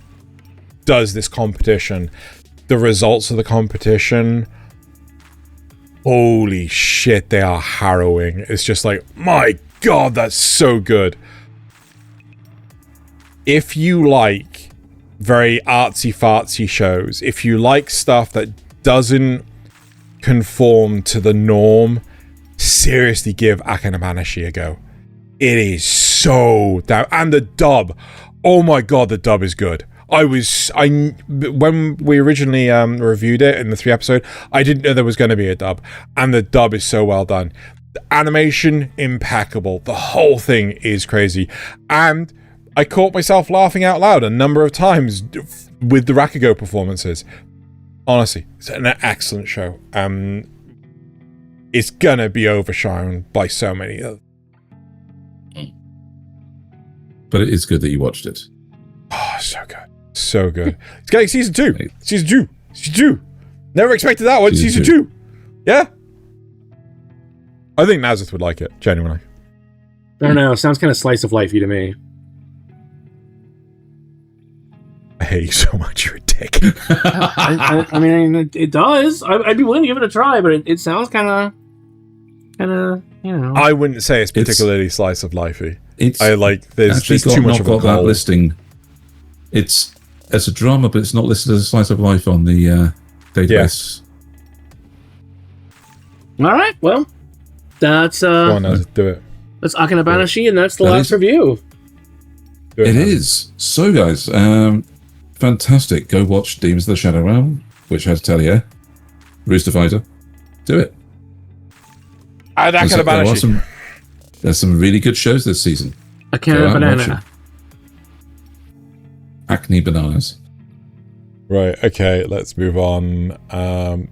does this competition. The results of the competition, holy shit, they are harrowing. It's just my god, that's so good. If you like very artsy-fartsy shows, if you like stuff that doesn't conform to the norm, seriously give Akane-banashi a go. It is so down. And the dub, oh my god, the dub is good. When we originally reviewed it in the 3 episode, I didn't know there was going to be a dub, and the dub is so well done. The animation, impeccable. The whole thing is crazy. And I caught myself laughing out loud a number of times with the Rakugo performances. Honestly, it's an excellent show. It's going to be overshadowed by so many others. But it is good that you watched it. Oh, so good. So good. It's getting season 2. Season 2. Never expected that one. Season 2. Yeah. I think Nasuth would like it, genuinely. I don't know. Sounds kind of slice of lifey to me. I hate you so much. You're a dick. I mean, it does. I'd be willing to give it a try, but it sounds kind of, I wouldn't say it's particularly slice of lifey. There's too much of a that listing. It's a drama, but it's not listed as a slice of life on the database. Yeah. All right, well, that's Go on, do it. That's Akane-banashi, and that's the last review. It is. So, guys, fantastic. Go watch Demons of the Shadow Realm, which has Atelier, Rooster Fighter. Do it. And Akane-banashi. There's some really good shows this season. Akane-banashi. Akane-banashi. Right, okay, let's move on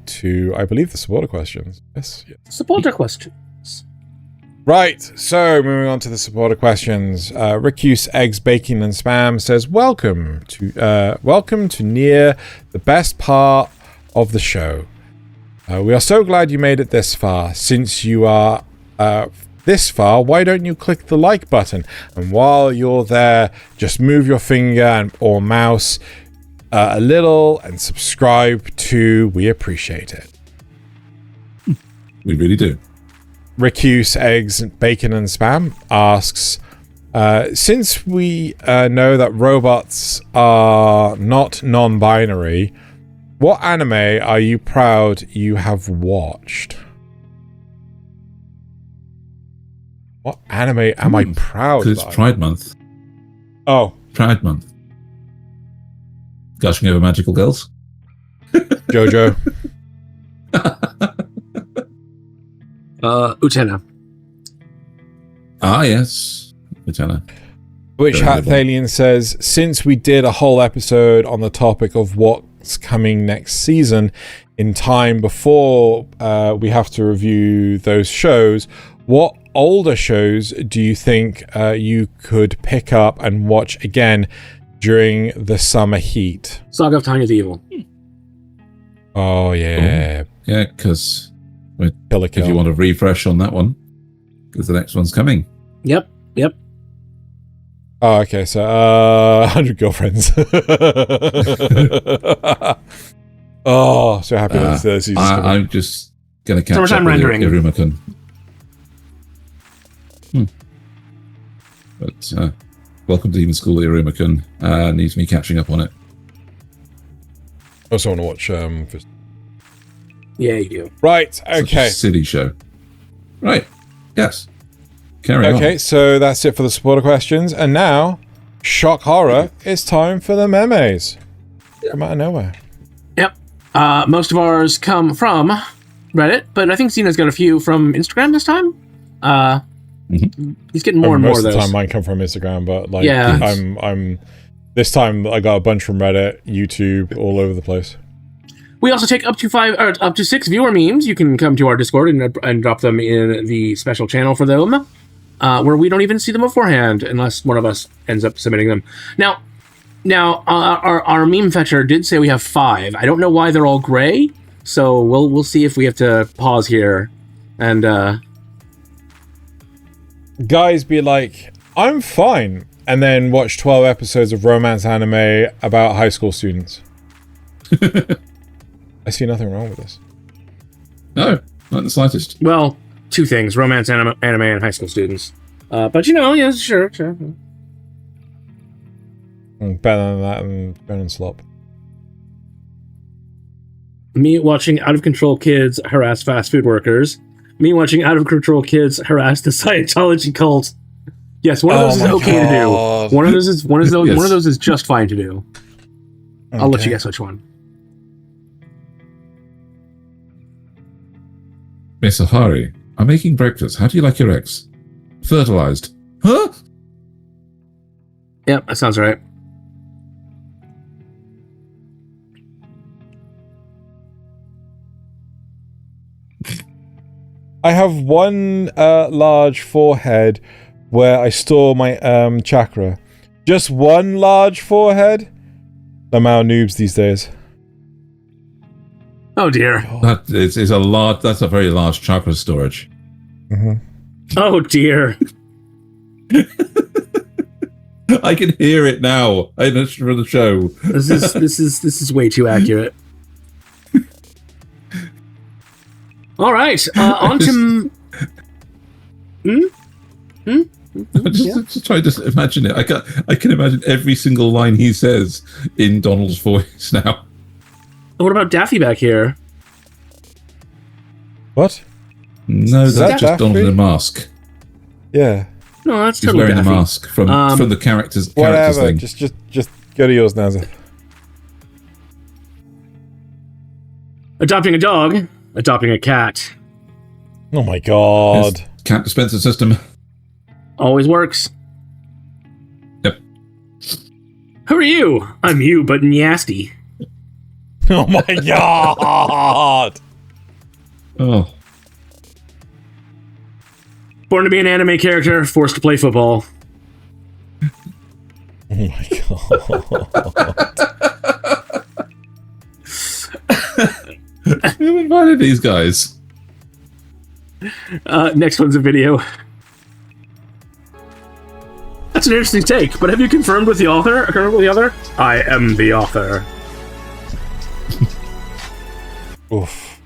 to, I believe, the supporter questions. Yes. Supporter questions. Right, so moving on to the supporter questions. Ricuse Eggs Bacon and Spam says, welcome to near the best part of the show. We are so glad you made it this far. Since you are this far, why don't you click the like button? And while you're there, just move your finger or mouse a little and subscribe to. We appreciate it. We really do. Ricuse Eggs Bacon and Spam asks, since we know that robots are not non-binary, what anime are you proud you have watched? What anime am I proud Because of? it's Pride Month. Oh, Pride Month. Gushing over magical girls. JoJo. Utena. Ah, yes. Utena. Which Very Hat good one. Thaylien says, since we did a whole episode on the topic of what's coming next season, in time before we have to review those shows, what older shows do you think you could pick up and watch again during the summer heat? Saga of Tanya the Evil. Oh, yeah. Yeah, because Killer if you want a refresh on that one, because the next one's coming. Yep. Oh, okay, so 100 Girlfriends. Oh, so happy that the season's coming. I'm just going to catch Summertime up with rendering. Iruma-kun. But welcome to Demon School, Iruma-kun. Needs me catching up on it. I also want to watch... Yeah, you do. Right, Such a okay. silly show. Right. Yes. Carry on. Okay, so that's it for the supporter questions. And now, shock horror, it's time for the memes. Come out of nowhere. Yep. Most of ours come from Reddit, but I think Xeno's got a few from Instagram this time. He's getting more and more Most of of the those. time mine come from Instagram, but like Yeah. I'm this time I got a bunch from Reddit, YouTube, all over the place. We also take up to 6 viewer memes. You can come to our Discord and drop them in the special channel for them, where we don't even see them beforehand unless one of us ends up submitting them. Now, our meme fetcher did say we have 5. I don't know why they're all gray, so we'll see if we have to pause here and Guys be like, I'm fine, and then watch 12 episodes of romance anime about high school students. I see nothing wrong with this. No, not the slightest. well, 2 things: romance anime and high school students. But yeah, sure. Better than that and Bone and Slop. Me watching out of control kids harass fast food workers. Me watching out of control kids harass the Scientology cult. Yes, one of those is okay to do. One of those is Yes. one of those is just fine to do. I'll let you guess which one. Miss Sahari, I'm making breakfast. How do you like your eggs? Fertilized. Huh? Yep, that sounds right. I have one large forehead where I store my chakra. Just one large forehead? I'm out noobs these days. Oh dear. That is a large. That's a very large chakra storage. Oh dear. I can hear it now. I know for the show. This is way too accurate. All right, on to. Just try to imagine it. I can imagine every single line he says in Donald's voice now. What about Daffy back here? What? No, that's that just Donald in a Daffy? mask. Yeah. No, that's He's totally wearing Daffy. the mask from the characters Whatever. thing. Just go to yours, Nazza. Adopting a dog. Adopting a cat. Oh my god. Yes. Cat dispenser system. Always works. Yep. Who are you? I'm you, but nasty. Oh my god. Oh. Born to be an anime character, forced to play football. Oh my god. Who invited these guys? Next one's a video. That's an interesting take, but have you confirmed with the author? I am the author. Oof.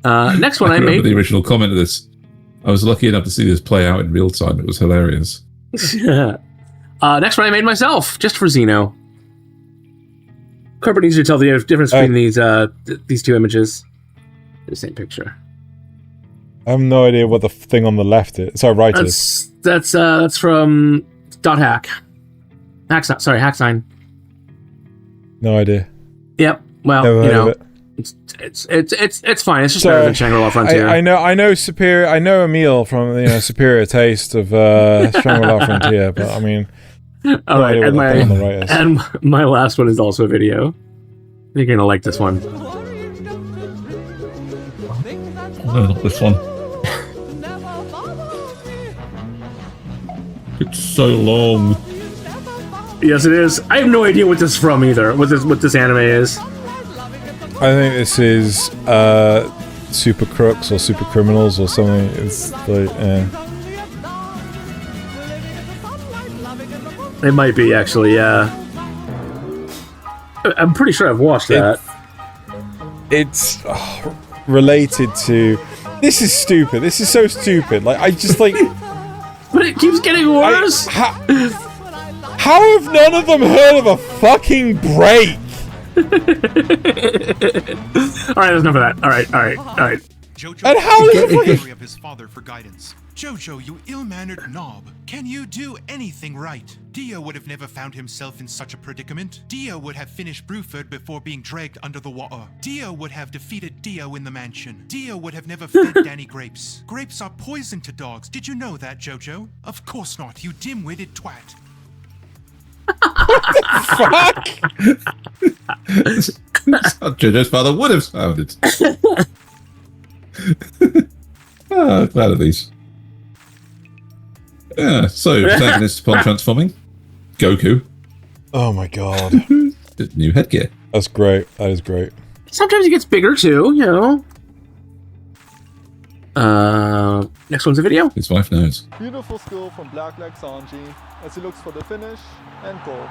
Next one I remember made. the original comment of this. I was lucky enough to see this play out in real time. It was hilarious. Next one I made myself, just for Xeno. Corbett needs to tell the difference between these two images. The same picture. I have no idea what the thing on the left is. Sorry, right is. That's from Dot Hack. Hack sign. No idea. Yep. Well, Never you heard know, of it. it's fine. It's just better than Shangri-La Frontier. I know Superior. I know Emil from Superior Taste of Shangri-La Frontier, but I mean, all right, and my last one is also a video. You're gonna like this one. No, not this one. It's so long. Yes, it is. I have no idea what this is from either. What this anime is. I think this is Super Crooks or Super Criminals or something. It's like, It might be actually. Yeah. I'm pretty sure I've watched that. It's related to. This is stupid. This is so stupid. Like I just like. But it keeps getting worse. How have none of them heard of a fucking break? Alright, there's enough of that. Alright. Jojo And how is the it story of his father for guidance. Jojo, you ill-mannered knob. Can you do anything right? Dio would have never found himself in such a predicament. Dio would have finished Bruford before being dragged under the water. Dio would have defeated Dio in the mansion. Dio would have never fed Danny grapes. Grapes are poison to dogs. Did you know that, Jojo? Of course not, you dim-witted twat. Fuck! That's how Jojo's father would have sounded. Glad of these. Yeah, so protagonist upon transforming. Goku. Oh my god. New headgear. That's great. That is great. Sometimes he gets bigger too, you know. Next one's a video. His wife knows. Beautiful skill from Black Leg Sanji as he looks for the finish and goal.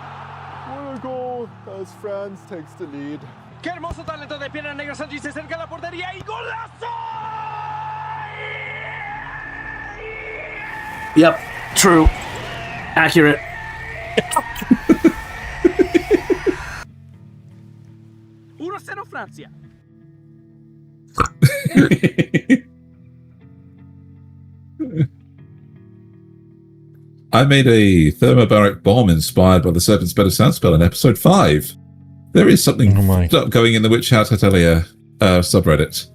Will go as France takes the lead. ¡Qué hermoso talento de pierna negra! Sanji se acerca a la portería y ¡golazo! Yep, true. Accurate. ¡1-0 Francia! I made a thermobaric bomb inspired by the Serpent's Bed of Sound spell in episode 5. There is something going in the Witch Hat Atelier subreddit.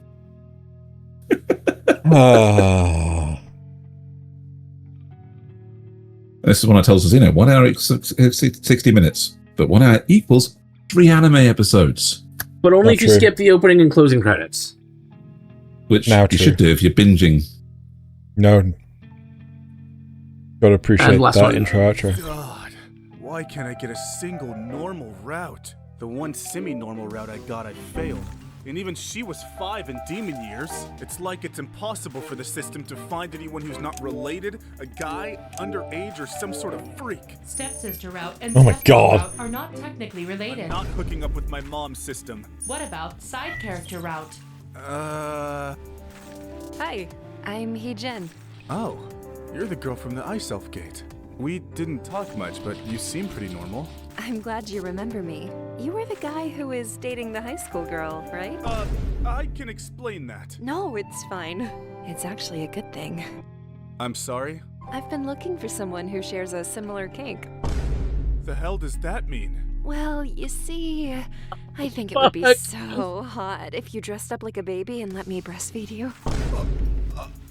This is one I told us, 1 hour 60 minutes, but 1 hour equals 3 anime episodes. But only Not if you true. skip the opening and closing credits. Which Now you true. should do if you're binging. No. Gotta appreciate And last that one. intro outro. God, why can't I get a single normal route? The one semi-normal route I got, I failed. And even she was 5 in demon years. It's like it's impossible for the system to find anyone who's not related, a guy, underage, or some sort of freak. Stepsister route and Oh my stepbrother God. route are not technically related. Not hooking up with my mom's system. What about side character route? Hi, I'm Hee-Jin. Oh, you're the girl from the Ice Elf Gate. We didn't talk much, but you seem pretty normal. I'm glad you remember me. You were the guy who was dating the high school girl, right? I can explain that. No, it's fine. It's actually a good thing. I'm sorry? I've been looking for someone who shares a similar kink. The hell does that mean? Well, you see, I think it would be so hot if you dressed up like a baby and let me breastfeed you.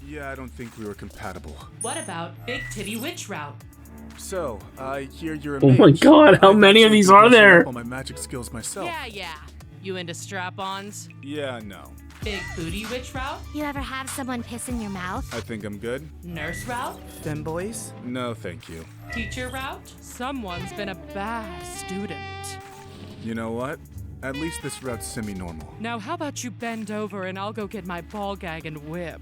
Yeah, I don't think we were compatible. What about big titty witch route? So, I hear you're a Oh my mage. god, how I've many of actually these been are brushing there? up on my magic skills myself. Yeah. You into strap-ons? Yeah, no. Big booty witch route? You ever have someone piss in your mouth? I think I'm good. Nurse route? Femboys? No, thank you. Teacher route? Someone's been a bad student. You know what? At least this route's semi-normal. Now how about you bend over and I'll go get my ball gag and whip?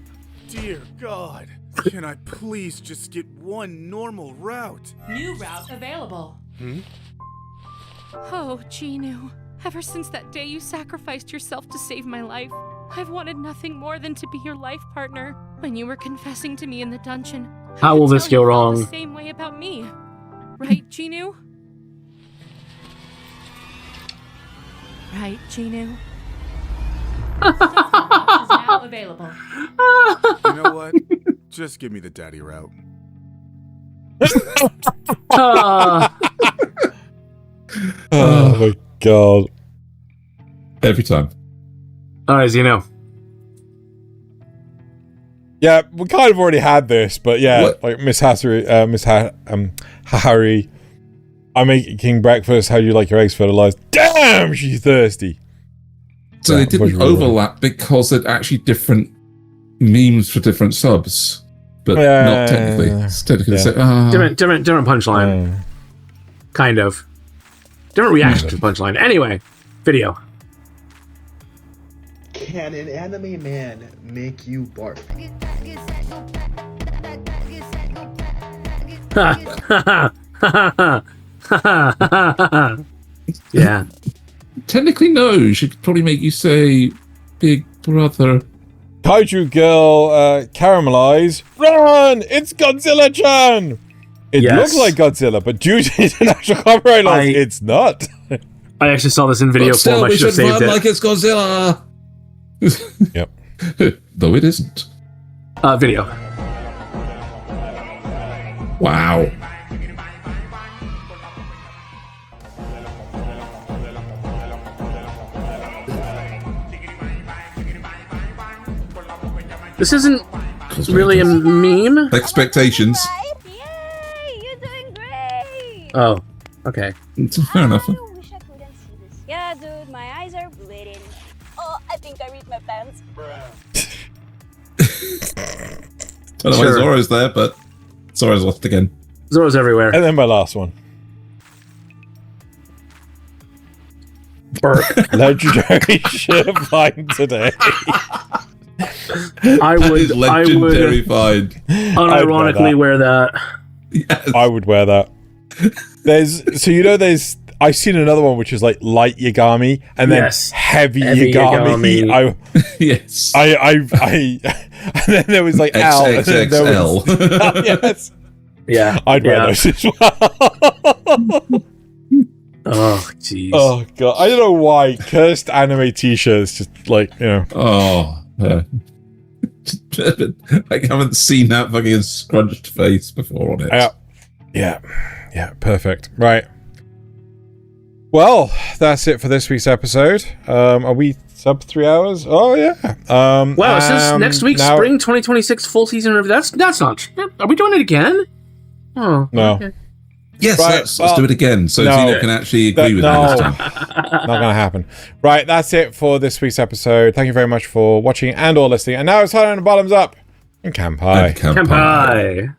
Dear God, can I please just get one normal route? New route available. Oh, Genu. Ever since that day you sacrificed yourself to save my life, I've wanted nothing more than to be your life partner. When you were confessing to me in the dungeon, How I will could this tell go you felt wrong? The same way about me, right, Genu? Right, Genu? Is now available. You know Just give me the daddy route. Oh my god. Every time. As you know. Yeah, we kind of already had this, but yeah, What? like Miss Harry, I'm making breakfast. How do you like your eggs fertilized? Damn, she's thirsty. So Yeah, they didn't unfortunately. overlap because they're actually different memes for different subs, but not technically. It's technically the same. Different punchline. Kind of. Different reaction to the punchline. Anyway, video. Can an anime man make you barf? Yeah. Technically, no. She could probably make you say, "Big brother." Kaiju girl, caramelize. Run! It's Godzilla-chan! It Yes. looks like Godzilla, but due to international copyright laws, it's not. I actually saw this in video But still, form. I we should have should saved run it. like it's Godzilla. Yep. Though it isn't. Video. Wow. This isn't really a meme. Expectations. Oh, okay. Fair enough. Yeah, dude, my eyes are bleeding. Oh, I think I read my pants. Don't know why Zoro's there, but Zoro's lost again. Zoro's everywhere. And then my last one. Burke, legendary ship find today. I would Legendary find. unironically wear that. Yes. I would wear that. I've seen another one which is like light Yagami and then heavy Yagami. Yes. And then there was like L. And then there was, XXXL. yes. Yeah. I'd wear those as well. Oh, jeez. Oh god, I don't know why cursed anime t-shirts just like, you know. Oh. I haven't seen that fucking scrunched face before on it. Yeah, perfect. Right. Well, that's it for this week's episode. Are we sub 3 hours? Oh yeah. Wow, it says next week, spring 2026 full season review. That's not. Are we doing it again? Oh no. Okay. Yes, right, let's do it again, so Zeno can actually agree with me this time. Not gonna happen. Right, that's it for this week's episode. Thank you very much for watching and or listening. And now it's time on the bottoms up. And Kanpai. Kanpai.